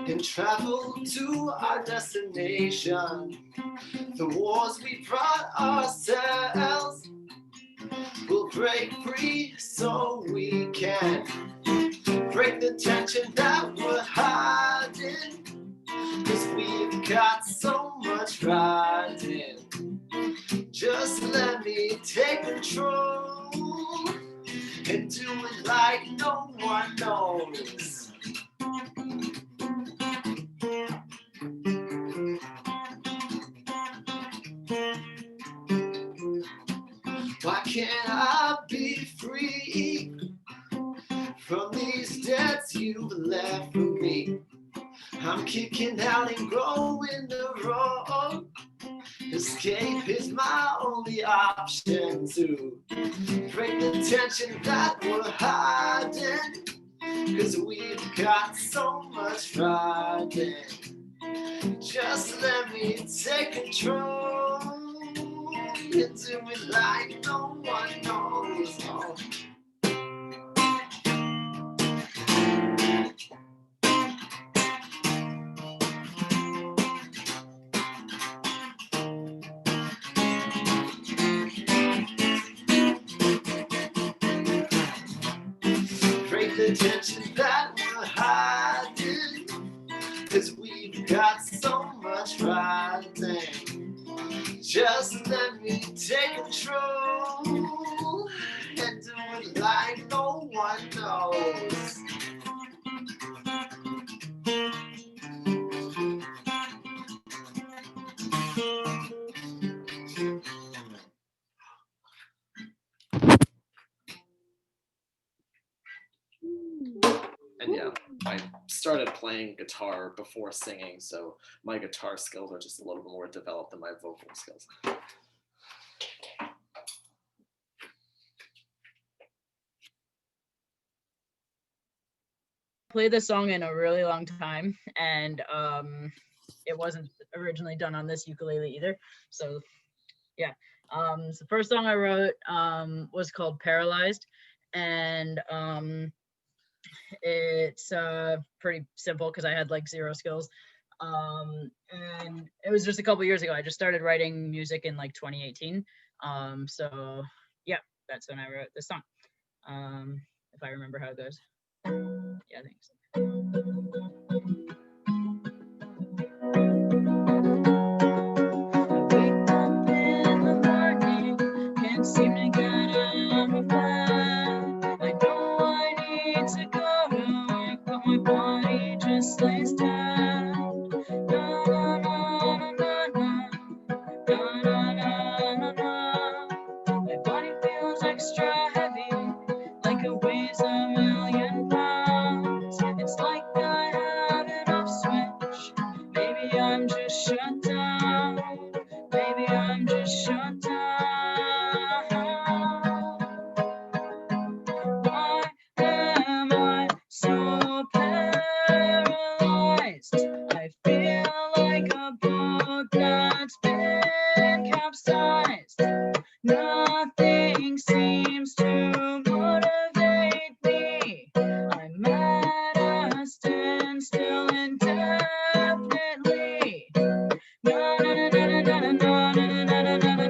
and travel to our destination, the wars we brought ourselves will break free so we can break the tension that we're hiding, 'cause we've got so much riding. Just let me take control and do it like no one knows. Why can't I be free from these debts you've left for me? I'm kicking out and growing the road. Escape is my only option to break the tension that we're hiding, 'cause we've got so much riding. Just let me take control and do it like no one knows. Oh. attention that we're hiding, 'cause we've got so much riding. Just let me take control and do it like no one knows. And yeah, I started playing guitar before singing, so my guitar skills are just a little bit more developed than my vocal skills. Played this song in a really long time, and it wasn't originally done on this ukulele either. So yeah, so the first song I wrote was called Paralyzed, and it's pretty simple because I had like zero skills. And it was just a couple years ago. I just started writing music in like 2018. So yeah, that's when I wrote this song. If I remember how it goes. Yeah, thanks. Seem to get out of bed. I know I need to go to work, but my body just lays dead. Na na na na na na, na na na na na. My body feels extra heavy, like it weighs 1,000,000 pounds. It's like I have an off switch. Maybe I'm just shut down. Maybe I'm just shut down. Why am I so paralyzed? I feel like a boat that's been capsized. Nothing seems to motivate me. I'm at a standstill indefinitely. Na na na na na na na na na na na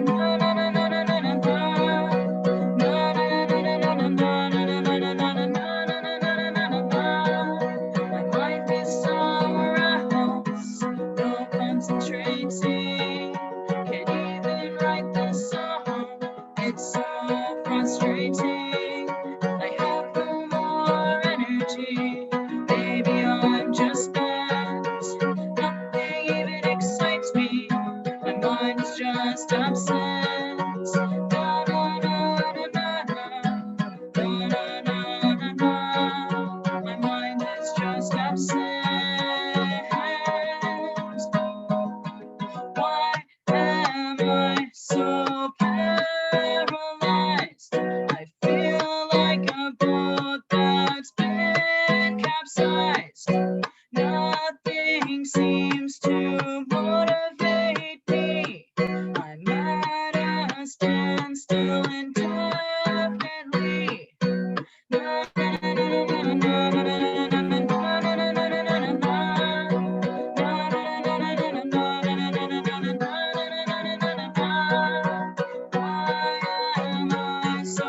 my mind is somewhere else, no concentrating. Can't even write the song, it's so frustrating. I have no more energy, maybe I'm just bent. Nothing even excites me, my mind is just upset. Na na na na na na, na na na na na. My mind is just upset. Why am I so paralyzed? I feel like a boat that's been capsized. Nothing seems to motivate me. I'm at a standstill indefinitely. Na na na na na na na na na na na na. Why am I so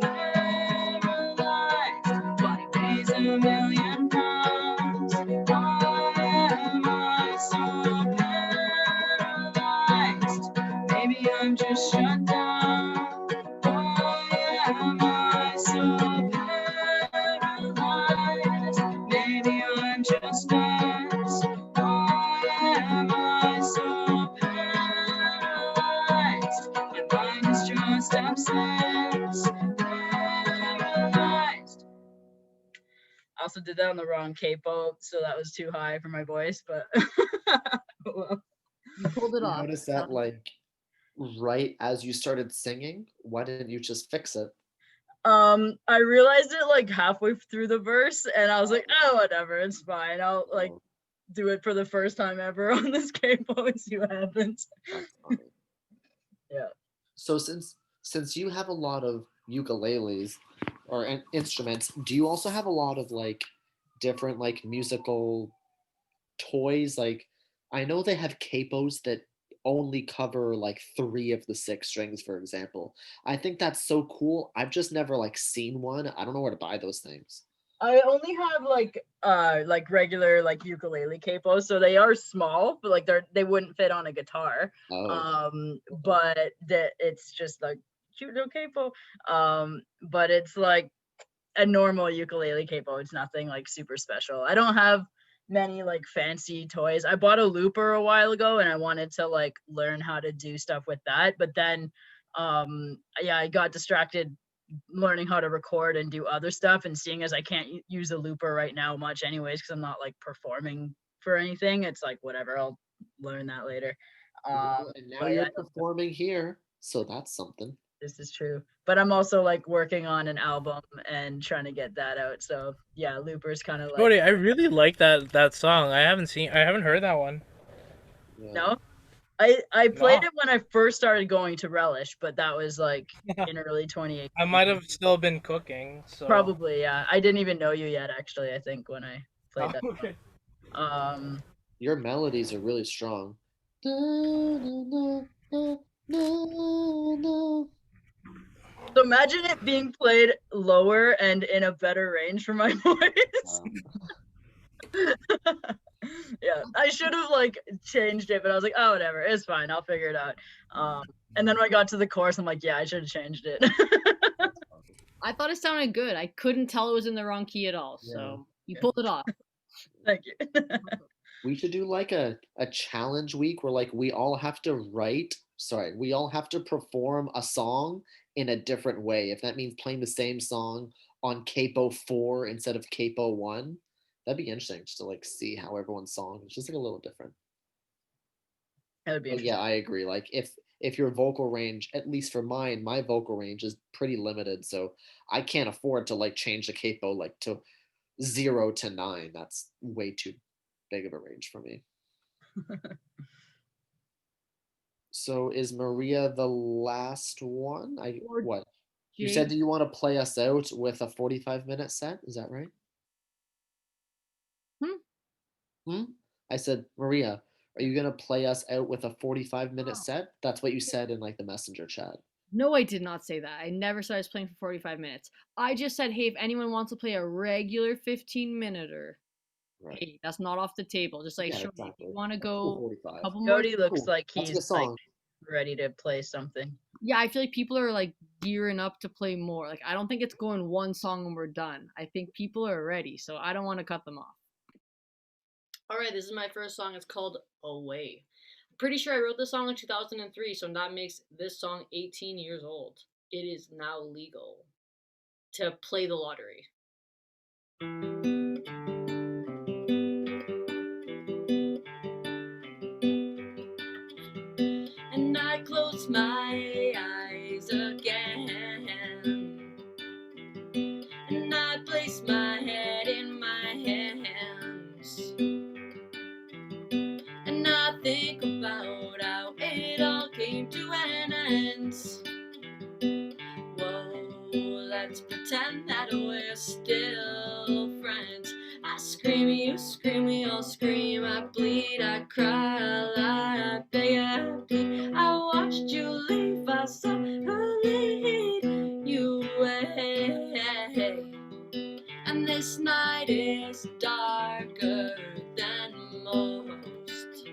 paralyzed? Body weighs 1,000,000 pounds. Why am I so paralyzed? Maybe I'm just shut down. Why am I so paralyzed? Maybe I'm just nuts. Why am I so paralyzed? My mind is just upset. Paralyzed. I also did that on the wrong capo, so that was too high for my voice, but well. You pulled it You off. noticed that like right as you started singing? Why didn't you just fix it? I realized it like halfway through the verse, and I was like, oh, whatever, it's fine. I'll like Oh, do it for the first time ever on this capo and see what happens. that's fine. Yeah. So since you have a lot of ukuleles or instruments, do you also have a lot of like different like musical toys? Like I know they have capos that only cover like 3 of the 6 strings, for example. I think that's so cool. I've just never like seen one. I don't know where to buy those things. I only have like regular like ukulele capos, so they are small, but like they wouldn't fit on a guitar. But it's just like cute little capo. But it's like a normal ukulele capo. It's nothing like super special. I don't have many like fancy toys. I bought a looper a while ago and I wanted to like learn how to do stuff with that, but then yeah, I got distracted learning how to record and do other stuff, and seeing as I can't use a looper right now much anyways because I'm not like performing for anything, it's like whatever, I'll learn that later. And now But you're yeah, performing here, so that's something. this is true, but I'm also like working on an album and trying to get that out, so yeah, looper's kind of like Jody, I really like that song. I haven't heard that one. Yeah. no, I played No. it when I first started going to Relish, but that was like in early 2018. I might have still been cooking, so Probably, yeah. I didn't even know you yet, actually, I think, when I played that. okay. Your melodies are really strong. No, no, no. So imagine it being played lower and in a better range for my voice. Yeah, I should have like changed it, but I was like, oh, whatever, it's fine, I'll figure it out. And then when I got to the chorus, I'm like, yeah, I should have changed it. I thought it sounded good. I couldn't tell it was in the wrong key at all. So you pulled it off. Thank you. We should do like a challenge week where like we all have to perform a song in a different way. If that means playing the same song on capo 4 instead of capo 1, that'd be interesting just to like see how everyone's song is just like a little different. That would be But interesting. yeah, I agree. Like if your vocal range, at least for mine, my vocal range is pretty limited, so I can't afford to like change the capo like to 0 to 9. That's way too big of a range for me. So is Maria the last one? What? You said, do you want to play us out with a 45-minute set? Is that right? I said, Maria, are you gonna play us out with a 45-minute set? That's what you said in like the messenger chat. No, I did not say that. I never said I was playing for 45 minutes. I just said, hey, if anyone wants to play a regular 15-minuter, Right. hey, that's not off the table. Just like, Yeah, Shorty, exactly. if you want to That's cool, go 45. a couple more. Jody looks Cool. like That's a he's good like song. ready to play something. Yeah, I feel like people are like gearing up to play more. Like, I don't think it's going one song and we're done. I think people are ready, so I don't want to cut them off. All right, this is my first song. It's called Away. I'm pretty sure I wrote this song in 2003, so that makes this song 18 years old. It is now legal to play the lottery. And I close my eyes again, and I place my head in my hands, and I think about how it all came to an end. Whoa, let's pretend that we're still friends. I scream, you scream, we all scream. I bleed, I cry, I lie, I beg, I plead. I watched you leave, I saw her lead you away. And this night is darker than most,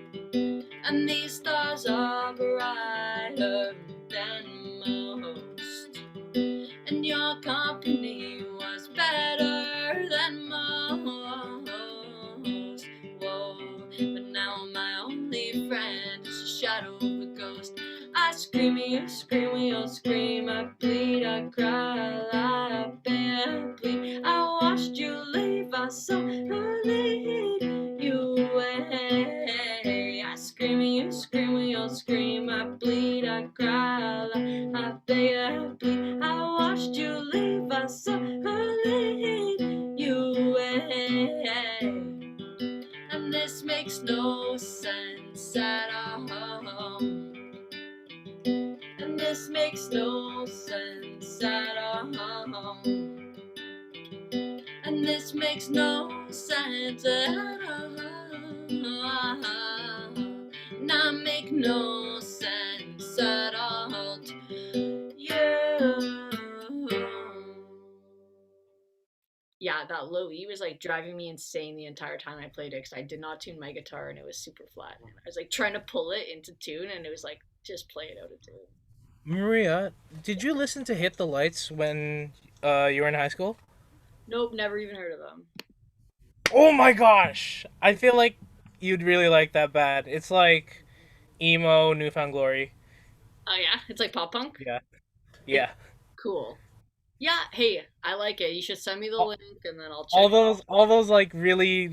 and these stars are brighter than most, and your company was better than most. Whoa, but now my only friend is a shadow of a ghost. I scream, you scream, we all scream. I bleed, I cry, I lie, I beg, I plead. I watched you leave, I saw her lead you away. I scream, you scream, we all scream. I bleed, I cry, I lie, I beg, I plead. I watched you leave, I saw her lead you away. And this makes no sense at all. And this makes no sense at all. And this makes no sense at all. Not make no sense at all to you. Yeah, that low E was like driving me insane the entire time I played it because I did not tune my guitar and it was super flat. And I was like trying to pull it into tune and it was like just play it out of tune. Maria, did you listen to Hit the Lights when you were in high school? Nope, never even heard of them. Oh my gosh! I feel like you'd really like that band. It's like emo, Newfound Glory. Oh yeah, it's like pop punk. Yeah. It, Yeah. cool. Yeah, hey, I like it. You should send me the All, link and then I'll check all it out. those like really,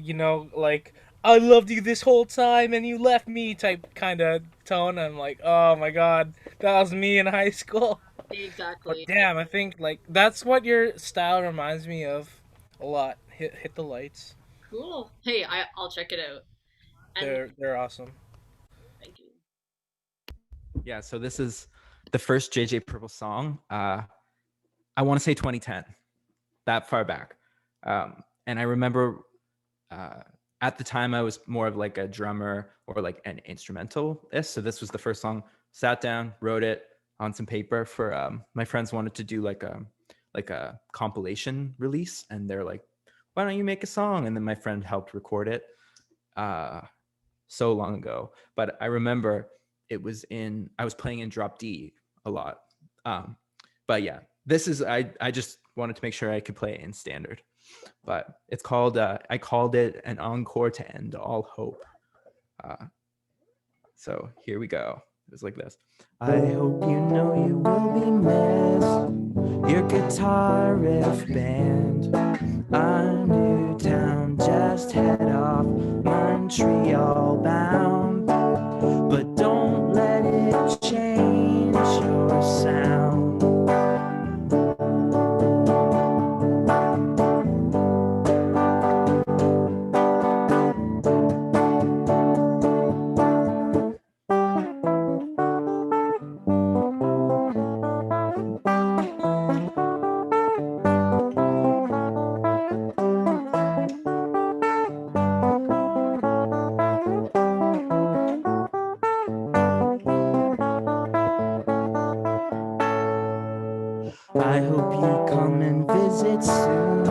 like I loved you this whole time and you left me type kind of tone. I'm like, oh my god, that was me in high school. But Exactly. damn, I think like that's what your style reminds me of a lot. Hit the Lights. Cool. Hey, I'll check it out. And They're awesome. thank you. Yeah, so this is the first JJPurple song. I want to say 2010, that far back. And I remember at the time I was more of like a drummer or like an instrumentalist. So this was the first song. Sat down, wrote it on some paper for my friends wanted to do like a compilation release, and they're like, "Why don't you make a song?" And then my friend helped record it. So long ago, but I remember I was playing in drop D a lot. But yeah, this is I just wanted to make sure I could play it in standard. But it's called I called it an encore to end all hope. So here we go. It was like this. I hope you know you will be missed. Your guitar riff band. A new town, just head off Montreal bound. But don't let it change your sound. I hope you come and visit soon.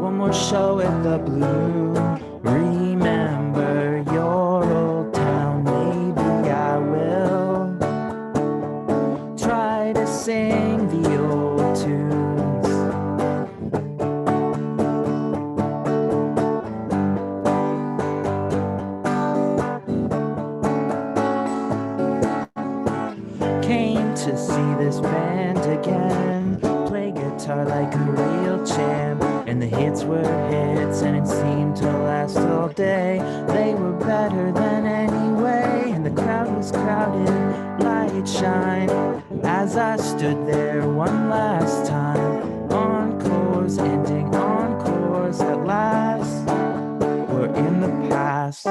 One more show at the Blue. Remember your old town. Maybe I will try to sing the old tunes. Came to see this band again, play guitar like a real champ, and the hits were hits and it seemed to last all day. They were better than anyway, and the crowd was crowded, light shine, as I stood there one last time. Encores ending encores at last, we're in the past.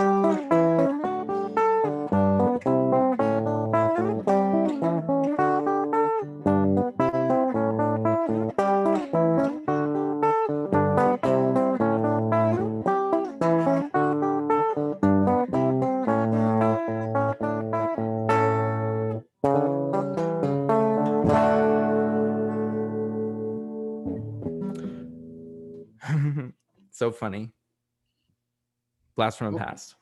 So funny. Blast from the past.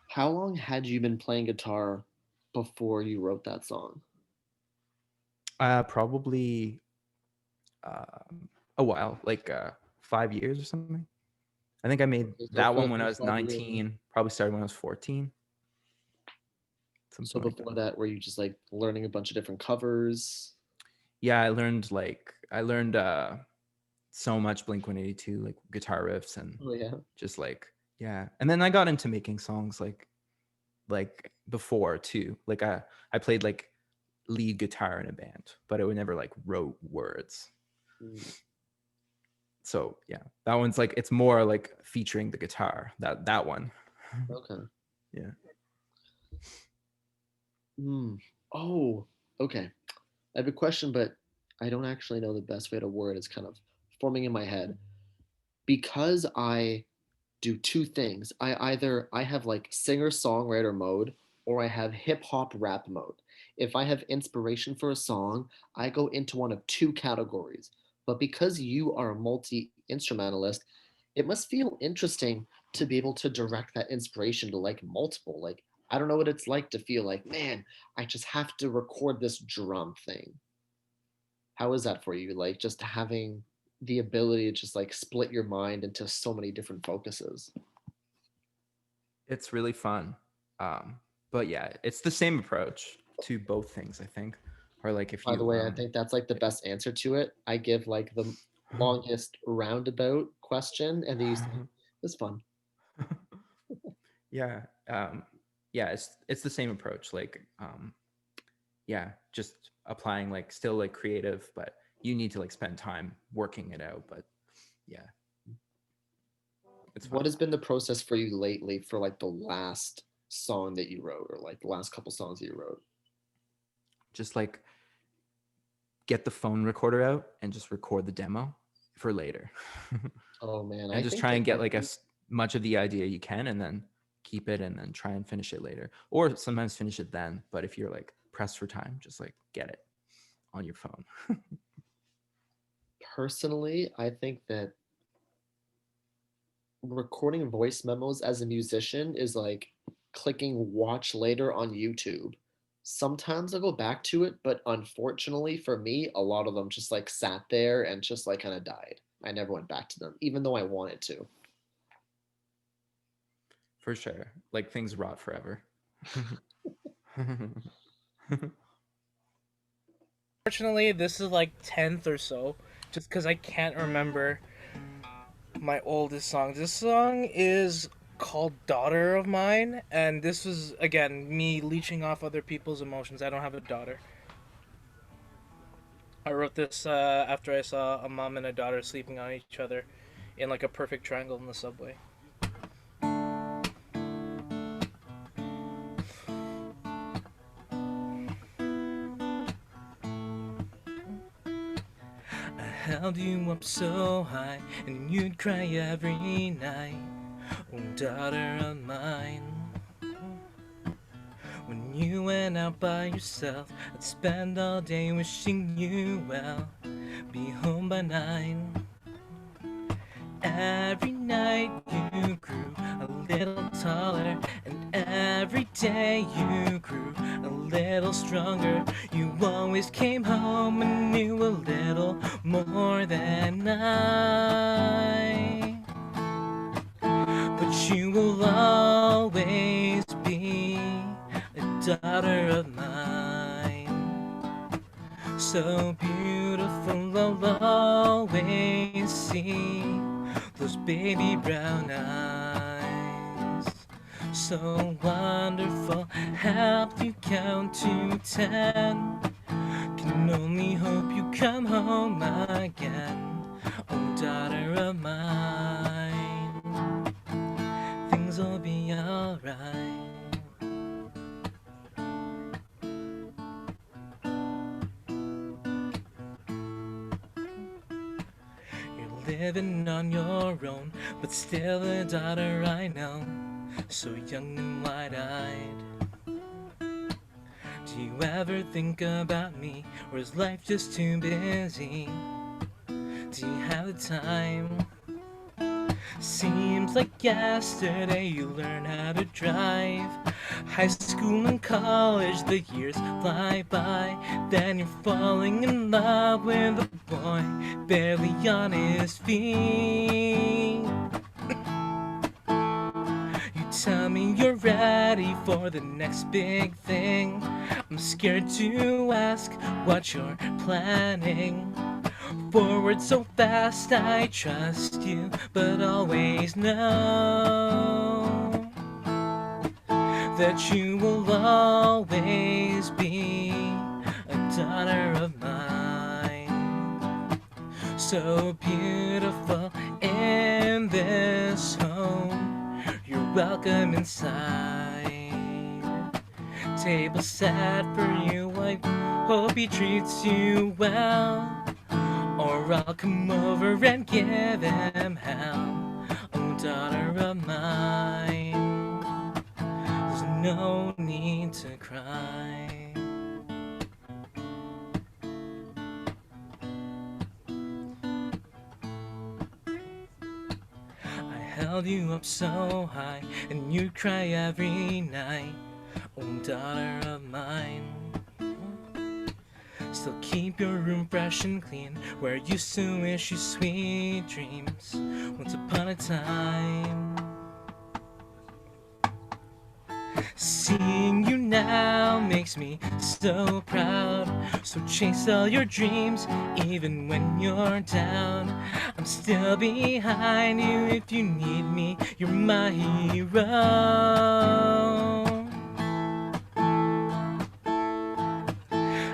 How long had you been playing guitar before you wrote that song? Probably a while, like 5 years or something. I think I made Okay, so that for one the when I first was 5 years. 19. Probably started when I was 14. So Something like before that. that, were you just like learning a bunch of different covers? Yeah, I learned so much Blink-182, like guitar riffs and Oh yeah. just like, yeah. And then I got into making songs like before too. Like I played like lead guitar in a band, but I would never like wrote words. Mm. So yeah, that one's like, it's more like featuring the guitar, that one. Okay. Yeah. Oh, okay. I have a question, but I don't actually know the best way to word. It's kind of forming in my head. Because I do two things. I have like singer-songwriter mode or I have hip hop rap mode. If I have inspiration for a song, I go into one of two categories. But because you are a instrumentalist, it must feel interesting to be able to direct that inspiration to like multiple. Like, I don't know what it's like to feel like, man, I just have to record this drum thing. How is that for you? Like, just having the ability to just like split your mind into so many different focuses. It's really fun. But yeah, it's the same approach to both things, I think. Or like if By the you way, I think that's like the best answer to it. I give like the longest roundabout question, and then you say, it's fun. yeah, yeah, it's the same approach. Like yeah, just applying like still like creative, but you need to like spend time working it out. But yeah, it's fun. What has been the process for you lately for like the last song that you wrote, or like the last couple songs that you wrote? Just like get the phone recorder out and just record the demo for later. Oh man, And just try and get like as much of the idea you can, and then keep it, and then try and finish it later, or sometimes finish it then. But if you're like pressed for time, just like get it on your phone. Personally, I think that recording voice memos as a musician is like clicking watch later on YouTube. Sometimes I'll go back to it, but unfortunately for me, a lot of them just like sat there and just like kind of died. I never went back to them, even though I wanted to. For sure. Like things rot forever. Fortunately, this is like 10th or so, just because I can't remember my oldest song. This song is called Daughter of Mine, and this was, again, me leeching off other people's emotions. I don't have a daughter. I wrote this after I saw a mom and a daughter sleeping on each other in like a perfect triangle in the subway. I held you up so high, and you'd cry every night. Oh, daughter of mine. When you went out by yourself, I'd spend all day wishing you well. Be home by 9. Every night you grew a little taller, and every day you grew a little stronger. You always came home and knew a little more than I. But you will always be a daughter of mine. So beautiful, I'll always see those baby brown eyes. So wonderful, help you count to 10. Can only hope you come home again. Oh, daughter of mine, things will be alright. Living on your own, but still a daughter I know, so young and wide-eyed. Do you ever think about me, or is life just too busy? Do you have the time? Seems like yesterday you learned how to drive. High school and college, the years fly by. Then you're falling in love with a boy barely on his feet. You tell me you're ready for the next big thing. I'm scared to ask what you're planning. Forward so fast, I trust you, but always know that you will always be a daughter of mine. So beautiful in this home, you're welcome inside. Table set for you, I hope he treats you well. Or I'll come over and give him hell. Oh, daughter of mine, there's no need to cry. held you up so high, and you'd cry every night. Oh, daughter of mine. Still keep your room fresh and clean, where I used to wish you sweet dreams once upon a time. Seeing you now makes me so proud. So chase all your dreams, even when you're down. I'm still behind you if you need me. You're my hero.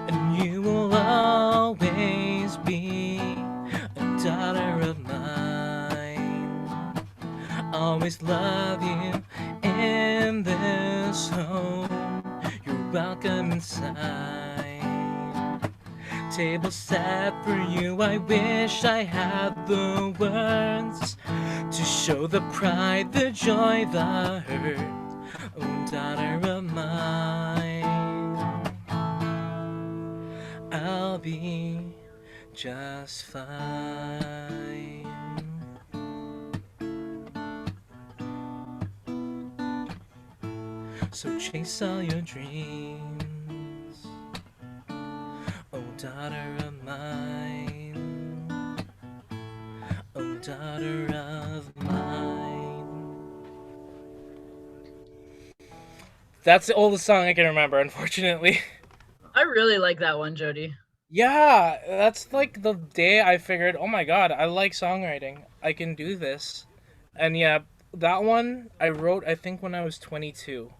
And you will always be a daughter of mine. Always love you in this home. You're welcome inside. Table set for you. I wish I had the words to show the pride, the joy, the hurt. Oh, daughter of mine, I'll be just fine. So chase all your dreams, oh daughter of mine, oh daughter of mine. That's the oldest song I can remember, unfortunately. I really like that one, Jody. Yeah, that's like the day I figured, oh my god, I like songwriting. I can do this. And yeah, that one I wrote, I think, when I was 22.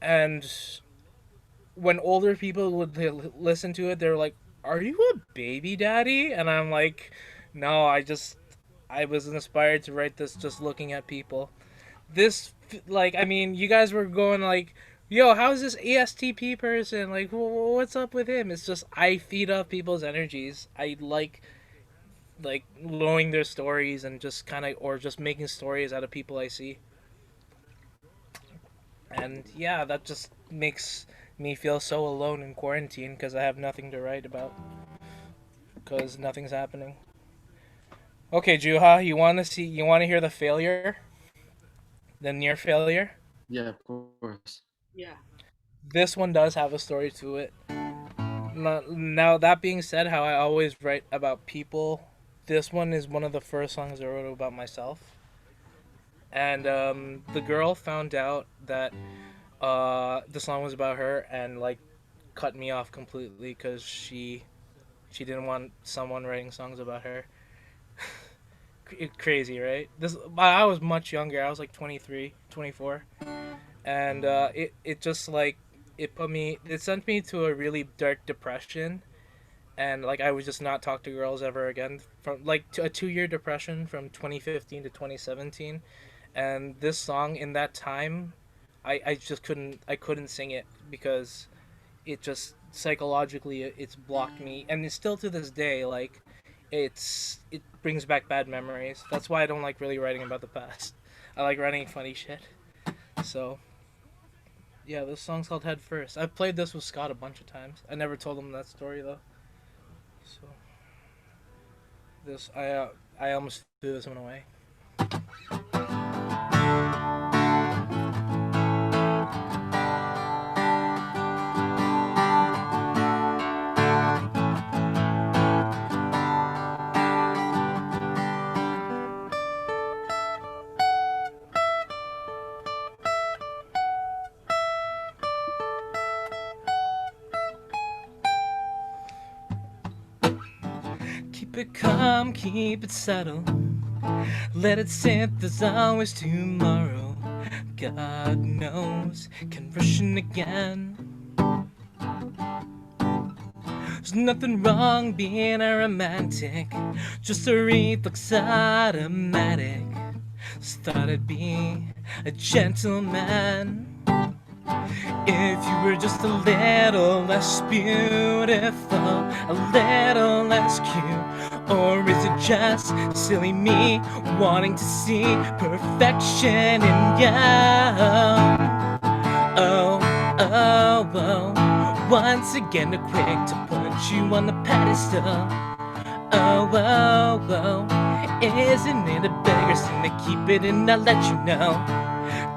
And when older people would listen to it, they're like, "Are you a baby daddy?" And I'm like, "No, I was inspired to write this just looking at people." This, like, I mean, you guys were going like, "Yo, how's this ESTP person? Like, what's up with him?" It's just I feed off people's energies. I like knowing their stories and just kind of, or just making stories out of people I see. And yeah, that just makes me feel so alone in quarantine because I have nothing to write about because nothing's happening. Okay, Juha, you want to hear the failure, the near failure? Yeah, of course. Yeah. This one does have a story to it. Now that being said, how I always write about people, this one is one of the first songs I wrote about myself. And the girl found out that the song was about her and like cut me off completely because she didn't want someone writing songs about her. Crazy, right? I was much younger. I was like 23, 24. And it just like it sent me to a really dark depression. And like I would just not talk to girls ever again, from like a 2-year depression from 2015 to 2017. And this song in that time, I just couldn't sing it because it just psychologically it's blocked me, and it's still to this day like it brings back bad memories. That's why I don't like really writing about the past. I like writing funny shit. So yeah, this song's called Head First. I've played this with Scott a bunch of times. I never told him that story though. So this I almost threw this one away. Keep it calm, keep it settled. Let it sit, there's always tomorrow. God knows, can rush in again. There's nothing wrong being a romantic, just a reflex automatic. Just thought I'd be a gentleman. If you were just a little less beautiful, a little less cute, or is it just silly me wanting to see perfection in you? Oh, oh, oh, once again too quick to put you on the pedestal. Oh, oh, oh, Isn't it a bigger sin to keep it and not let you know?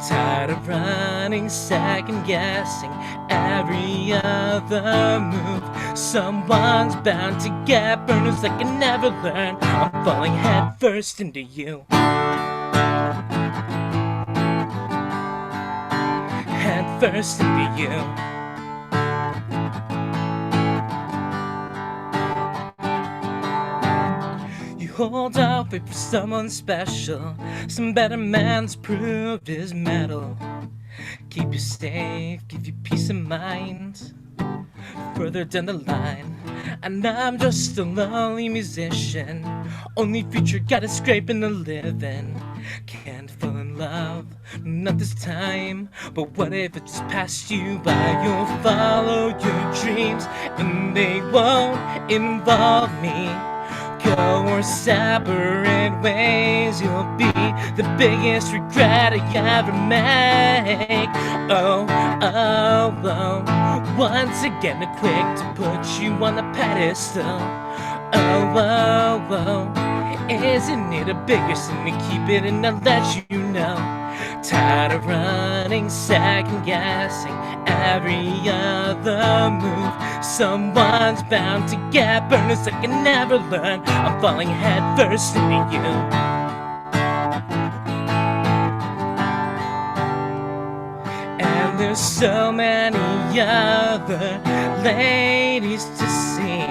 Tired of running, second guessing every other move. Someone's bound to get burned, it's like I never learn. I'm falling head first into you. Head first into you. You hold out, wait for someone special. Some better man's proved his mettle. Keep you safe, give you peace of mind. Further down the line, and I'm just a lonely musician. Only future got a scraping the living. Can't fall in love, not this time. But what if it just passed you by? You'll follow your dreams, and they won't involve me. Go our separate ways, you'll be the biggest regret I ever make. Oh, oh, oh, once again quick to put you on the pedestal. Oh, oh, oh, isn't it a bigger sin to keep it and not let you know? Tired of running, second guessing every other move. Someone's bound to get burned, it's like I never learn. I'm falling head first into you. And there's so many other ladies to see.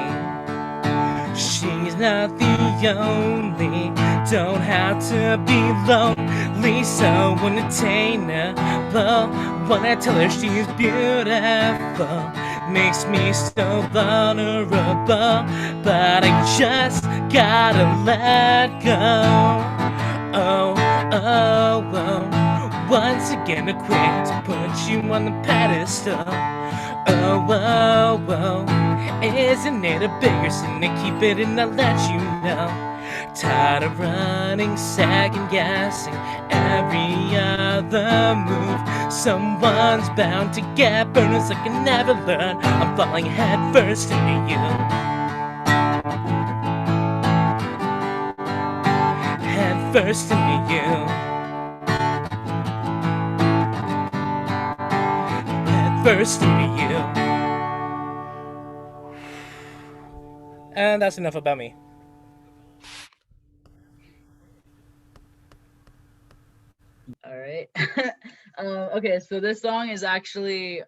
She's not the only, don't have to be lonely, so unattainable. When I tell her she's beautiful, makes me so vulnerable, but I just gotta let go. Oh, oh, oh, once again quick to put you on the pedestal. Oh, oh, oh, isn't it a bigger sin to keep it and not let you know? Tired of running, second guessing every other move. Someone's bound to get burned, it's like I never learn. I'm falling head first into you. Head first into you. Head first into you. And that's enough about me. All right. Okay, so this song is actually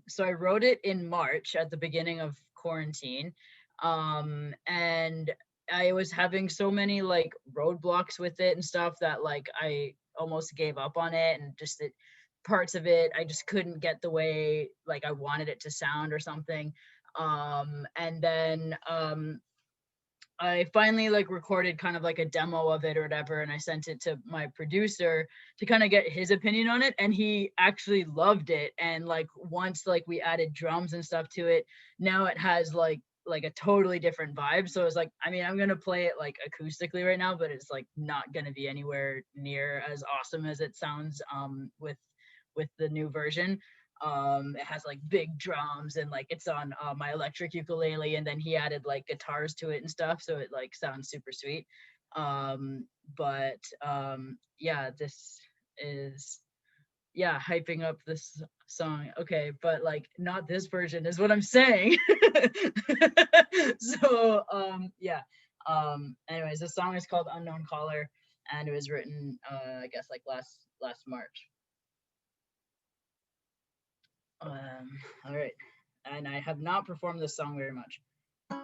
so I wrote it in March at the beginning of quarantine. And I was having so many like roadblocks with it and stuff that like I almost gave up on it, and just that parts of it I just couldn't get the way like I wanted it to sound or something. And then I finally like recorded kind of like a demo of it or whatever, and I sent it to my producer to kind of get his opinion on it, and he actually loved it. And like once like we added drums and stuff to it, now it has like a totally different vibe. So it's like, I mean, I'm gonna play it like acoustically right now, but it's like not gonna be anywhere near as awesome as it sounds with the new version. It has like big drums, and like it's on my electric ukulele, and then he added like guitars to it and stuff, so it like sounds super sweet. But yeah, this is hyping up this song. Okay, but like not this version is what I'm saying. So anyways, this song is called Unknown Caller, and it was written I guess like last March. All right, and I have not performed this song very much. So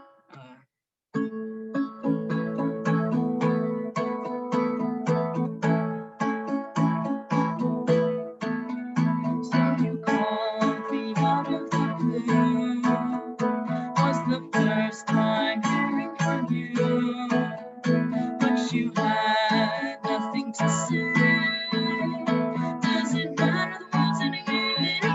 you called me out of the blue. Was the first time hearing from you, but you had nothing to say. Doesn't matter, the world's ending anyways.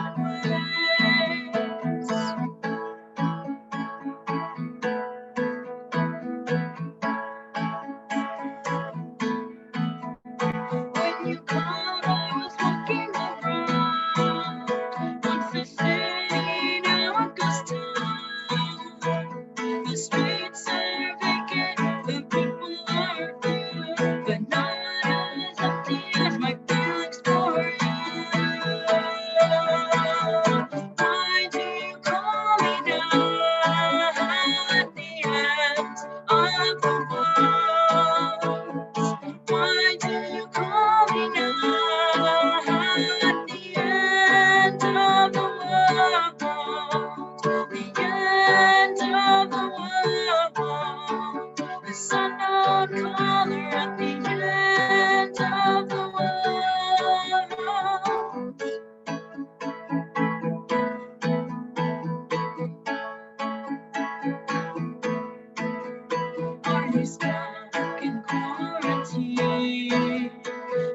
stay stuck in quarantine.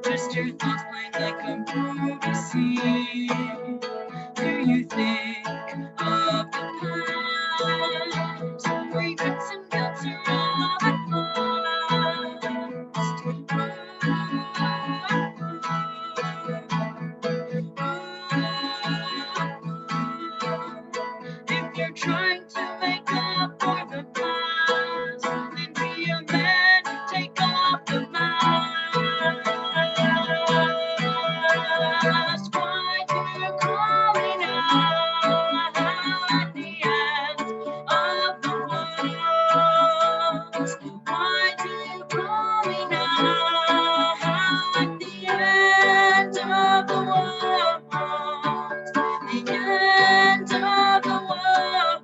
Just your thoughts playing like a movie scene. Do you think of the past? Regrets and guilt are all that if you're trying to make up for the past, then be a man, take off the mask. Why do you call me now at the end of the world? Why do you call me now at the end of the world? The end of the world,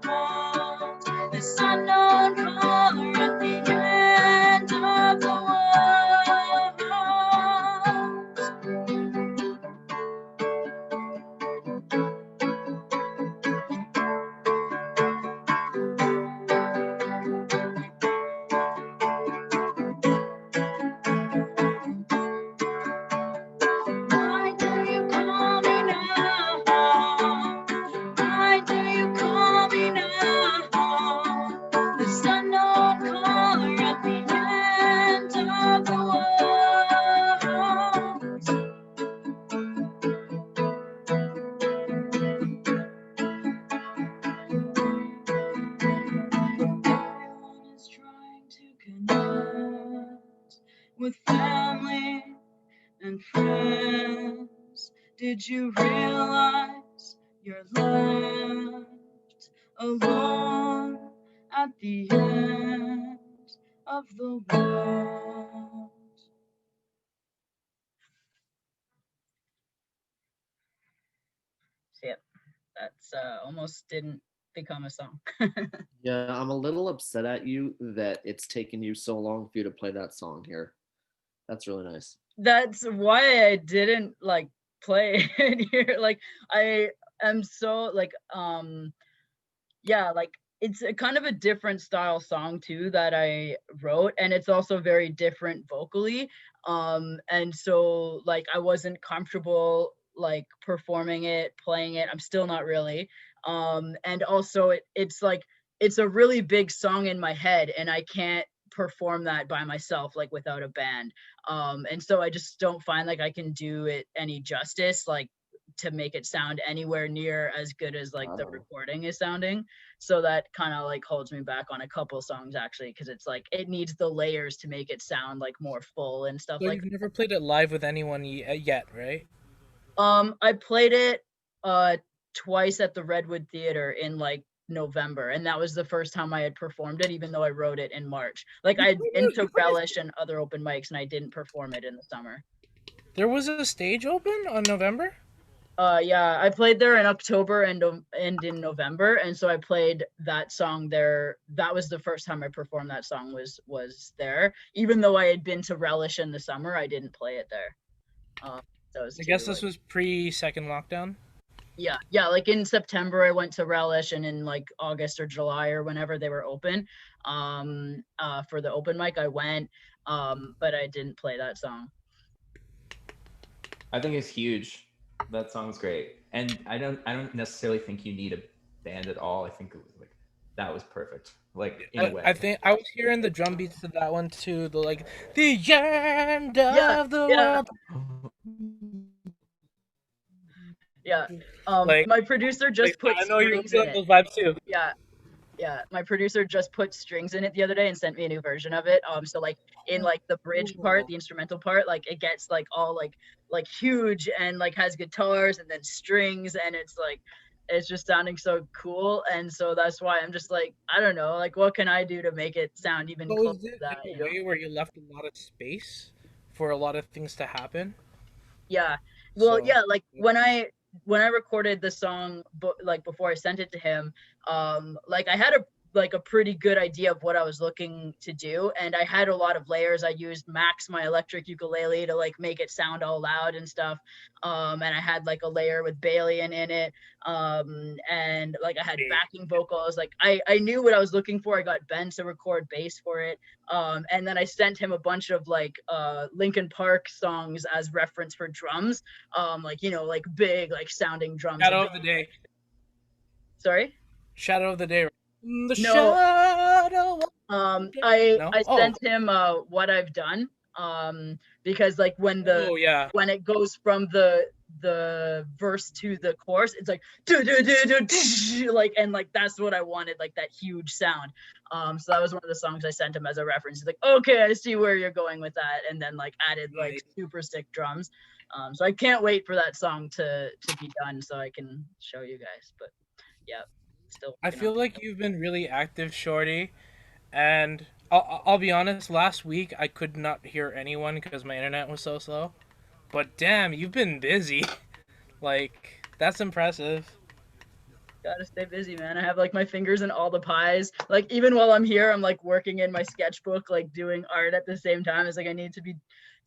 this unknown color at the end of the world. Why do you call me now? Why do you call me now? This unknown color at the end of the world. Everyone is trying to connect with family and friends. Did you realize you're left alone at the end of the world? So yep, that's almost didn't become a song. Yeah, I'm a little upset at you that it's taken you so long for you to play that song here. That's really nice. That's why I didn't like play it here. Like I am so like yeah, like it's a kind of a different style song too that I wrote, and it's also very different vocally. And so like I wasn't comfortable like performing it, playing it. I'm still not really. And also it's like it's a really big song in my head, and I can't perform that by myself like without a band. And so I just don't find like I can do it any justice, like to make it sound anywhere near as good as like the recording is sounding. So that kind of like holds me back on a couple songs actually, because it's like it needs the layers to make it sound like more full and stuff So like you've never played it live with anyone yet, right? I played it twice at the Redwood Theater in like November, and that was the first time I had performed it, even though I wrote it in March. Like I'd been to Relish and other open mics, and I didn't perform it in the summer. There was a stage open on November? Yeah, I played there in October and in November, and so I played that song there. That was the first time I performed that song was there. Even though I had been to Relish in the summer, I didn't play it there. So it was I guess too, this like, was pre-second lockdown. yeah, like in September I went to Relish, and in like August or July or whenever they were open, for the open mic I went, but I didn't play that song. I think it's huge. That song's great, and I don't necessarily think you need a band at all. I think it was like that was perfect. Like in a way. I think I was hearing the drum beats to that one too. The like the end Yeah, of the yeah. world. Yeah. Like, My producer just put I know you were strings in feeling it. those vibes too. Yeah, my producer just put strings in it the other day and sent me a new version of it. So like in like the bridge part, the instrumental part, like it gets like all like huge and like has guitars and then strings, and it's just sounding so cool. And so that's why I'm just like, I don't know, like what can I do to make it sound even So close is to it that, in you a know? way where you left a lot of space for a lot of things to happen? Yeah. Well, So yeah, like when I recorded the song like before I sent it to him, like I had a like a pretty good idea of what I was looking to do. And I had a lot of layers. I used Max, my electric ukulele, to like make it sound all loud and stuff. And I had like a layer with Balian in it. And like I had backing vocals. Like I knew what I was looking for. I got Ben to record bass for it. And then I sent him a bunch of like Linkin Park songs as reference for drums. Like, you know, like big, like sounding drums. Shadow of the Day. Sorry? Shadow of the Day. The No. shadow. I sent him What I've Done. Because like when when it goes from the verse to the chorus, it's like like, and like that's what I wanted, like that huge sound. So that was one of the songs I sent him as a reference. He's like, okay, I see where you're going with that, and then like added like super sick drums. So I can't wait for that song to be done so I can show you guys. But yeah, still. I feel like you've been really active, Shorty, and I'll be honest. Last week I could not hear anyone because my internet was so slow. But damn, you've been busy. Like, that's impressive. Gotta stay busy, man. I have like my fingers in all the pies. Like even while I'm here, I'm like working in my sketchbook, like doing art at the same time. It's like I need to be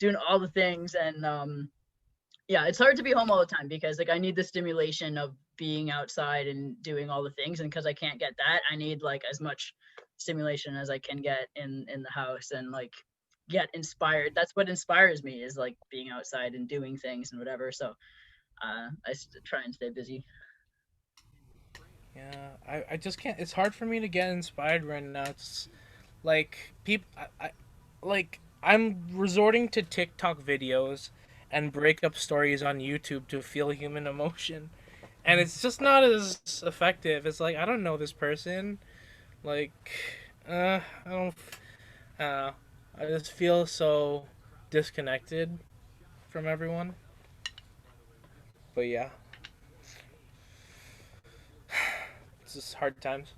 doing all the things. And yeah, it's hard to be home all the time because like I need the stimulation of being outside and doing all the things. And because I can't get that, I need like as much stimulation as I can get in the house and like get inspired. That's what inspires me, is like being outside and doing things and whatever. So I try and stay busy. Yeah, I just can't. It's hard for me to get inspired right now. It's like I'm resorting to TikTok videos and breakup stories on YouTube to feel human emotion, and it's just not as effective. It's like, I don't know this person. Like, I don't know. I just feel so disconnected from everyone. But yeah. It's just hard times.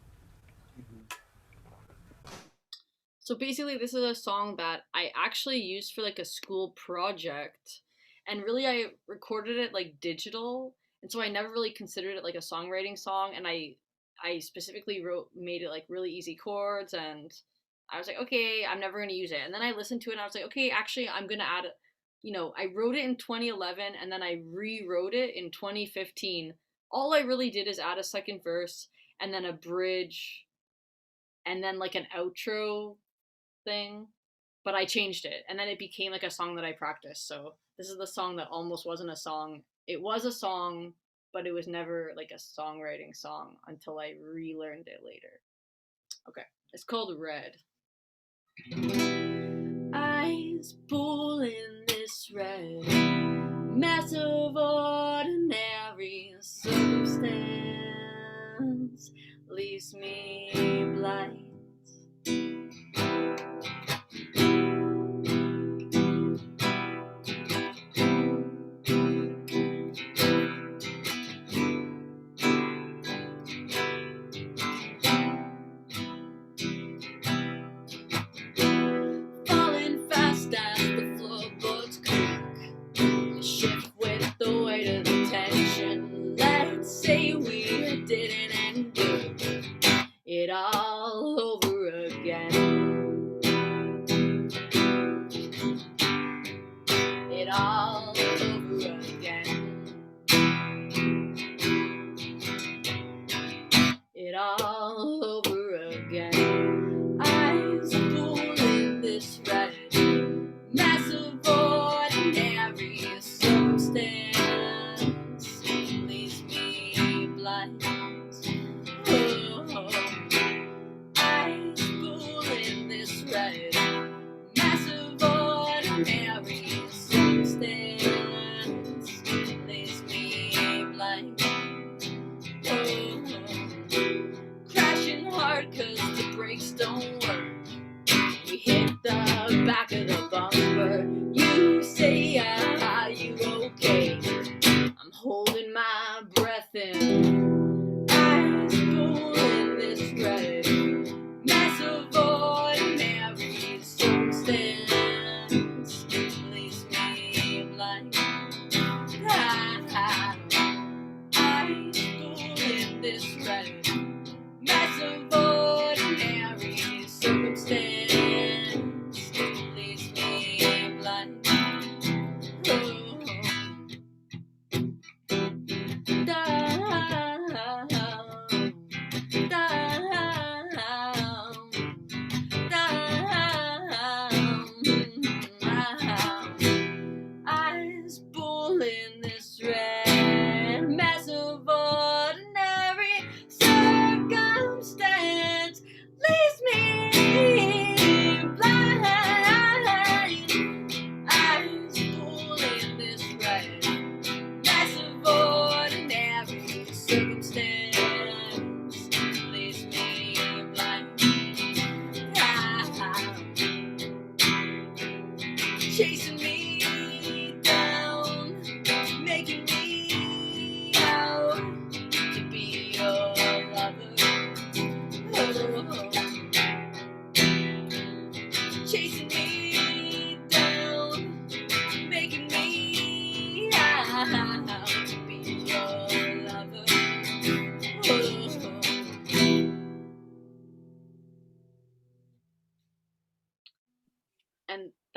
So basically, this is a song that I actually used for like a school project, and really I recorded it like digital, and so I never really considered it like a songwriting song. And I specifically made it like really easy chords, and I was like, okay, I'm never gonna use it. And then I listened to it, and I was like, okay, actually, I'm gonna add it. You know, I wrote it in 2011, and then I rewrote it in 2015. All I really did is add a second verse, and then a bridge, and then like an outro thing, but I changed it, and then it became like a song that I practiced. So this is the song that almost wasn't a song. It was a song, but it was never like a songwriting song until I relearned it later. Okay, it's called Red. Eyes pulling this red, mass of ordinary circumstance leaves me blind. Falling fast as the floorboards crack, shift with the weight of the tension. Let's say we didn't end it all over again. It all over again. It all over again. Eyes pulling this red, massive ordinary circumstance leaves me blind. Oh, eyes pulling this red, massive ordinary circumstance leaves me blind. Oh, crashing hard 'cause the brakes don't work. We hit the back of the bumper. You say, are you okay? I'm holding my breath in. Eyes pulling this red, massive ordinary circumstance leaves me blind. Eyes pulling this red, massive ordinary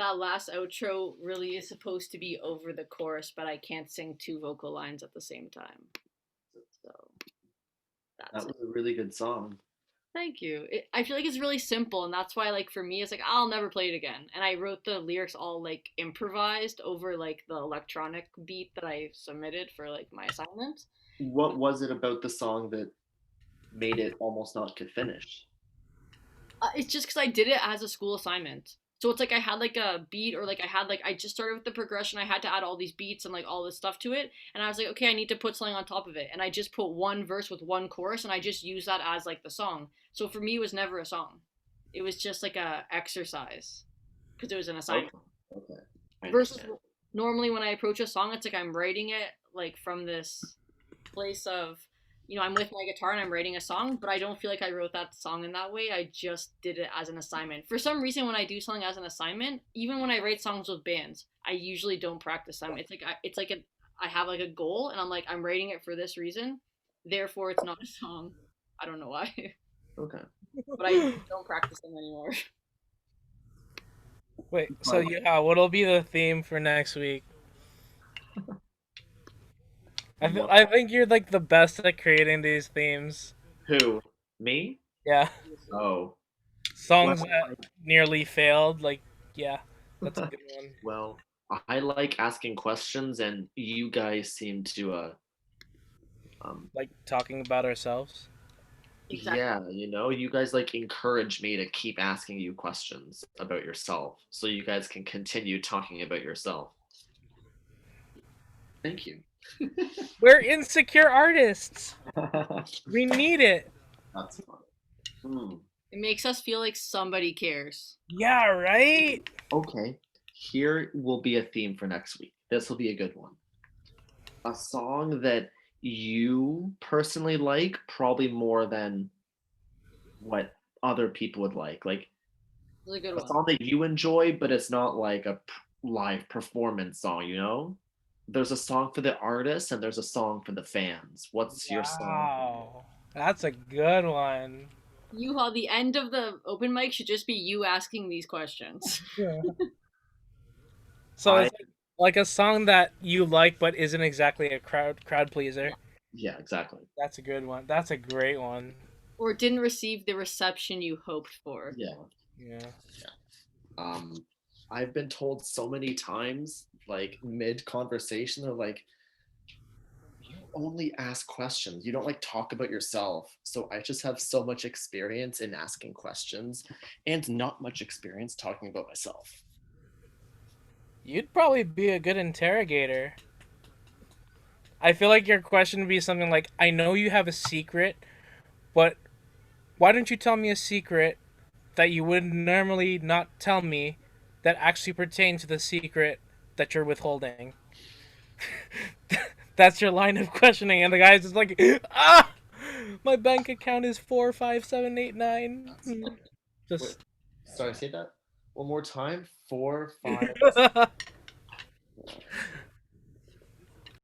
that last outro really is supposed to be over the chorus, but I can't sing 2 vocal lines at the same time. So That that's was it. a really good song. Thank you. I feel like it's really simple, and that's why, like, for me, it's like I'll never play it again. And I wrote the lyrics all like improvised over like the electronic beat that I submitted for like my assignment. What was it about the song that made it almost not get finished? It's just because I did it as a school assignment. So it's like I had like a beat, or like I just started with the progression. I had to add all these beats and like all this stuff to it, and I was like, okay, I need to put something on top of it, and I just put one verse with one chorus, and I just used that as like the song. So for me, it was never a song. It was just like a exercise because it was an assignment. Okay. I Versus understand. normally when I approach a song, it's like I'm writing it like from this place of, I'm with my guitar and I'm writing a song, but I don't feel like I wrote that song in that way. I just did it as an assignment. For some reason, when I do something as an assignment, even when I write songs with bands, I usually don't practice them. I have like a goal, and I'm like, I'm writing it for this reason, therefore it's not a song. I don't know why, Okay. but I don't practice them anymore. Wait, so yeah, what'll be the theme for next week? I think you're like the best at creating these themes. Who? Me? Yeah. Oh. Songs Well, that nearly failed, like, yeah, that's a good one. Well, I like asking questions, and you guys seem to Like talking about ourselves. Exactly. yeah, you guys like encourage me to keep asking you questions about yourself, so you guys can continue talking about yourself. Thank you. We're insecure artists. We need it. That's fun. It makes us feel like somebody cares. Yeah, right? Okay, here will be a theme for next week. This will be a good one. A song that you personally like, probably more than what other people would like. Like It's a good a one. song that you enjoy, but it's not like a live performance song. There's a song for the artist and there's a song for the fans. What's your song? Wow. That's a good one. Juha, the end of the open mic should just be you asking these questions. So it's like a song that you like but isn't exactly a crowd pleaser. Yeah, exactly. That's a good one. That's a great one. Or didn't receive the reception you hoped for. Yeah. Yeah. I've been told so many times, like mid conversation, of like, you only ask questions. You don't like talk about yourself. So I just have so much experience in asking questions and not much experience talking about myself. You'd probably be a good interrogator. I feel like your question would be something like, I know you have a secret, but why don't you tell me a secret that you would normally not tell me that actually pertains to the secret that you're withholding? That's your line of questioning, and the guy's just like, my bank account is 45789. Just Wait, sorry, say that one more time. 4, 5.